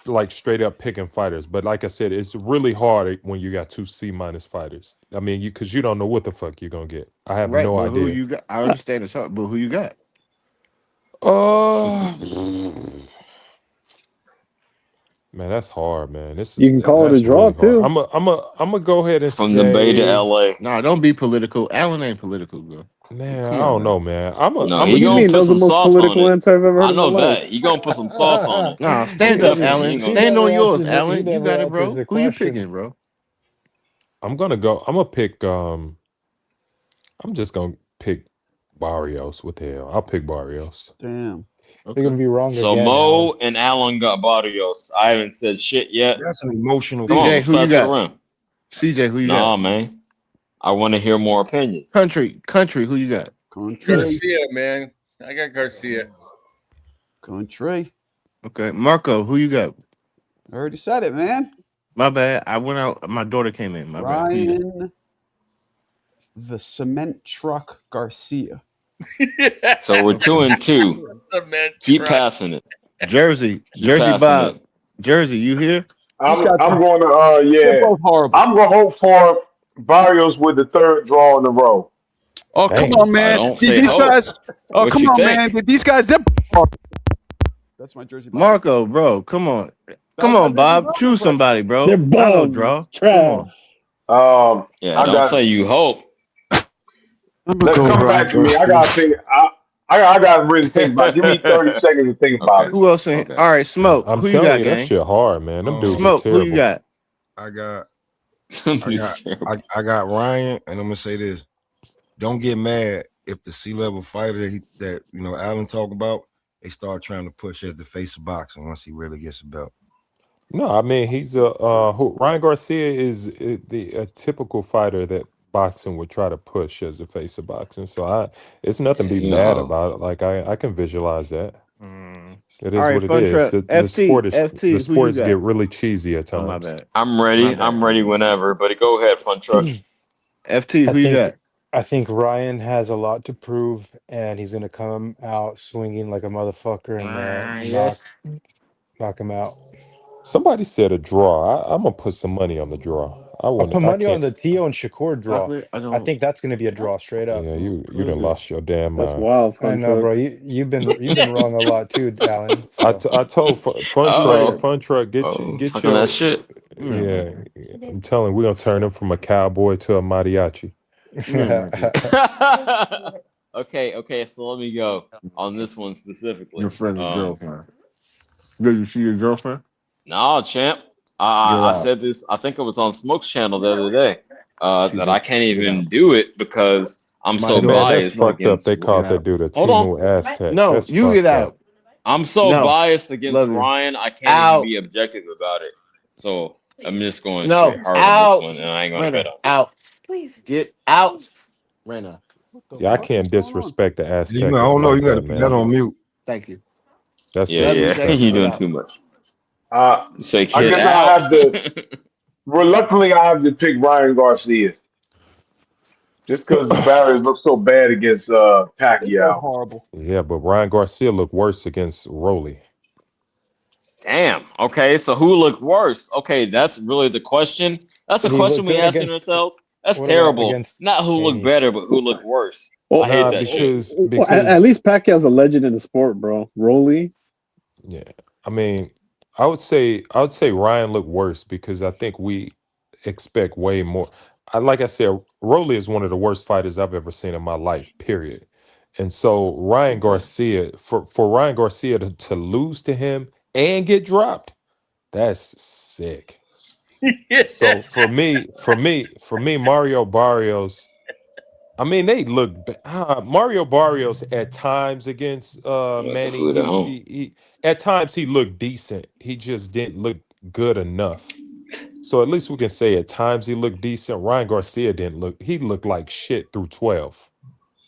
like straight up picking fighters, but like I said, it's really hard when you got 2 C- fighters. I mean, because you don't know what the fuck you're gonna get. I have Right, no but who idea. you got? I understand it's hard, but who you got? Man, that's hard, man. You can call it a that's draw, really hard. too. I'm gonna go ahead and From say, the Bay to LA. No, don't be political. Allen ain't political, bro. man, Come I on, don't man. know, man. I'm No, a he What do you gonna mean? put Those are some the most sauce on political it. answer I've ever heard I in my know life. that. He gonna put some sauce on it. Nah, stand He up, never- Allen. he gonna- Stand on never yours, answers it. He Allen. You never got it, answers bro. the Who you question. picking, bro? I'm gonna pick I'm just gonna pick Barrios. What the hell? I'll pick Barrios. Damn. You're gonna be wrong So again. Mo and Alan got Barrios. I haven't said shit yet. That's an emotional. Come on, CJ, let's who you pass it got? around. CJ, who you Nah, got? man. I want to hear more opinion. Country, who you got? Country. Garcia, man. I got Garcia. Country. Okay, Marco, who you got? I already said it, man. My bad. I went out. My daughter came in. My bad. Who you got? Ryan the Cement Truck Garcia. So we're 2-2. Cement Keep truck. passing it. Jersey, Keep Jersey passing Bob, it. Jersey, you here? I'm got going to They're yeah. both horrible. I'm gonna hope for Barrios with the 3rd draw in a row. Oh, Damn. come on, man. don't say These hope. guys. Oh, What come you on, think? man. These guys, they're. That's my Jersey. Bob. Marco, bro, come on. Come my on, Jersey Bob. Bob, Choose bro. somebody, bro. They're I don't bums. draw. Trash. Come on. Yeah, I don't got- say you hope. I'm Let's go come Ryan back to me. I Garcia. gotta think. I got to really think about it. Give me 30 seconds to think about Okay. it. Who else in? Okay. All right, Smoke. I'm Who you telling got, you, that gang? shit hard, man. Them dudes are Smoke. Who you terrible. got? I got Somebody's terrible. I got Ryan, and I'm gonna say this: don't get mad if the C-level fighter that Allen talked about, they start trying to push as the face of boxing once he really gets a belt. No, I mean he's Ryan Garcia is a typical fighter that boxing would try to push as the face of boxing. So it's nothing to be mad about it. Like I can visualize that. It All is right, what it Fun is. Truck. The FT, sport is FT, the who you sports got? get really cheesy at Oh, my times. bad. I'm My ready. bad. I'm ready whenever. But go ahead, Fun Truck. FT, I who you think got? I think Ryan has a lot to prove, and he's gonna come out swinging like a motherfucker and Yes. knock him out. Somebody said a draw. I'm gonna put some money on the draw. I'll put I money on can't. the Tio and Shakur draw. Chocolate? I I don't. think that's gonna be a draw straight up. Yeah, you What is done it? lost your damn That's mind. wild, I Fun know, Truck. bro. You've been wrong a lot too, Alan. So I told Fun Uh-oh. Truck, get Oh, get talking that your shit. yeah. I'm telling you, we're gonna turn him from a cowboy to a mariachi. Yeah, my dude. Okay. So let me go on this one specifically. Your friend's girlfriend. Did you see your girlfriend? No, champ. Get I out. said this. I think it was on Smoke's channel the other day. She's That a- I can't get even out. do it because I'm My so daughter- Man, that's biased fucked up. against. They called Get that out. dude a Hold on. Timu Aztec. No, That's you get fucked out. up. I'm so No. biased against Love you. Ryan. I can't Out. even be objective about it. So I'm just going No, straight hard out. on this one, and I ain't going to bet Raina, on. out. Please. Get out. Raina. What the Yeah, I fuck is can't going on? disrespect the I Aztec don't know. like You got to that, put that man. on mute. Thank you. That's Yeah, Love you, yeah. Shay. You're Get doing out. too much. I Say, kid, guess out. I have to. Reluctantly, I have to pick Ryan Garcia just because Barry looked so bad against They both Pacquiao. horrible. Yeah, but Ryan Garcia looked worse against Rolly. Damn. Okay, so who looked worse? Okay, that's really the question. That's a Did he question look we good asking against? ourselves. That's What about terrible. against Not who looked Haney? better, but who looked worse. Well, I hate Nah, that shit. Well, at least Pacquiao's a legend in the sport, bro. Rolly. yeah, I mean, I would say Ryan looked worse because I think we expect way more. Like I said, Rolly is one of the worst fighters I've ever seen in my life. Period. And so Ryan Garcia, for Ryan Garcia to lose to him and get dropped, that's sick. So for me, Mario Barrios. I mean, they look. Mario Barrios at times against That's the Manny. food at home. He at times he looked decent. He just didn't look good enough. So at least we can say at times he looked decent. Ryan Garcia didn't look. He looked like shit through 12.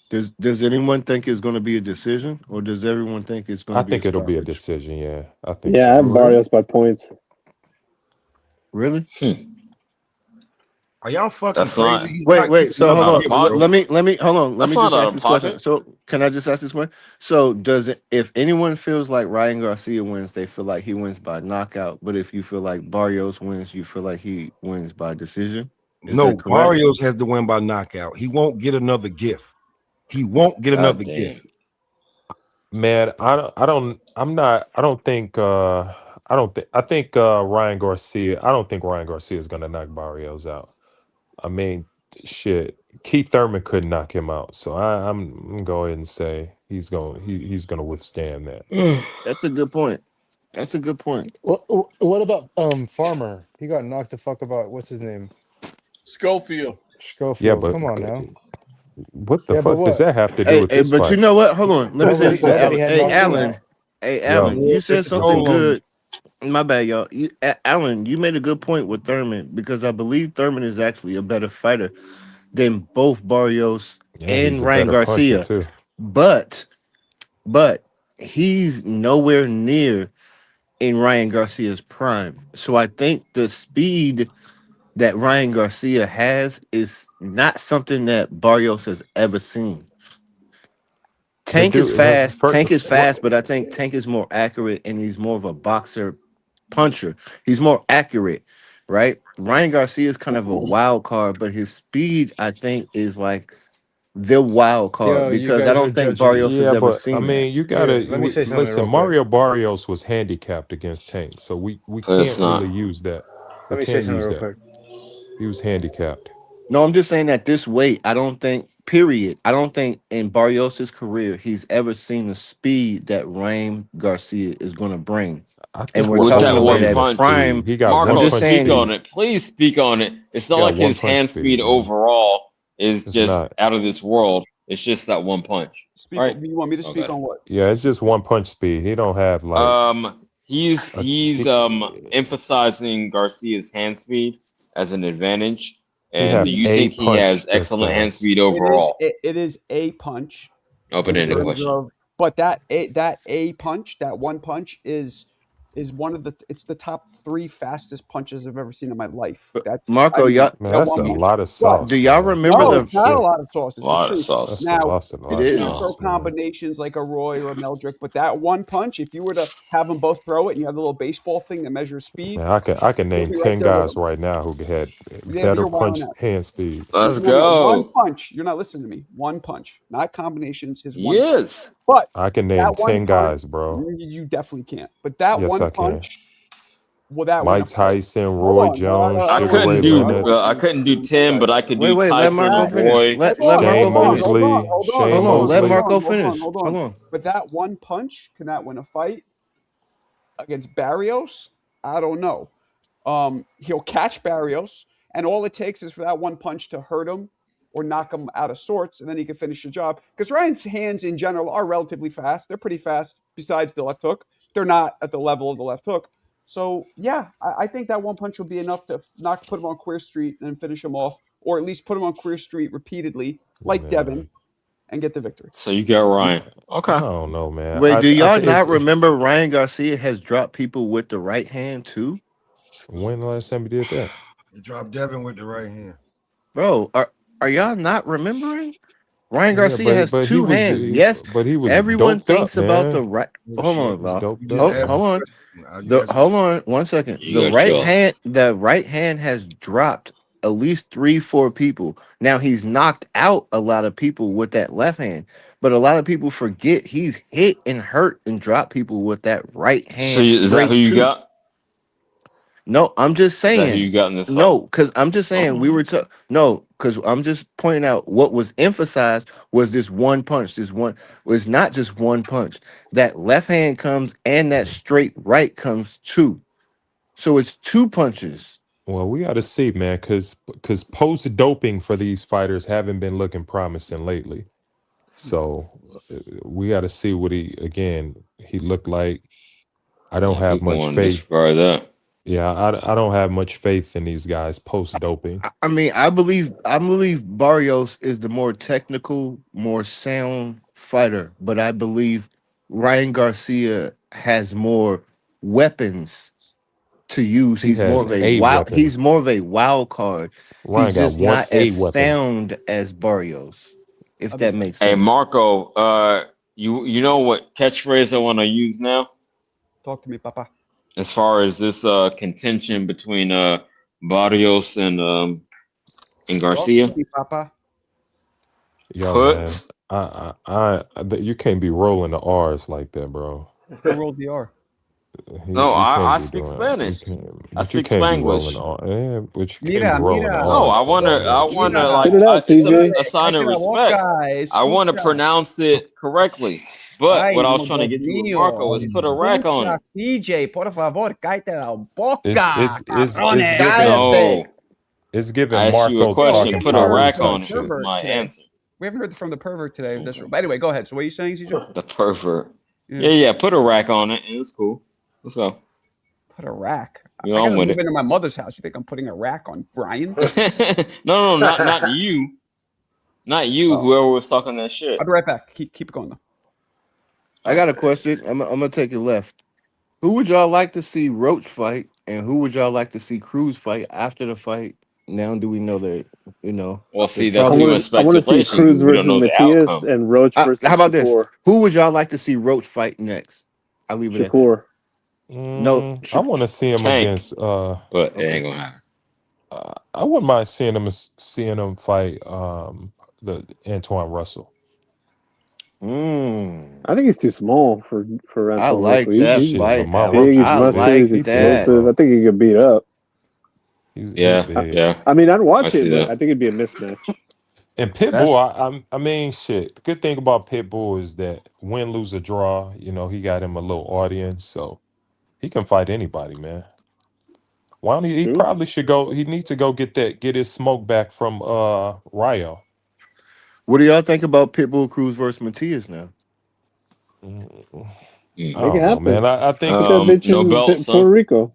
Does anyone think it's going to be a decision, or does everyone think it's going I to be think a it'll be a stoppage? decision. Yeah, I think Yeah, I so. have Barrios by points. Really? Are y'all fucking That's crazy? not. He's Wait, not wait. getting So another hold Out of gift, on. pocket. bro. Let me hold on. Let That's me not just out ask of this question. pocket. So can I just ask this one? So does it, if anyone feels like Ryan Garcia wins, they feel like he wins by knockout. But if you feel like Barrios wins, you feel like he wins by decision. Is No, that correct? Barrios has to win by knockout. He won't get another gift. He won't get another God damn. gift. Man, I think Ryan Garcia. I don't think Ryan Garcia is gonna knock Barrios out. I mean, shit. Keith Thurman couldn't knock him out, so I'm gonna go ahead and say he's gonna withstand that. That's a good point. That's a good point. What about Farmer? He got knocked the fuck about. What's his name? Schofield. Yeah, Schofield. but Come on now. what the Yeah, but fuck does what? that have to do with Hey, this but you fight? know what? Hold on. Let me What say would this he to said that he Alan. had Hey, knocked him Alan. out? Hey, Yo, Alan. Yeah, You said take the something toll on him. good. My bad, y'all. Alan, you made a good point with Thurman because I believe Thurman is actually a better fighter than both Barrios yeah, and he's a Ryan better puncher Garcia. too. But he's nowhere near in Ryan Garcia's prime. So I think the speed that Ryan Garcia has is not something that Barrios has ever seen. The Tank is dude, fast. Tank is what? fast, but I think Tank is more accurate and he's more of a boxer puncher. He's more accurate, right? Ryan Garcia is kind of a wild card, but his speed, I think, is like the wild card Yo, you because I guys are don't think judging. Barrios has Yeah, ever but I seen that. mean, you Here, gotta let me say something listen. real quick. Mario Barrios was handicapped against Tank, so we But it's can't not. really use that. We Let me say can't something use real that. quick. He was handicapped. No, I'm just saying at this weight, I don't think period, I don't think in Barrios' career he's ever seen the speed that Ryan Garcia is going to bring. I And think we're one With talking that about one at punch, prime. speed. He got I'm Marco, just punch speak saying, on it. Please speak on it. It's not He got like one his punch hand speed, speed man. overall is It's just not. out of this world. It's just that one punch, Speak. right? You want me to speak Okay. on what? Yeah, it's just one punch speed. He don't have like He's he emphasizing Garcia's hand speed as an advantage. he And have do you a think he has punch that's excellent hand fast. speed overall? It is a punch in Open-ended terms question. of, but that a punch, that one punch is one of the, it's the top 3 fastest punches I've ever seen in my life. That's, I Marco, mean, y'all, Man, that that's one a punch. lot of But sauce. do y'all man. remember no, the? it's not a Shit. lot of sauce. A It's lot the of truth. sauce. That's a Now, lot It of is. you can throw sauce, man. combinations like a Roy or a Meldrick, but that one punch, if you were to have them both throw it and you have the little baseball thing that measures speed, Man, I can you'll name be right 10 there with guys them. right now who had Yeah, but better you're wilding punch out. hand speed. Let's No, one go. punch. You're not listening to me. One punch, not combinations. His one punch. Yes. But I can name that one 10 punch, guys, bro. you definitely can't. But that Yes, one I can. punch, will that win a Mike fight? Tyson, Hold Roy on. No, Jones, I don't Sugar want Ray to do. I don't Leonard, want I to couldn't do 10, but I could Wait, do let Tyson, Marco finish. Roy, Let Hold on. Shane Marco finish. Mosley, Hold Shane Hold on, let Mosley. Marco finish. Hold Hold on. on. But that one punch, can that win a fight against Barrios? I don't know. He'll catch Barrios, and all it takes is for that one punch to hurt him or knock him out of sorts, and then he can finish the job. Because Ryan's hands in general are relatively fast. They're pretty fast besides the left hook. They're not at the level of the left hook. So, yeah, I think that one punch will be enough to put him on Queer Street and finish him off, or at least put him on Queer Street repeatedly, like Devin, Man, and get the victory. So you got Ryan. I Okay. don't know, man. Wait, do y'all think not remember Ryan Garcia has dropped people with the right hand too? when the last time he did that? He dropped Devin with the right hand. Bro, are y'all not remembering? Ryan Yeah, Garcia has but he 2 was hands. Yes, but he was everyone doped up, thinks about the man. right. Oh, Hold shit. on, He was Val. doped You up. just asked Hold me a on. question. You asked me Hold on 1 second. You The gotta right chill. hand has dropped at least 3-4 people. Now he's knocked out a lot of people with that left hand, but a lot of people forget he's hit and hurt and dropped people with that right So hand is that who straight you too. got? No, I'm just Is that who saying. you got in this fight? No, because I'm just saying Oh. we were because I'm just pointing out what was emphasized was this one punch. This one was not just one punch. That left hand comes and that straight right comes too. So it's 2 punches. Well, we got to see, man, because post doping for these fighters haven't been looking promising lately. So we got to see what he looked like. I don't Yeah, have people much want to faith. disregard that. Yeah, I don't have much faith in these guys post doping. I mean, I believe Barrios is the more technical, more sound fighter, but I believe Ryan Garcia has more weapons to use. He He's more has of a a wild. weapon. He's more of a wild card. Ryan He's got just not a as weapon. sound as Barrios, if I that mean, makes Hey, sense. Marco, you know what catchphrase I want to use now? talk to me, Papa. As far as this contention between Barrios and Talk Garcia? to me, Papa. Yo, Put man, you can't be rolling the R's like that, bro. Who rolled the R? no, You can't I be speak doing Spanish. but I you speak can't be rolling Spanglish. the R. Yeah, but you can't be Mira, rolling the mira. No, R's, I bro. wanna Mira, like Spit it out, it's TJ. a sign of cállate la respect. boca, I want to escucha. pronounce it correctly. But Ay, what I was no, trying to Dios get to with mío. Marco is put a rack on Escucha, it. CJ, por favor, cállate la boca, It's cabrones. giving No, it's giving I asked you a Marco Yo, we question. talking haven't Put a heard power rack from the on it type is shit. pervert my today. answer. We haven't heard from the pervert today of this room. But anyway, go ahead. So what are you saying, CJ? The pervert. Yeah. Yeah, put a rack on it. It's cool. Let's go. Put a rack. You I know, gotta I'm with move it. into my mother's house. You think I'm putting a rack on Brian? no, not you. Not you, Oh, whoever was talking that shit. I'll be right back. Keep it going though. I got a question. I'm gonna take it left. Who would y'all like to see Roach fight, and who would y'all like to see Cruz fight after the fight? Now do we know that Well, they're see, that's I too probably much want to see speculation Cruz because we don't versus know the Matias outcome. and Roach versus how about this? Shakur. Who would y'all like to see Roach fight next? I'll leave it at that. Shakur. No, I want to see him Tank, against but it okay. ain't gonna happen. I wouldn't mind seeing him fight the Antoine Russell. I think he's too small for I Antoine like Russell. that Shit, fight, but my Alex. Roach He's is I muscular. like He's He's big, that. explosive. bro. I think he could beat up. He's Yeah, big. yeah. I mean, I'd watch I see it, but that. I think it'd be a mismatch. And Pitbull, That's I mean, shit. The good thing about Pitbull is that win, lose, or draw, you know, he got him a little audience, so he can fight anybody, man. Why don't he? He True. probably should go. He needs to go get his smoke back from Ryo. what do y'all think about Pitbull Cruz versus Matias now? I Make it don't know, man. happen. I think Put that bitch No in belts, Puerto huh? Rico.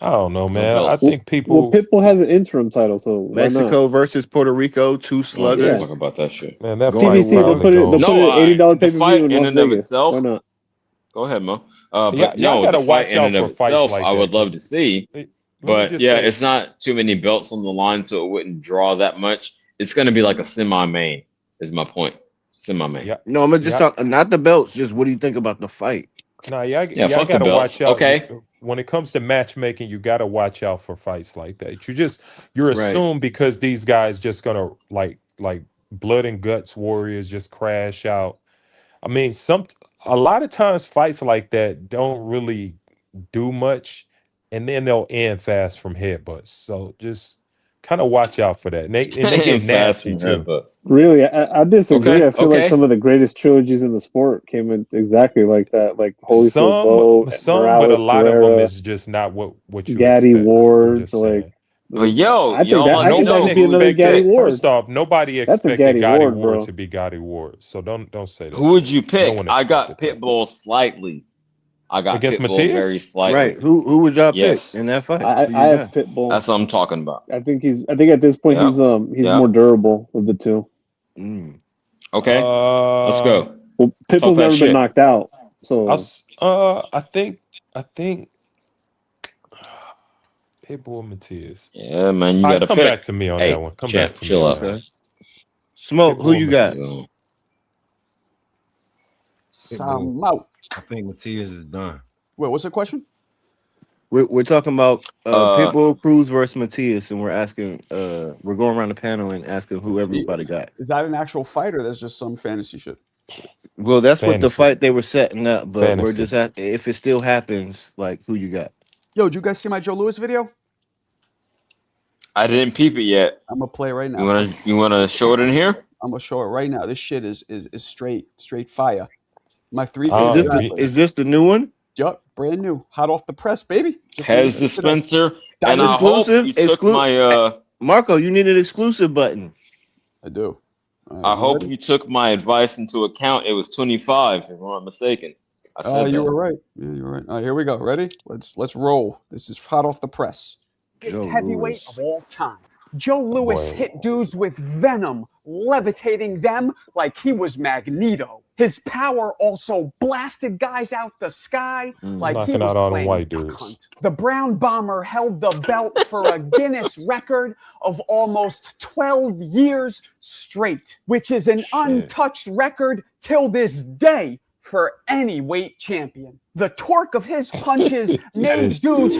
I don't know, No man. I belts. think Well, people, Pitbull has an interim title, so why not? Mexico versus Puerto Rico, two I don't give a Yeah. fuck sluggers about that shit. man, that going to fight PBC, they'll war. probably put it. They'll go. put No, an $80 the pay per view fight in in Las and of Vegas. itself. Why not? Go ahead, Mo. Y'all, But y'all no, gotta the fight watch in out and of for fights itself, like I that, would love because to see. let me But just yeah, say, it's not too many belts on the line, so it wouldn't draw that much. It's going to be like a semi-main, is my point. Semi-main. yeah, No, I'm just yeah. talking not the belts. Just what do you think about the fight? Nah, Yeah, y'all fuck the gotta belts. watch out. Okay. When it comes to matchmaking, you gotta watch out for fights like that. You're Right. assumed because these guys just gonna like blood and guts warriors just crash out. I mean, a lot of times fights like that don't really do much, and then they'll end fast from headbutts. So just kind of watch out for that. And they get And fast nasty from too. headbutts. Really, I disagree. Okay, I feel like okay. some of the greatest trilogies in the sport came in exactly like that, like Holyfield Bowe, But a Morales lot of them Pereira, is just not what you Gaddy expect. I'm Ward. just Like, saying. But yo, I think y'all that like I think that know could be another who Gaddy Expected. Ward. First off, nobody That's a expected Gaddy Gotti Ward, Ward bro. to be Gotti Ward. So don't say that who would shit. you No pick? one I got expected that. Pitbull slightly. I got Against Pitbull very Matias? slightly. Right. Who would y'all pick Yes, in that fight? I Who I you have got? Pitbull. that's what I'm talking about. I think at this point Yeah, he's yeah. more durable of the two. Mm. Okay, let's Uh, go. Well, Talk Pitbull's that never been shit. knocked out, so I think Pitbull Matias. Yeah, man, you All right, gotta come pick. back to me on Hey, that one. Come champ, back to me chill on out. that one. Okay. Smoke. Who Pitbull you got? Matias. Yo. Pitbull. Some out. I think Matias is done. Wait, what's the question? We're talking about Uh, Pitbull Cruz versus Matias, and we're asking. We're going around the panel and asking who See, everybody got. is that an actual fight or that's just some fantasy shit? Well, that's what the Fantasy. fight they were setting up, but we're Fantasy. just asking if it still happens. Like, who you got? Yo, did you guys see my Joe Louis video? I didn't peep it yet. I'm gonna play it right now. You wanna show it in here? I'm gonna show it right now. This shit is straight fire. My three Oh, Is favorite this me- wrestlers. is this the new one? Yup, brand new, hot off the press, baby. Just Pez released it today. dispenser, That and is I hope exclusive? you took my Marco, you need an exclusive button. I do. All right, I you hope ready? you took my advice into account. It was 25, if I'm not mistaken. I said You that. were right. Yeah, you were right. All right, here we go. Ready? Let's roll. This is hot off the press. Joe Heavyweight Louis. of all time. Joe Louis boy. hit dudes with venom, levitating them like he was Magneto. His power also blasted guys out the sky like he Knocking was out all them playing white Duck dudes. Hunt. The Brown Bomber held the belt for a Guinness record of almost 12 years straight, which is an untouched record till this day for any weight champion. The torque of his punches made dudes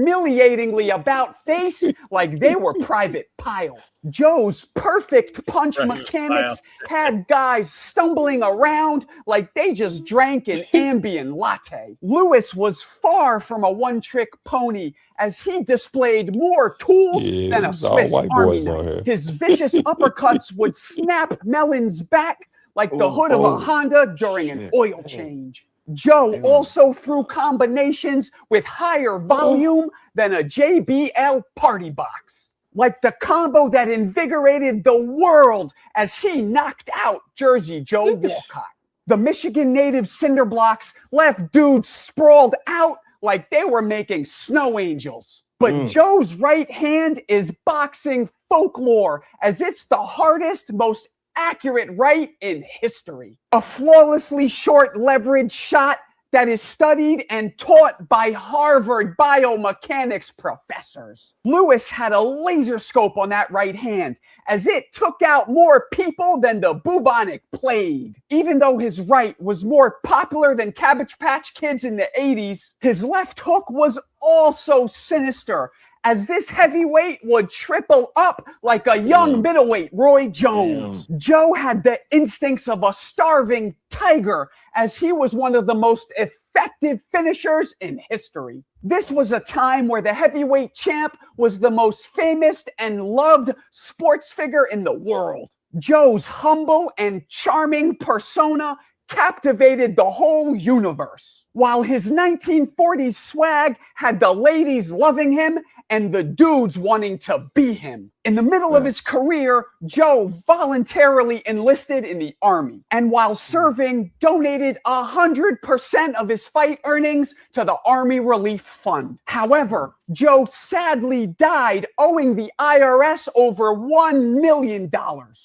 humiliatingly about face like they were Private Pile. Joe's perfect punch mechanics had guys stumbling around like they just drank an Ambien latte. Lewis was far from a one-trick pony as he displayed more tools than a it's all Swiss white Army boys on knife. here. His vicious uppercuts would snap Melon's back like the hood of a Honda during an oil change. Joe also threw combinations with higher volume than a JBL party box, like the combo that invigorated the world as he knocked out Jersey Joe Walcott. The Michigan native cinder blocks left dudes sprawled out like they were making snow angels. But Joe's right hand is boxing folklore, as it's the hardest, most accurate right in history. A flawlessly short leverage shot that is studied and taught by Harvard biomechanics professors. Lewis had a laser scope on that right hand, as it took out more people than the bubonic plague. Even though his right was more popular than Cabbage Patch Kids in the 80s, his left hook was also sinister, as this heavyweight would triple up like a young middleweight Roy Jones. Joe had the instincts of a starving tiger, as he was one of the most effective finishers in history. This was a time where the heavyweight champ was the most famous and loved sports figure in the world. Joe's humble and charming persona captivated the whole universe, while his 1940s swag had the ladies loving him and the dudes wanting to be him. In the middle of his career, Joe voluntarily enlisted in the Army, and while serving, donated 100% of his fight earnings to the Army Relief Fund. However, Joe sadly died owing the IRS over $1 million,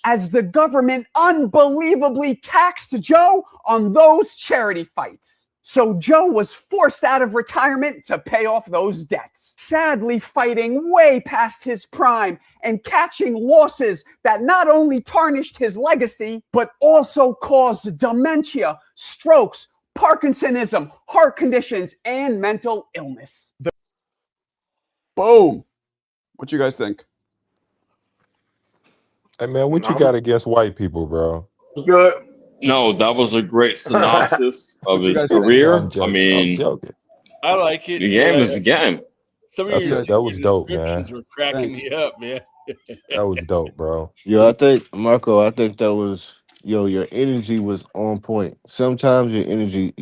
as the government unbelievably taxed Joe on those charity fights. So Joe was forced out of retirement to pay off those debts, sadly fighting way past his prime and catching losses that not only tarnished his legacy, but also caused dementia, strokes, Parkinsonism, heart conditions, and mental illness. Boom. What you guys think? Hey man, what you got against white people, bro? Good. No, that was a great synopsis of you his guys think? career. I'm joking. I I'm mean, joking. I like it. the game is the game. Some of That's your, it. That was your dope, man. descriptions were cracking me up, man. That was dope, bro. Yo, I think Marco, I think that was your energy was on point. Sometimes your energy,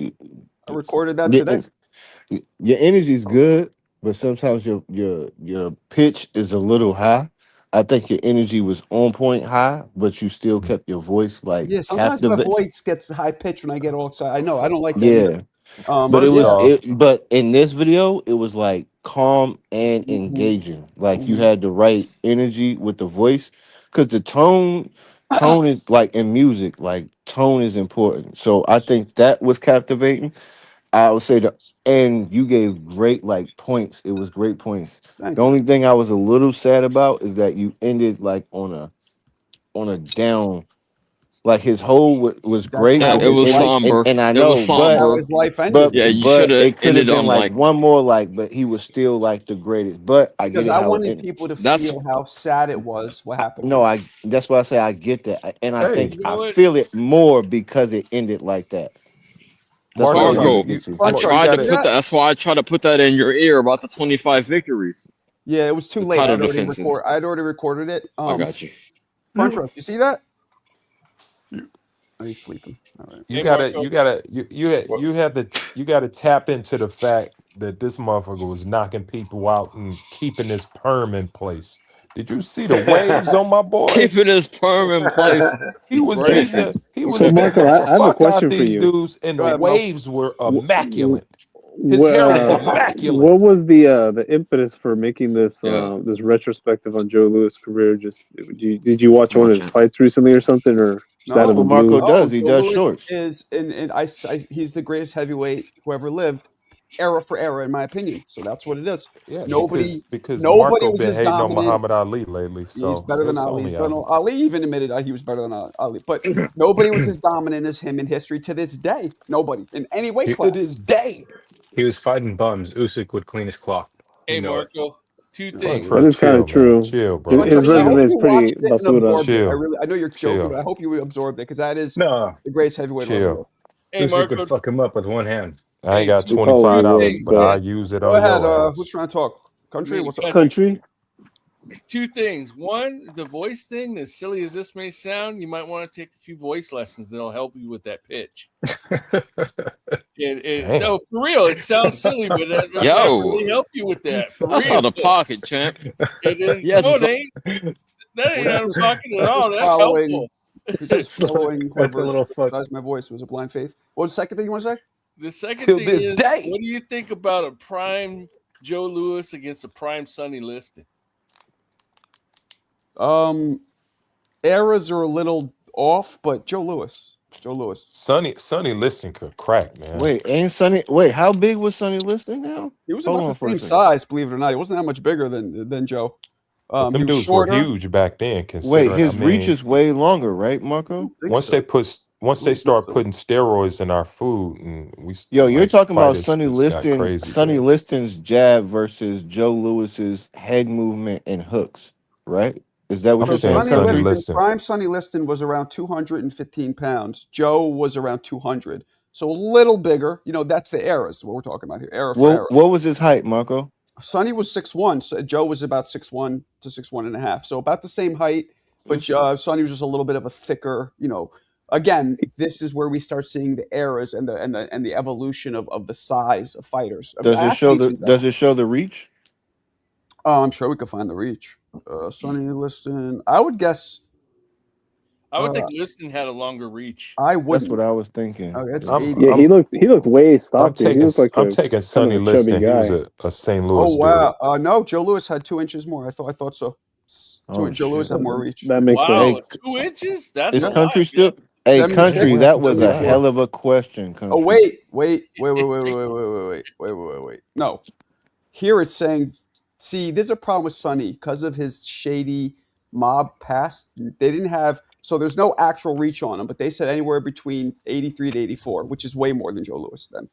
I recorded that your, today. your energy's good, but sometimes your pitch is a little high. I think your energy was on point high, but you still kept your voice like Yeah, sometimes my captivating. voice gets high pitched when I get all excited. I know, I don't like that Yeah. either. But it First was off, but in this video, it was like calm and Mhm. engaging. Like you Mhm. had the right energy with the voice. Cause the tone is like in music, like tone is important. So I think that was captivating. I would say and you gave great like points. It was great points. Thank The you. only thing I was a little sad about is that you ended like on a down. Like his whole was That's great, how but It it his was life. ended, somber. and I It was know, That's how somber. his life ended. Yeah, you should but have it could have ended been on like like one more, like, but he was still like the greatest. But I get Because it I how it wanted ended. people to that's feel how sad it was what happened to No, him. that's why I say I get that, and I hey, think You know I what? feel it more because it ended like that. That's what I was Marco, trying to Marco. get to. I Marco, you tried to see gotta put that? that. That's why I tried to put that in your ear about the 25 victories, Yeah, it was too the late. title defenses. I'd already recorded it. I got you. Crunchruck, you see that? Oh, he's sleeping. All right. you Hey, gotta Marco. you gotta tap into the fact that this motherfucker was knocking people out and keeping his perm in place. Did you see the waves on my boy? Keeping his perm in place. He was Right. So, beating Marco, the I have a fuck out question for these you. dudes, and Go the ahead, Mo. waves were Wh- immaculate. His hair was immaculate. What was the impetus for making this Yeah. this retrospective on Joe Lewis' career? Just did you watch Come one on, of his champ. fights recently or something, or just out That's of the what Marco blue? does. He Joe does Louis shorts. is, and he's the greatest heavyweight who ever lived, era for era, in my opinion. So that's what it is. Yeah, Nobody because nobody Marco was been as hating on dominant. Muhammad Ali lately, He's so better than it's Ali. He's only better than obvious. Ali. Even admitted he was better than Ali. But nobody was as dominant as him in history to this day. Nobody in any weight To class. this day. He was fighting bums. Usyk would clean his cloth. Hey, Marco. Two Yeah, things. That Crunchruck, is kind chill, of true. man. Chill, bro. His Crunchruck, I hope resume is you pretty watched it and basura. absorbed it. Chill. I know you're joking, Chill. but I hope you absorbed it because that is No, the greatest heavyweight who ever Chill. lived. Hey, Marco. fuck him up with one hand. I ain't Hey, got two $25, things, but So I man. use it Go on ahead. your Who's ass. trying to talk? Country, what's up? country. Two things. One, the voice thing, as silly as this may sound, you might want to take a few voice lessons that'll help you with that pitch. Damn. No, for real. It sounds silly, but that might Yo. really help you with that. For That's real. out of pocket, champ. Yes, No, it's it ain't. That ain't out of pocket at all. That's following, helpful. just following Like whoever a little fuck. criticized my voice. Was it blind faith? What was the second thing you want to say? The second Till thing this is, day. what do you think about a prime Joe Lewis against a prime Sonny Liston? Eras are a little off, but Joe Lewis. Sonny Liston could crack, man. Wait, how big was Sonny Liston now? He was Hold about on the for a same second. size, believe it or not. He wasn't that much bigger than Joe. But He them was dudes were shorter. huge back then, Wait, considering his I reach mean is way longer, right, Marco? once they start putting steroids in our food and we Yo, you're like talking about fighters Sonny just got Liston, crazy. Sonny big. Liston's jab versus Joe Lewis's head movement and hooks, right? Is that what I'm you're saying saying, Sonny Country? Liston. Prime Sonny Liston was around 215 pounds. Joe was around 200. So a little bigger. You know, that's the eras, what we're talking about here. Era for era. What was his height, Marco? Sonny was 6'1". So Joe was about 6'1" to 6'1.5". So about the same height. But Sonny was just a little bit of a thicker, you know. Again, this is where we start seeing the eras and the evolution of the size of fighters, of Does it show athletes the in general. reach? Oh, I'm sure we could find the reach. Sonny Liston, I would guess. I would think Liston had a longer reach. I That's wouldn't. what I was thinking. It's I'm 80. Yeah, he looked way stockier. He taking looked like I'm a taking kind Sonny of a chubby Liston. He was guy. a St. Louis Oh wow! No, Joe Louis had 2 inches more. I thought so. Oh, Joe Louis shit. had more reach. That makes Wow, sense. 2 inches? That's Is a lot. Country man. still? Hey, 76. Country, What that happened to was that a guy? hell of a question, Country. Oh wait. No, here it's saying. See, there's a problem with Sonny because of his shady mob past. They didn't have, so there's no actual reach on him, but they said anywhere between 83 to 84, which is way more than Joe Louis then.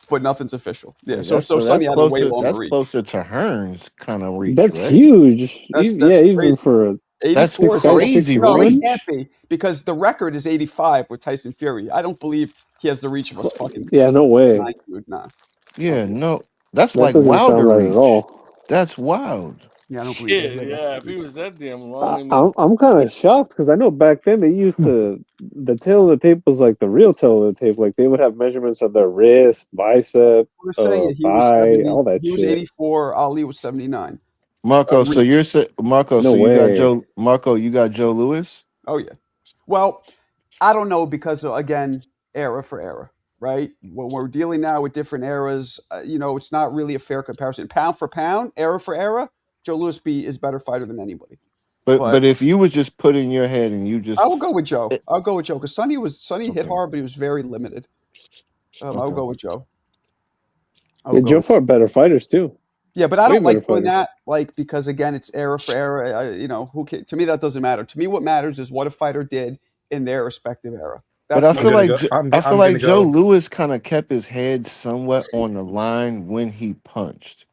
But nothing's official. Yeah, so Sonny had a way longer That's reach. closer to Hearns kind of reach, That's right? huge. That's Even crazy. for a 84 is crazy no, it reach. can't be because the record is 85 with Tyson Fury. I don't believe he has the reach of us fucking. Yeah, no way. Dude, nah. Yeah, no, that's That like doesn't Wilder sound right reach. at all. That's wild. Yeah, I don't believe Shit, that. yeah, if he was that damn long, I mean, I'm kind of shocked because I know back then they used to the tail of the tape was like the real tail of the tape. Like they would have measurements of their wrist, bicep, We're saying he was thigh, 70, all that he was shit. 84, Ali was 79. Marco, so reach. you're saying Marco, No so you got way. you got Joe Louis? Oh yeah. Well, I don't know because again, era for era, right? When we're dealing now with different eras, you know, it's not really a fair comparison. Pound for pound, era for era, Joe Louis is better fighter than anybody. But if you was just put in your head and you just I will go with Joe. I'll go with Joe because Sonny hit Okay. hard, but he was very limited. I'll Okay. go with Joe. Yeah, Joe fought better fighters too. Yeah, but I Way don't like better doing fighters. that, like because again, it's era for era. You know, to me that doesn't matter. To me, what matters is what a fighter did in their respective era. But That's I feel like I'm I feel gonna like Joe go. Louis kind of kept his head somewhat on the line when he punched.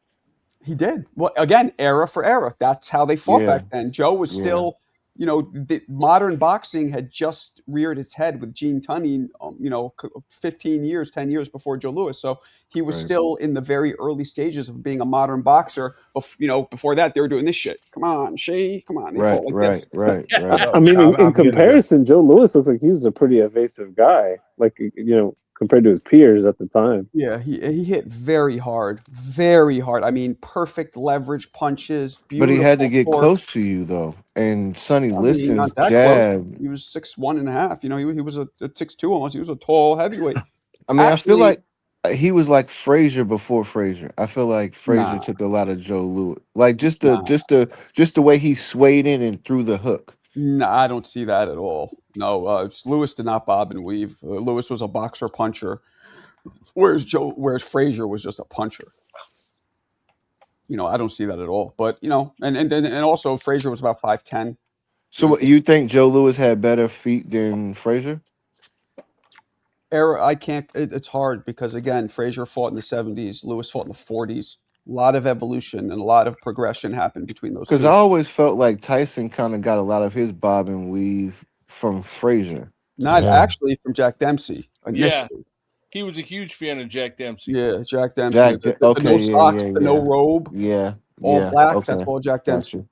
He did. Well, again, era for era. That's how they fought Yeah. back then. Joe was Yeah. still, you know, the modern boxing had just reared its head with Gene Tunney, you know, 10 years before Joe Louis. So he was Right. still in the very early stages of being a modern boxer. You know, before that, they were doing this shit. Come on, Shay. Come on. They fought like this. Right. I mean, in comparison, Joe Louis looks like he was a pretty evasive guy. Like you know, compared to his peers at the time. Yeah, he hit very hard. I mean, perfect leverage punches. But he had to beautiful get torque. close to you though. And Sonny I mean, Liston's not that jab. close. He was 6'1.5". You know, he was a 6'2" almost. He was a tall heavyweight. I mean, I feel Actually- like he was like Frazier before Frazier. I feel like Frazier Nah. took a lot of Joe Louis. Like just the Nah. just the way he swayed in and threw the hook. No, I don't see that at all. No, Lewis did not bob and weave. Lewis was a boxer puncher, whereas Frazier was just a puncher. You know, I don't see that at all. But you know, and also Frazier was about 5'10". So what, you think Joe Louis had better feet than Frazier? I can't. It's hard because again, Frazier fought in the 70s. Lewis fought in the 40s. A lot of evolution and a lot of progression happened between those two. Because I always felt like Tyson kind of got a lot of his bob and weave from Frazier. Not actually from Jack Dempsey initially. yeah, he was a huge fan of Jack Dempsey. Yeah, Jack Dempsey. The no socks, the no robe, all black. That's all Jack Dempsey.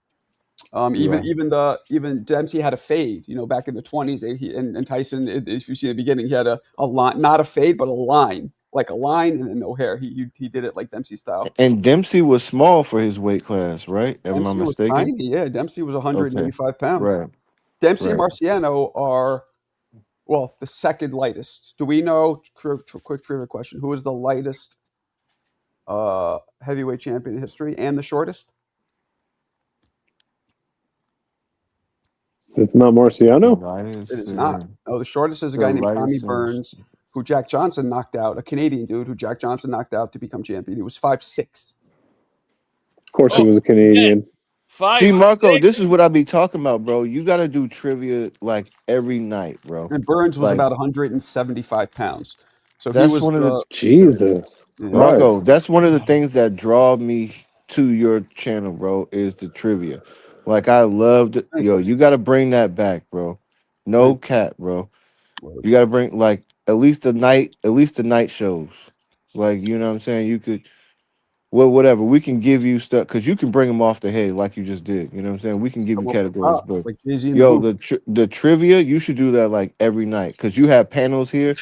Even Dempsey had a fade. You know, back in the 20s, and Tyson. If you see the beginning, he had a line, not a fade, but a line, like a line, and then no hair. He did it like Dempsey style. And Dempsey was small for his weight class, right? Am I Dempsey was mistaken? tiny. Yeah, Dempsey was 185 pounds. Right. Dempsey and Right. Marciano are, well, the second lightest. Do we know? Quick trivia question: who is the lightest heavyweight champion in history and the shortest? It's not Marciano. It is not. No, the shortest is a guy named Tommy Burns, who Jack Johnson knocked out, a Canadian dude who Jack Johnson knocked out to become champion. He was 5'6". Of course, he was a Canadian. See, Marco, this is what I be talking about, bro. You got to do trivia like every night, bro. And Burns was Like, about 175 pounds. So he that's was one of the Jesus. Marco, that's one of the things that draw me to your channel, bro, is the trivia. Like I loved, you got to bring that back, bro. No cap, bro. You got to bring like at least the night shows. Like, you know what I'm saying? You could well, whatever. We can give you stuff because you can bring them off the head like you just did. You know what I'm saying? We can give you Come off the categories, top, but like Jay-Z in the yo, hoop. the trivia, you should do that like every night because you have panels here,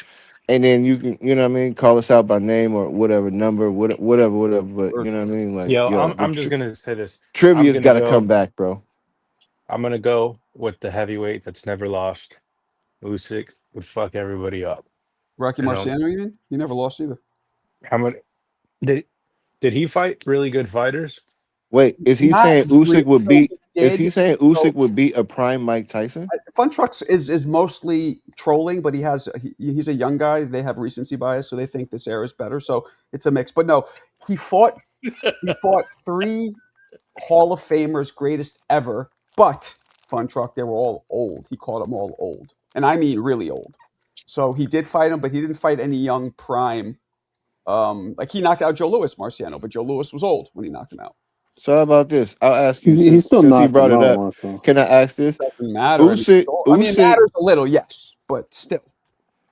and then you can, you know what I mean, call us out by name or whatever number, whatever. But Or you know what I mean, like Yo, yo, I'm just gonna say this. I'm trivia's gonna got to come go. back, bro. I'm gonna go with the heavyweight that's never lost. Usyk would fuck everybody up. Rocky I don't. Marciano, even he never lost either. How many did did he fight really good fighters? Wait, is he Not saying really. Usyk would So beat? he Is he did. saying So Usyk would beat a prime Mike Tyson? Fun Trucks is mostly trolling, but he's a young guy. They have recency bias, so they think this era is better. So it's a mix. But no, he fought 3 Hall of Famers, greatest ever. But Fun Truck, they were all old. He called them all old, and I mean really old. So he did fight him, but he didn't fight any young prime. Like he knocked out Joe Louis, Marciano, but Joe Louis was old when he knocked him out. So how about this? I'll ask you He still since he knocked brought him it out, up. Marco. Can I ask this? Doesn't matter. Usyk, I mean, it Usyk. matters a little, yes, but still.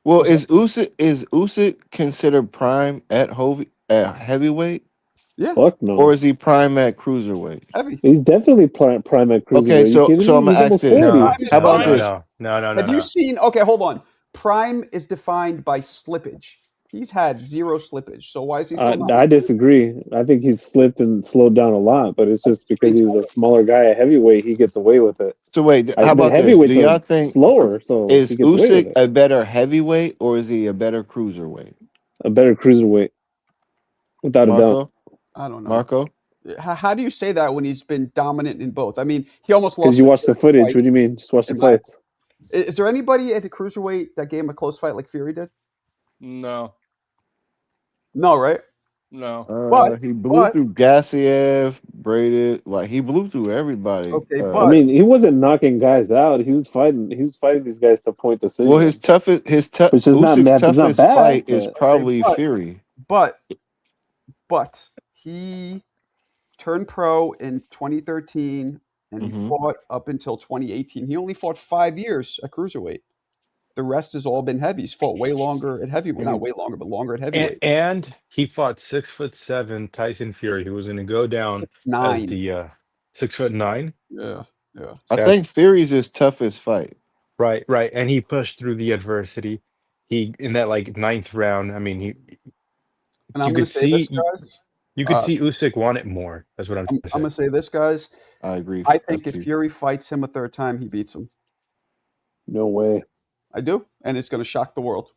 Well, What's up? is Usyk considered prime at heavyweight, Fuck or no. is he prime at cruiserweight? Heavy. He's definitely prime at cruiserweight. Okay, Are you so kidding so me? I'm gonna He's ask almost this. 40. No, How about no, this? no, no, no, no, Have you no. seen? Okay, hold on. Prime is defined by slippage. He's had 0 slippage. So why is he still not? I disagree. I think he's slipped and slowed down a lot, but it's just because he's a smaller guy at heavyweight, he gets away with it. So wait, how The about this? Do heavyweights y'all are think slower, so is he gets away with Usyk it. a better heavyweight or is he a better cruiserweight? A better cruiserweight, without a doubt. Marco, I don't know. Marco. How do you say that when he's been dominant in both? I mean, he almost lost. Because you watch the his footage. fight. What do you mean? Just watch the Exactly. fights. Is there anybody at the cruiserweight that gave him a close fight like Fury did? No, No, right? no. But He blew through Gassiev, braided, like he blew through everybody. okay, I but mean, he wasn't knocking guys out. He was fighting these guys to point decisions. well, his which is not Usyk's bad. It's not toughest bad. fight is But probably but- Fury. but he turned pro in 2013 and he fought up until 2018. He only fought 5 years at cruiserweight. The rest has all been heavy. He's fought way longer at heavyweight. Not way longer, but longer at heavyweight. And he fought 6'7" Tyson Fury, who was going to go down as 6'9". the 6'9". Yeah. I think Fury's his toughest fight. Right, and he pushed through the adversity. He in that like 9th round. I mean, And I'm you going to could say see this, guys. you could see Usyk want it more. That's what I'm trying to say. I'm going to say this, guys. I agree. I think if Fury fights him a third time, he beats him. no way. I do, and it's going to shock the world.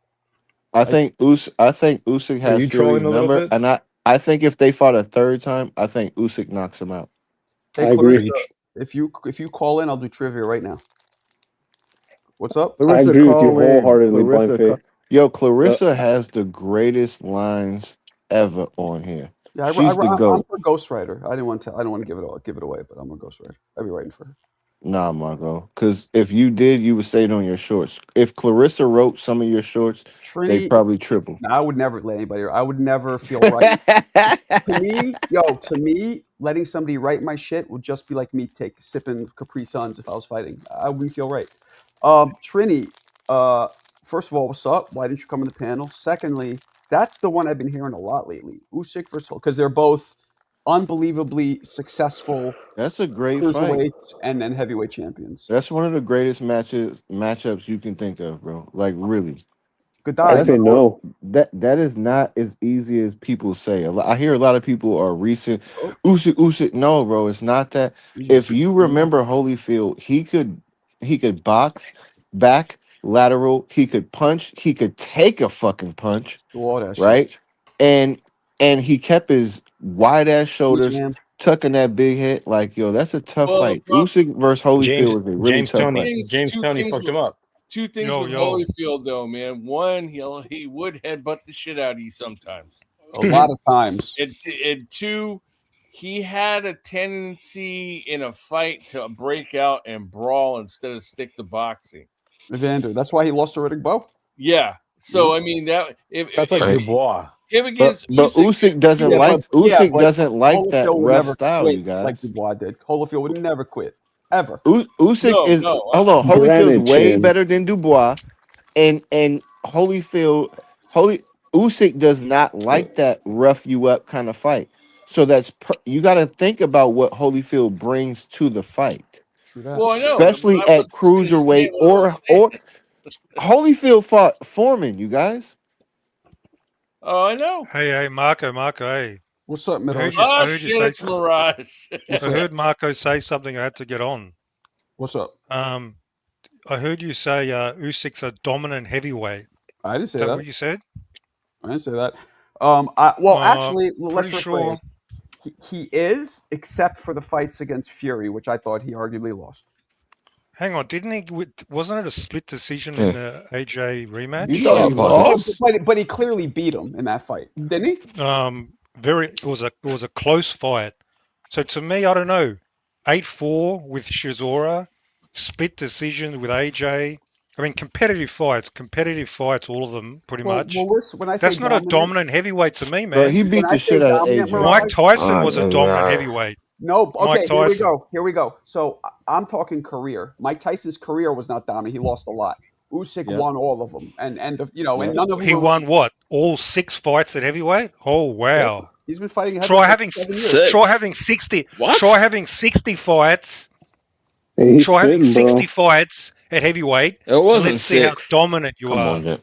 I think Usyk has you Fury's trolling a little number, bit? and I think if they fought a third time, I think Usyk knocks him out. Hey, I agree. Clarissa, if you call in, I'll do trivia right now. What's up? I agree with you wholeheartedly, Blind Faith. Yo, Clarissa has the greatest lines ever on here. Yeah, She's the I'm GOAT. for Ghostwriter. I don't want to give it away, but I'm a Ghostwriter. I'll be writing for her. Nah, Marco. Because if you did, you would say it on your shorts. If Clarissa wrote some of your shorts, they probably triple. I would never let anybody. I would never feel right. To me, letting somebody write my shit would just be like me sipping Capri Suns if I was fighting. I wouldn't feel right. Trini, first of all, what's up? Why didn't you come on the panel? Secondly, that's the one I've been hearing a lot lately. Usyk versus because they're both unbelievably successful. That's a great fight. Cruiserweights and heavyweight champions. That's one of the greatest matchups you can think of, bro. Like really. Good I say no. That is not as easy as people say. I hear a lot of people are recent. Usyk. No, bro, it's not that. If you remember Holyfield, he could box, back, lateral. He could punch. He could take a fucking punch. Right? Shit. And he kept his wide ass shoulders, tucking that big head. Like, yo, that's a tough fight. Usyk versus Holyfield was a really tough fight. James Toney fucked him up. Two things with Holyfield, though, man. One, he would headbutt the shit out of you sometimes. A lot of times. And two, he had a tendency in a fight to break out and brawl instead of stick to boxing. Evander. That's why he lost to Riddick Bowe. Yeah. So I mean that's like Dubois. Him against but Usyk doesn't doesn't like that rough style, you guys. Like Dubois did. Holyfield would never quit. Ever. Usyk is hold on. Holyfield's way better than Dubois, and Usyk does not like that rough you up kind of fight. So you got to think about what Holyfield brings to the fight, True that. Well, I know. especially I at wasn't gonna say cruiserweight what I was or saying. Holyfield fought Foreman. You guys, Oh, I know. Hey, Marco, hey. What's up, I Mirage? I Oh heard you shit, say it's Mirage. What's I up? heard Marco say something. I had to get on. What's up? I heard you say Usyk's a dominant heavyweight. I didn't Is say that that. what you said? I didn't say that. Actually, let's Pretty sure. rephrase. He is, except for the fights against Fury, which I thought he arguably lost. Hang on, didn't he? Wasn't it a split decision in the AJ rematch? you thought he lost? But he clearly beat him in that fight, didn't he? It was a close fight. So to me, I don't know. 8-4 with Chisora, split decision with AJ. I mean, competitive fights, all of them, pretty much. When I say That's not a dominant heavyweight to me, man. Bro, he beat the shit out of AJ. Mike Tyson was a dominant heavyweight. No, okay, Mike Tyson. Here we go. So I'm talking career. Mike Tyson's career was not dominant. He lost a lot. Usyk won all of them, and none of them. He won what? All 6 fights at heavyweight? Oh wow! He's been fighting. Try having 60. Try having 60 fights. Try having 60 fights at heavyweight. It wasn't Let's see how 6. dominant you Come are. on, Jim.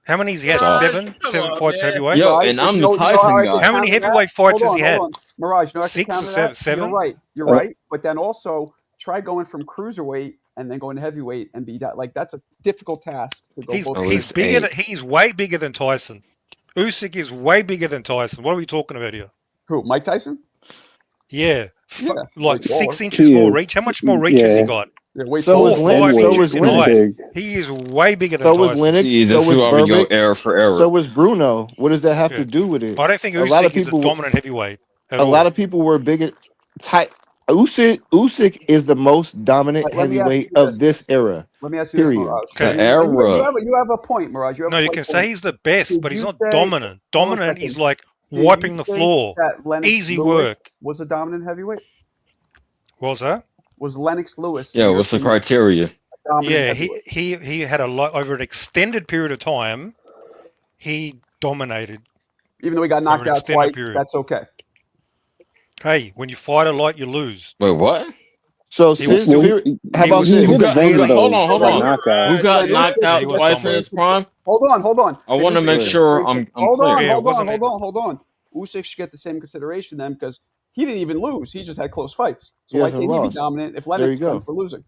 How many has he had? Mirage, 7 come fights on, heavyweight. Yo, and I'm the Tyson guy. How many heavyweight fights has he had? Mirage, 6 or 7? You're right. But then also try going from cruiserweight and then going to heavyweight and be that. Like that's a difficult task to go both ways. He's way bigger than Tyson. Usyk is way bigger than Tyson. What are we talking about here? Who? Mike Tyson? Yeah, like 6 taller. inches more reach. How much more reach has he got? Yeah, way So taller. was Lennox. So was Lennox. He is way bigger than So was Tyson. Lennox. See, So this was is why we go Berbick. error for error. So was Bruno. What does that have to do with it? I don't think A lot of Usyk is a people. dominant heavyweight at A all. lot of people were bigger. Usyk is the most dominant Let me ask heavyweight you of this era. Let me ask you Period. this, The Mirage. era. You have a point, Mirage. You have No, a you slight can point. say he's the best, Did but he's you not say- dominant. Hold on a Dominant second. is like Did wiping you the think floor. that Lennox Easy Lewis work. Was a dominant heavyweight? What was that? Was Lennox Lewis? Yeah, what's the criteria? Yeah, he had a lot over an extended period of time. He dominated. Even though he got knocked over an out extended twice, period. that's okay. Hey, when you fight a lot, you lose. Wait, what? So He was since still- how he about was this? still- Who got he- hold on. Who got Lennox knocked Lewis- out He was twice in dominant. his prime? Hold on. I want to make sure I'm Hold clear. on. Yeah, it wasn't- Hold on. Usyk should get the same consideration then because he didn't even lose. He just had close fights. So He why hasn't can't he be lost. dominant if There Lennox you go. went for losing?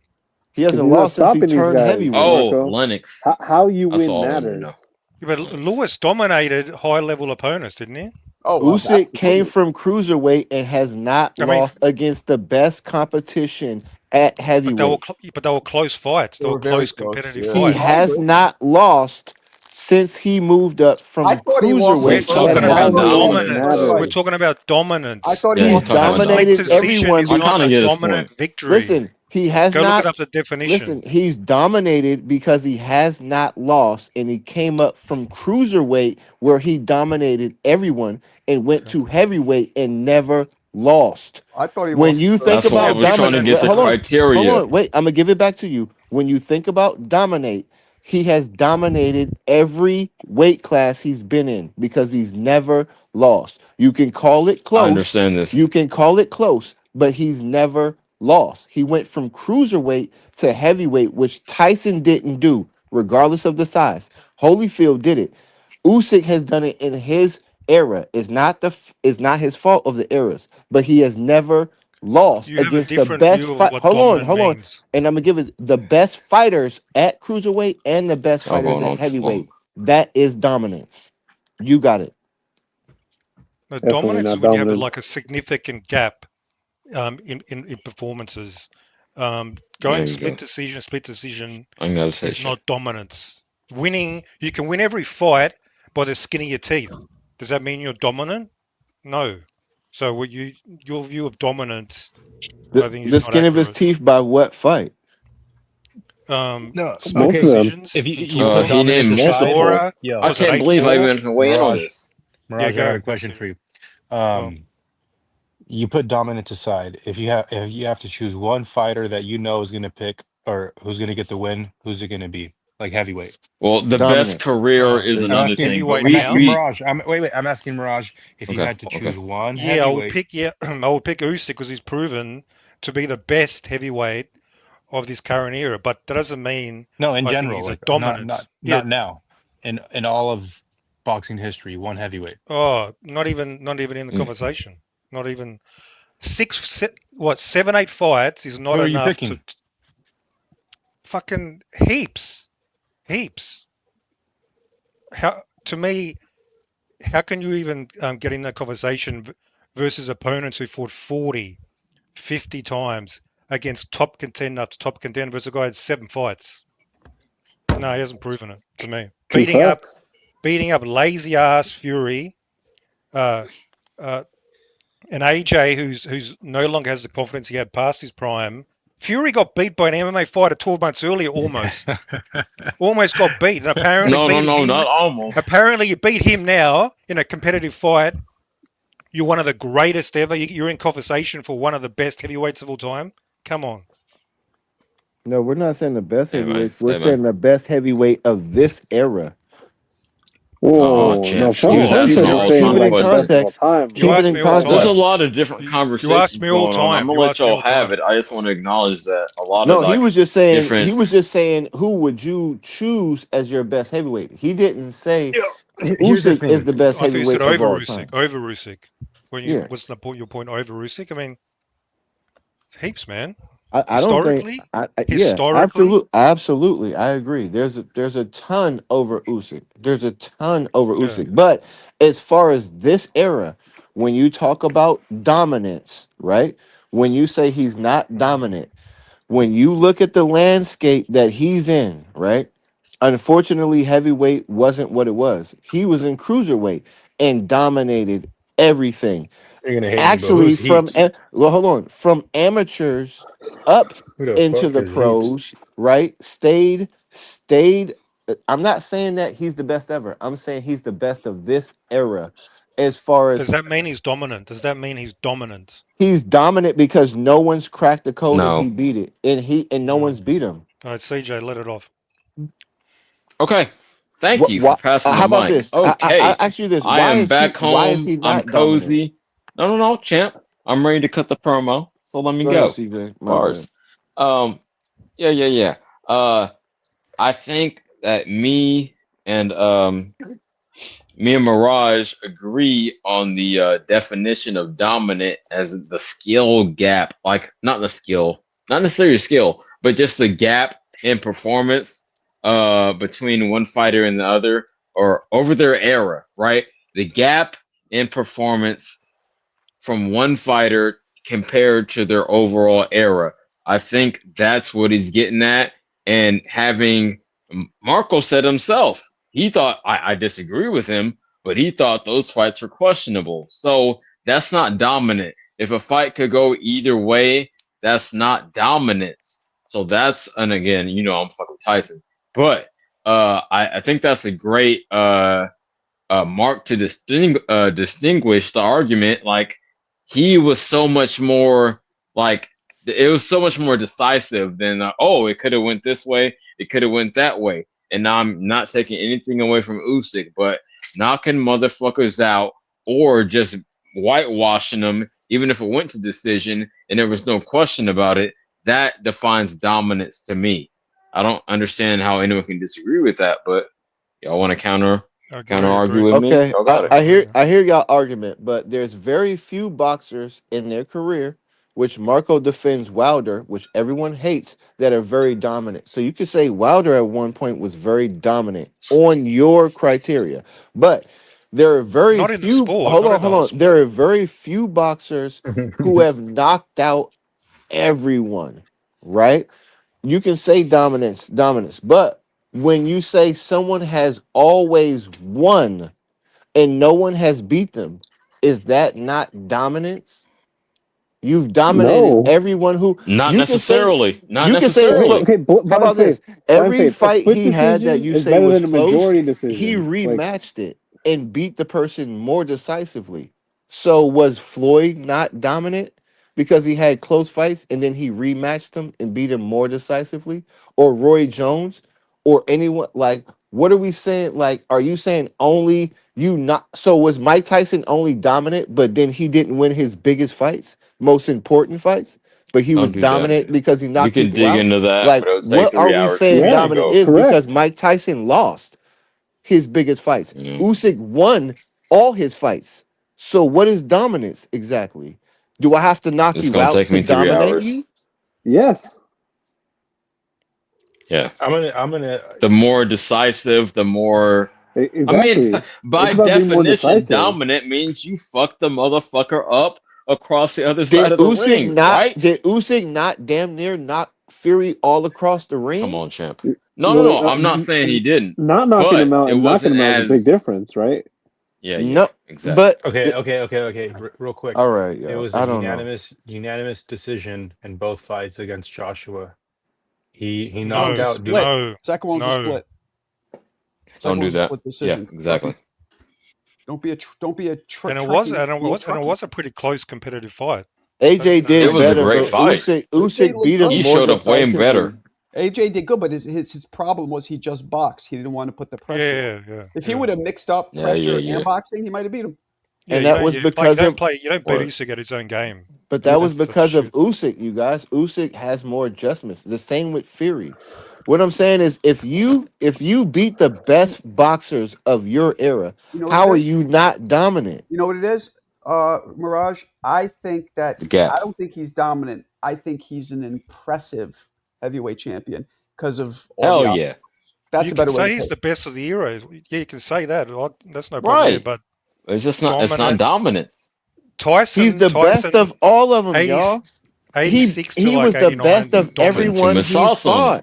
He hasn't He's not lost since he stopping these turned guys, heavyweight. Oh, Marco. Lennox. How you That's win all I wanted to know. matters. Yeah, but Lewis dominated high-level opponents, didn't he? Oh, well, Usyk came absolutely. from cruiserweight and has not I mean- lost against the best competition at But heavyweight. they were close fights. They They were were very close, close, competitive yeah. He fights. has not lost since he moved up from I thought he lost We're cruiserweight his to first talking fight. about I thought he lost his dominance. first matters. We're fight. talking about dominance. I thought he Yeah, He's lost he's talking his about first dominated fight. Split decision everyone. is I'm not trying to a get his dominant point. victory. Listen, he has Go look not. it up the definition. Listen, he's dominated because he has not lost, and he came up from cruiserweight where he dominated everyone and went to heavyweight and never lost. I thought he When lost you his think first That's why I about was trying to dominate, get the hold criteria. on, wait, I'm gonna give it back to you. When you think about dominate, he has dominated every weight class he's been in because he's never lost. You can call it I close. understand this. You can call it close, but he's never lost. He went from cruiserweight to heavyweight, which Tyson didn't do, regardless of the size. Holyfield did it. Usyk has done it in his era. It's not his fault of the eras, but he has never lost You have a against the different best view of fight. what Hold dominant on. means. And I'm gonna give it the best fighters at cruiserweight and the best Y'all fighters going at on heavyweight. smoke. That is dominance. You got it. No, Definitely dominance not is when you have dominance. like a significant gap in performances. There Going you split go. decision I gotta say is shit. not dominance. Winning, you can win every fight by the skin of your teeth. Does that mean you're dominant? No. So your view of dominance, I think, is The not skin of his accurate. teeth by what fight? No, split Most of them. decisions. if you until put He named dominance aside, multiple. Chisora, yo, I was it can't believe I 8-4? even can weigh in on Mirage, this. Mirage, Yeah, I got go. a question for you. Oh. You put dominance aside. If you have to choose one fighter that you know is going to pick or who's going to get the win, who's it going to be? like heavyweight? Well, the best Dominant. career is I'm another asking. thing, but heavyweight I'm we asking now. Mirage. I'm asking Mirage if you okay, had to okay. choose one Yeah, I would heavyweight. pick I would pick Usyk because he's proven to be the best heavyweight of this current era. But that doesn't mean No, in I think general, he's a like dominant. Yeah. not now. In all of boxing history, one heavyweight. Oh, not even in the Mm. conversation. Not even 7, 8 fights is not Who are you enough picking? to fucking heaps. How to me? How can you even get in that conversation versus opponents who fought 40, 50 times against top contender after top contender versus a guy who had 7 fights? No, he hasn't proven it to me. Beating up lazy ass Fury, and AJ, who's no longer has the confidence he had past his prime. Fury got beat by an MMA fighter 12 months earlier, almost got beat, and apparently not almost. Apparently, you beat him now in a competitive fight. You're one of the greatest ever. You're in conversation for one of the best heavyweights of all time. Come on. No, we're not saying the best Hey, man, heavyweights. We're stay, saying man. the best heavyweight of this era. Oh, no, champ. some You was some asking said Keep you're all saying it time like in the best questions. of all context. time. You Keep it asked in me all There's a context. time. lot of different You asked conversations me all going on. I'm time. gonna You let asked me y'all all have time. it. I just want to acknowledge that a lot of No, he like was just saying different. who would you choose as your best heavyweight. He didn't say Here's the Usyk is thing. the best I thought you said heavyweight of over all Usyk. time. Over Usyk. Yeah. What's your point over Usyk? I mean, it's heaps, man. I don't think yeah, absolutely I agree. There's a ton over Usyk. There's a ton over Yeah. Usyk. But as far as this era, when you talk about dominance, right? When you say he's not dominant, when you look at the landscape that he's in, right? Unfortunately, heavyweight wasn't what it was. He was in cruiserweight and dominated everything. You're gonna hate me, but Actually, who's Heaps? well, hold on, from amateurs up Who the into fuck the is Heaps? pros, right? Stayed. I'm not saying that he's the best ever. I'm saying he's the best of this era, as far Does as that mean he's dominant? Does that mean he's dominant? he's dominant because no one's cracked the code and No. he beat it, and no one's beat him. All right, CJ, let it off. Okay. Thank you for passing the How about mic. this? Okay. I ask you this: I am back Why is home. he I'm not dominant? cozy. No, champ. I'm ready to cut the promo. So let me Go go. ahead, CJ. My Bars. Yeah. I think that me and Mirage agree on the definition of dominant as the skill gap, like not necessarily skill, but just the gap in performance between one fighter and the other, or over their era, right? The gap in performance from one fighter compared to their overall era. I think that's what he's getting at. And having Marco said himself, he thought, I disagree with him, but he thought those fights were questionable. So that's not dominant. If a fight could go either way, that's not dominance. So that's, and again, I'm fucking Tyson, but I think that's a great mark to distinguish the argument. Like, he was so much more like, it was so much more decisive than it could have went this way, it could have went that way. And now I'm not taking anything away from Usyk, but knocking motherfuckers out or just whitewashing them, even if it went to decision and there was no question about it, that defines dominance to me. I don't understand how anyone can disagree with that, but y'all want to counter argue with me? Okay, Y'all got it. I hear y'all argument, but there's very few boxers in their career, which Marco defends Wilder, which everyone hates, that are very dominant. So you could say Wilder at one point was very dominant on your criteria, but there are very Not in the few. sport. Hold not on, in the hold whole on. sport. There are very few boxers who have knocked out everyone, right? You can say dominance, but when you say someone has always won and no one has beat them, is that not dominance? You've dominated No. everyone who Not you can say. necessarily. Not You can say it's necessarily. close. How about this? Every A fight split he had that decision you is say better was than a close, majority he decision. Like, rematched it and beat the person more decisively. So was Floyd not dominant because he had close fights and then he rematched him and beat him more decisively? Or Roy Jones? or anyone like? What are we saying? Like, are you saying only you not? So was Mike Tyson only dominant, but then he didn't win his biggest fights, most important fights, but he was Don't do that. dominant because he We knocked can people dig out? into that, Like, but it would take what are 3 we hours for me saying to Yeah, dominant go. is? Because correct. Mike Tyson lost his biggest fights. Mm. Usyk won all his fights. So what is dominance exactly? Do I have to knock It's you gonna out take to me 3 dominate you? hours. Yes. Yeah. I'm gonna. The more decisive, the more. I mean, Exactly. by It's about being more definition, decisive. dominant means you fuck the motherfucker up across the other Did side of the Usyk ring, not? right? Did Usyk not damn near knock Fury all across the Come ring? on, champ. No. I'm not saying he didn't, Not knocking him but out it and knocking wasn't him out is a big as. difference, right? Yeah, No, exactly. but Okay. Real quick. all right, It yo, was a I don't know. unanimous decision in both fights against Joshua. He No, it knocked was a out split. No, Second one was a no. split. Don't Second do one was a that. split Yeah, decision. exactly. Trucky. Don't be a And it was, Trekkie. and it Be a was, and it Trekkie. was a pretty close competitive fight. AJ You know, It did was a better, great but fight. AJ Usyk looked beat him good. He more showed up way decisively. better. AJ did good, but his problem was he just boxed. He didn't want to put the pressure on. yeah. If he would have mixed up Yeah, pressure yeah. and boxing, he might have beat him. Yeah, And you that don't, was you because don't of play, you don't beat What? Usyk at his own game. but that was That's because of shit. Usyk, you guys. Usyk has more adjustments. The same with Fury. What I'm saying is if you beat the best boxers of your era, You know what how it are is? you not dominant? You know what it is, Mirage? I think that The gap. I don't think he's dominant. I think he's an impressive heavyweight champion because of all Hell the yeah. That's You a can better way say to he's put the it. best of the era. Yeah, you can say that. That's no problem there. Right. But It's just not. It's not dominant, dominance. He's the best of all of them, 80, y'all. 86 to He like was the 89, best of dominant. everyone Too he much sauce on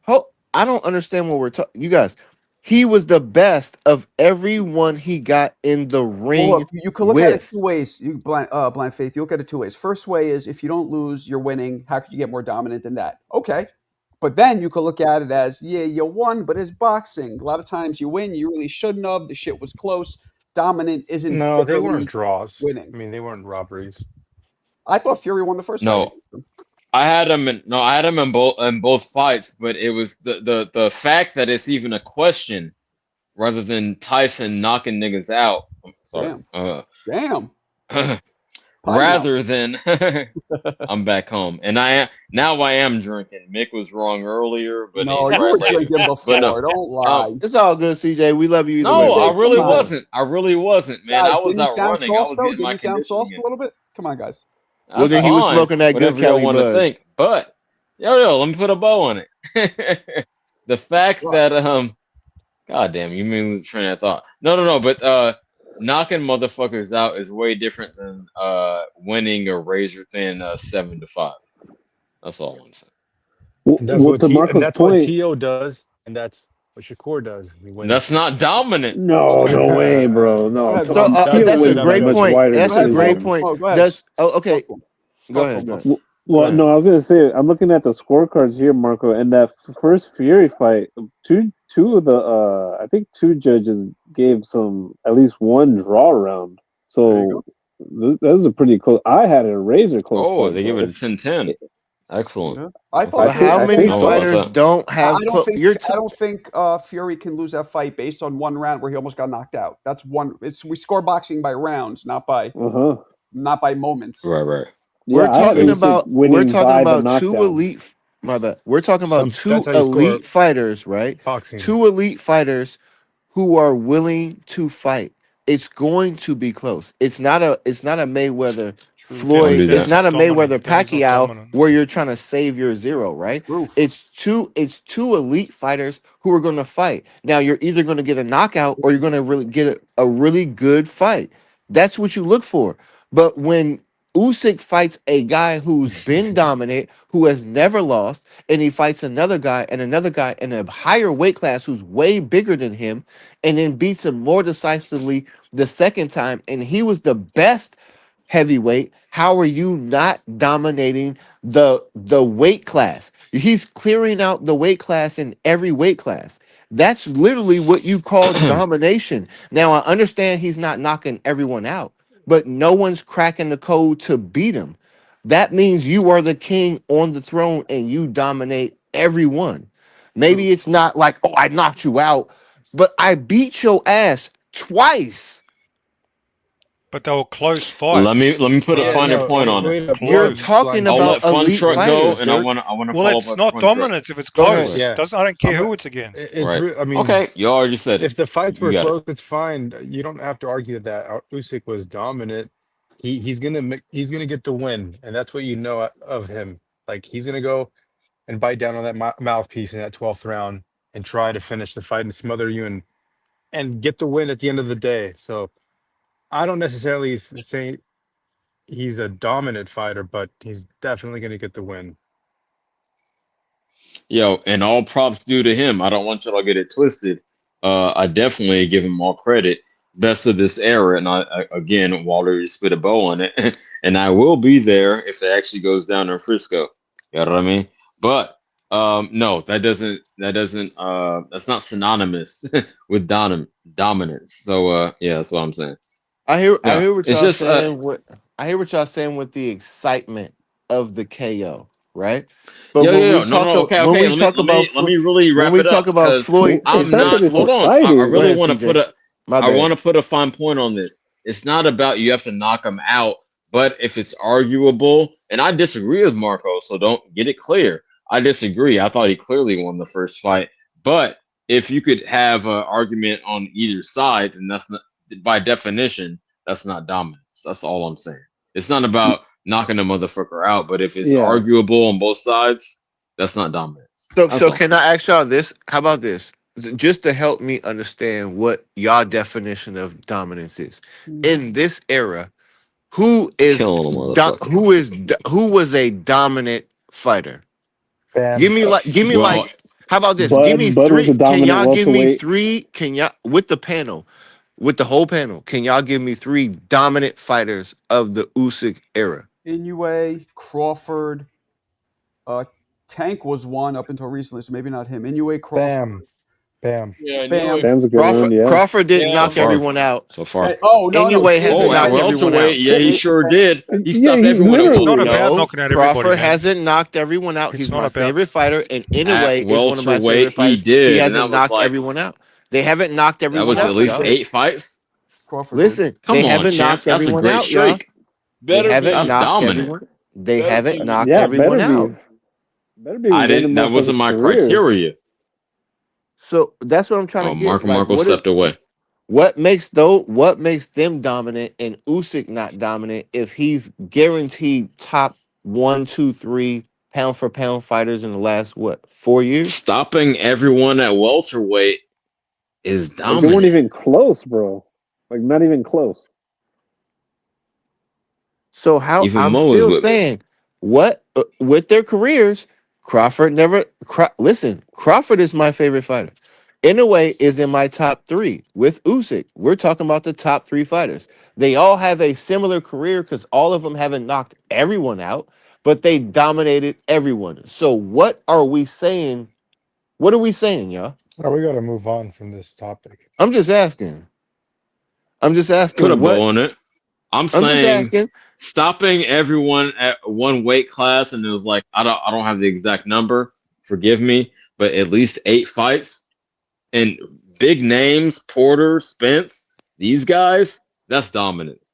fought. I don't understand what we're talking. You guys, he was the best of everyone he got in the Well, ring look, you can look at it with. two ways. Blind Faith. You look at it two ways. First way is if you don't lose, you're winning. How could you get more dominant than that? Okay, but then you could look at it as, yeah, you won, but it's boxing. A lot of times you win, you really shouldn't have. The shit was close. Dominant isn't No, they weren't literally draws. winning. I mean, they weren't robberies. I thought Fury won the first fight. No, against him. I had him in both fights, but it was the fact that it's even a question rather than Tyson knocking niggas out. Sorry. Damn. Rather than I'm back home, and I am drinking. Mick was wrong earlier, but No, he's you right were later. drinking But before. no, Don't lie. It's all good, CJ. We love you either no, way. I bro. really Come on. wasn't. I really wasn't, man. Guys, I was didn't he out sound running. I sauced was though? getting Didn't my he sound conditioning sauced a in. little bit? Come on, guys. Well, That's then he was fine. smoking that good Whatever y'all Kelly want to bud. think, but yo, let me put a bow on it. The fact that God damn, you made me lose train of thought. No, but knocking motherfuckers out is way different than winning a razor thin 7-5. That's all I'm saying. And that's Well, what to Marco's that's what point, T.O. does, and that's what Shakur does. He wins. That's not dominance. no way, bro. No, ahead, So Bobby. Tio that's a wins by great much point. wider That's a Go ahead, great decision. point. Oh, go ahead. That's okay. Talk to him. Go Talk to ahead. him, Go bro. ahead. Well, Go ahead. no, I was gonna say I'm looking at the scorecards here, Marco, and that first Fury fight. Two of the I think two judges gave some at least one draw round. So that was a pretty close. I had a razor close. Oh, fight, they give bro. it a 10-10. Excellent. Yeah. I Okay. thought But how I many think I so. love fighters that. don't I have? don't think You're I don't think Fury can lose that fight based on one round where he almost got knocked out. That's one. We score boxing by rounds, not by moments. Right. we're Yeah, I had talking Usyk about winning by the two knockdown. elite. My bad. We're talking about two That's how you score elite fighters, right? boxing. Two elite fighters who are willing to fight. It's going to be close. It's not a Mayweather Don't Floyd. do It's that. not a Dominant. Mayweather Yeah, he's not Pacquiao dominant. where you're trying to save your zero, right? Proof. It's two elite fighters who are going to fight. Now you're either going to get a knockout or you're going to really get a really good fight. That's what you look for. But when Usyk fights a guy who's been dominant, who has never lost, and he fights another guy in a higher weight class who's way bigger than him, and then beats him more decisively the second time, and he was the best heavyweight. How are you not dominating the weight class? He's clearing out the weight class in every weight class. That's literally what you call domination. Now I understand he's not knocking everyone out, but no one's cracking the code to beat him. That means you are the king on the throne and you dominate everyone. Maybe it's not like, oh, I knocked you out, but I beat your ass twice. But they were close Let fights. me put a Yeah, finer no, point on it. wait up. You're Close. talking I'll about let Fun elite Truck go, fighters, and I Dirk. want to Well, follow it's up not Fun Truck. dominance if it's Go ahead. close. Yeah. I don't care who it's against. It's Right. I mean, Okay, you already said it. if the fights You were got it. close, it's fine. You don't have to argue that Usyk was dominant. He's gonna get the win, and that's what you know of him. Like he's gonna go and bite down on that mouthpiece in that 12th round and try to finish the fight and smother you and get the win at the end of the day. So I don't necessarily say he's a dominant fighter, but he's definitely gonna get the win. Yo, and all props due to him. I don't want y'all to get it twisted. I definitely give him all credit. Best of this era, and again, Walter, you spit a bow on it, and I will be there if it actually goes down in Frisco. You know what I mean? But no, that's not synonymous with dominance. So yeah, that's what I'm saying. I hear Yeah, what it's y'all just saying. I hear what y'all saying with the excitement of the KO, right? But when we talk okay, when we let talk about me really when wrap we it talk up about because Floyd, I'm not. Hold on, I Go really ahead, want to CJ. My I bad. want to put a fine point on this. It's not about you have to knock him out, but if it's arguable, and I disagree with Marco, so don't get it clear. I disagree. I thought he clearly won the first fight, but if you could have an argument on either side, then that's not, by definition, that's not dominance. That's all I'm saying. It's not about knocking a motherfucker out, but if it's Yeah. arguable on both sides, that's not dominance. So That's all. can I ask y'all this? How about this? Just to help me understand what y'all definition of dominance is. In this era, who is Killing a motherfucker. who was a dominant fighter? Bam. Give me Well, like how about this? Give me Bud was three. a Can dominant y'all give me welterweight. three? Can y'all with the panel, with the whole panel? Can y'all give me three dominant fighters of the Usyk era? Inoue, Crawford, Tank was one up until recently, so maybe not him. Inoue, Crawford. Bam. Yeah, Bam. Bam's a good one. Yeah. Crawford didn't Yeah. knock So far. everyone out. So far. Oh no, Inoue hasn't Oh, at knocked everyone out. welterweight, yeah, he sure did. He Yeah, stopped he everyone at It's not literally- about welterweight. knocking out everybody, Crawford man. hasn't knocked everyone out. It's He's not my about- favorite fighter, and At Inoue is one of my favorite welterweight, he fighters. did, He and hasn't that was knocked like everyone out. They haven't knocked that everyone was out. at least y'all. 8 fights. Crawford did. Listen, Come they on, haven't champ. knocked That's a everyone great out, y'all. streak. They Better haven't be. That's knocked dominant. everyone. They Better haven't be. knocked Yeah, everyone better out. be. Better be. I was ending didn't. That wasn't motherfuckers' my careers. criteria. So that's what I'm trying Oh, to get. Marco Like, Marco stepped away. what makes them dominant and Usyk not dominant if he's guaranteed top 1, 2, 3 pound for pound fighters in the last 4 years? Stopping everyone at welterweight is Like, they weren't dominant. even close, bro. Like, not even close. So how Even I'm Mo is still with me. saying what with their careers, Crawford listen. Crawford is my favorite fighter. Inoue is in my top 3 with Usyk. We're talking about the top 3 fighters. They all have a similar career because all of them haven't knocked everyone out, but they dominated everyone. So what are we saying? What are we saying, y'all? Oh, we gotta move on from this topic. I'm just asking. Put a what bow on it. I'm just saying asking. stopping everyone at one weight class, and it was like I don't have the exact number. Forgive me, but at least 8 fights and big names, Porter, Spence, these guys. That's dominance.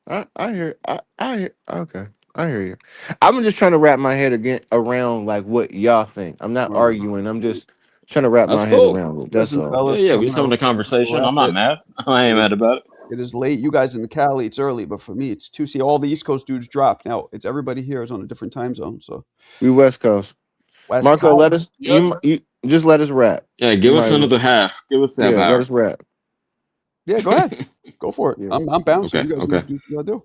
I hear. Okay, I hear you. I'm just trying to wrap my head around like what y'all think. I'm not arguing. I'm just trying to wrap That's my head cool. around it. That's Listen, all. fellas, Yeah, I'm we're just gonna having a conversation. wrap I'm not it. mad. I ain't mad about it. It is late. You guys in Cali, it's early, but for me, it's 2. See, all the East Coast dudes dropped. Now it's everybody here is on a different time zone. So We West Coast. West Marco, Coast. let us. You just let us rap. Yeah, give You us might- another half. Give us half Yeah, let hour. us rap. Yeah, go ahead. Go for it. Yeah. I'm bouncing. Okay, You guys okay. do what you gotta do.